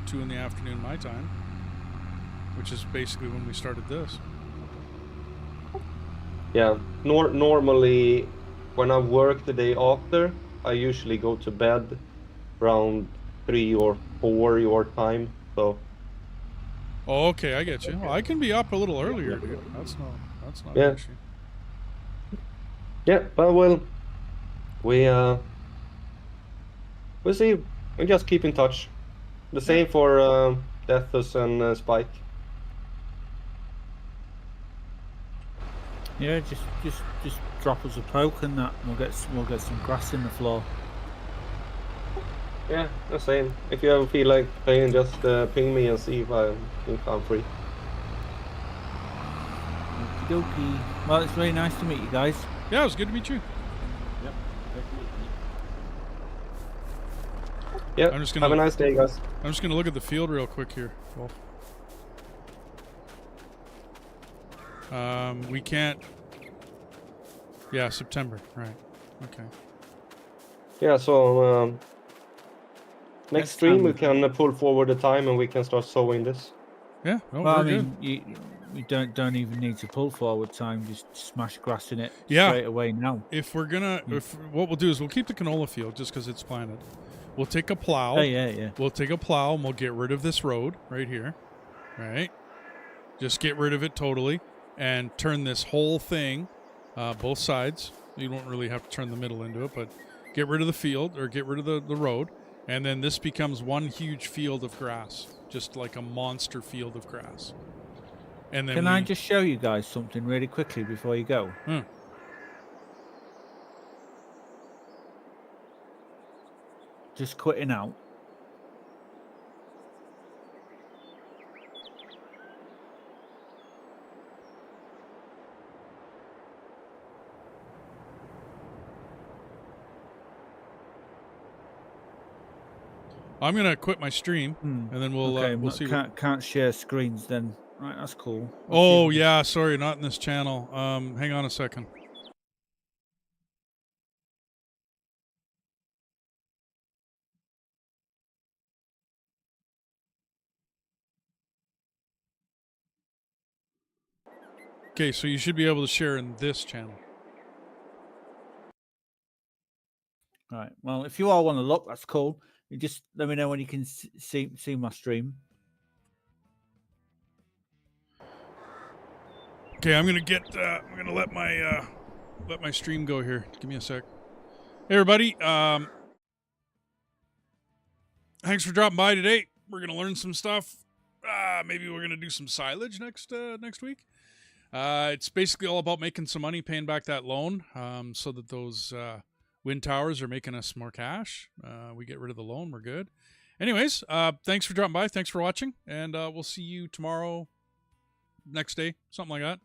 Speaker 1: 2 in the afternoon my time, which is basically when we started this.
Speaker 2: Yeah, normally when I work the day after, I usually go to bed around 3 or 4 your time. So
Speaker 1: Oh, okay, I get you. Well, I can be up a little earlier, dude. That's not an
Speaker 2: yeah,
Speaker 1: issue.
Speaker 2: yeah. But well, we we'll see. We just keep in touch. The
Speaker 1: Yeah.
Speaker 2: same for Deathus and Spike.
Speaker 4: Yeah, just drop us a poke and that we'll get some grass in the floor.
Speaker 2: Yeah, the same. If you ever feel like playing, just ping me and see if I'm free.
Speaker 4: Okie dokie. Well, it's very nice to meet you guys.
Speaker 1: Yeah, it was good to meet you.
Speaker 3: Yep. Nice to meet you.
Speaker 2: Yeah,
Speaker 1: I'm just
Speaker 2: have a
Speaker 1: gonna
Speaker 2: nice day, guys.
Speaker 1: I'm just gonna look at the field real quick here. Wolf. We can't. Yeah, September. Right. Okay.
Speaker 2: Yeah, so next
Speaker 4: Next
Speaker 2: stream
Speaker 4: time
Speaker 2: we
Speaker 4: we
Speaker 2: can pull forward the time and we can start sowing this.
Speaker 1: Yeah. No,
Speaker 4: Well, I
Speaker 1: very
Speaker 4: mean, you don't even need to pull forward time. Just smash grass in it
Speaker 1: Yeah.
Speaker 4: straight away now.
Speaker 1: If we're gonna, if what we'll do is we'll keep the canola field just because it's planted. We'll take a plow.
Speaker 4: Oh yeah.
Speaker 1: We'll take a plow and we'll get rid of this road right here. Right. Just get rid of it totally and turn this whole thing, both sides. You don't really have to turn the middle into it, but get rid of the field or get rid of the road. And then this becomes one huge field of grass, just like a monster field of grass. And then
Speaker 4: Can I just show you guys something really quickly before you go? Just quitting out.
Speaker 1: I'm gonna quit my stream, and then we'll
Speaker 4: Okay,
Speaker 1: we'll see.
Speaker 4: Can't share screens then. Right, that's cool.
Speaker 1: Oh yeah, sorry, not in this channel. Hang on a second. Okay, so you should be able to share in this channel.
Speaker 4: Right. Well, if you all want to look, that's cool. You just let me know when you can see my stream.
Speaker 1: Okay, I'm gonna let my stream go here. Give me a sec. Hey everybody, thanks for dropping by today. We're gonna learn some stuff. Maybe we're gonna do some silage next week. It's basically all about making some money, paying back that loan, so that those wind towers are making us more cash. We get rid of the loan, we're good. Anyways, thanks for dropping by. Thanks for watching, and we'll see you tomorrow, next day, something like that.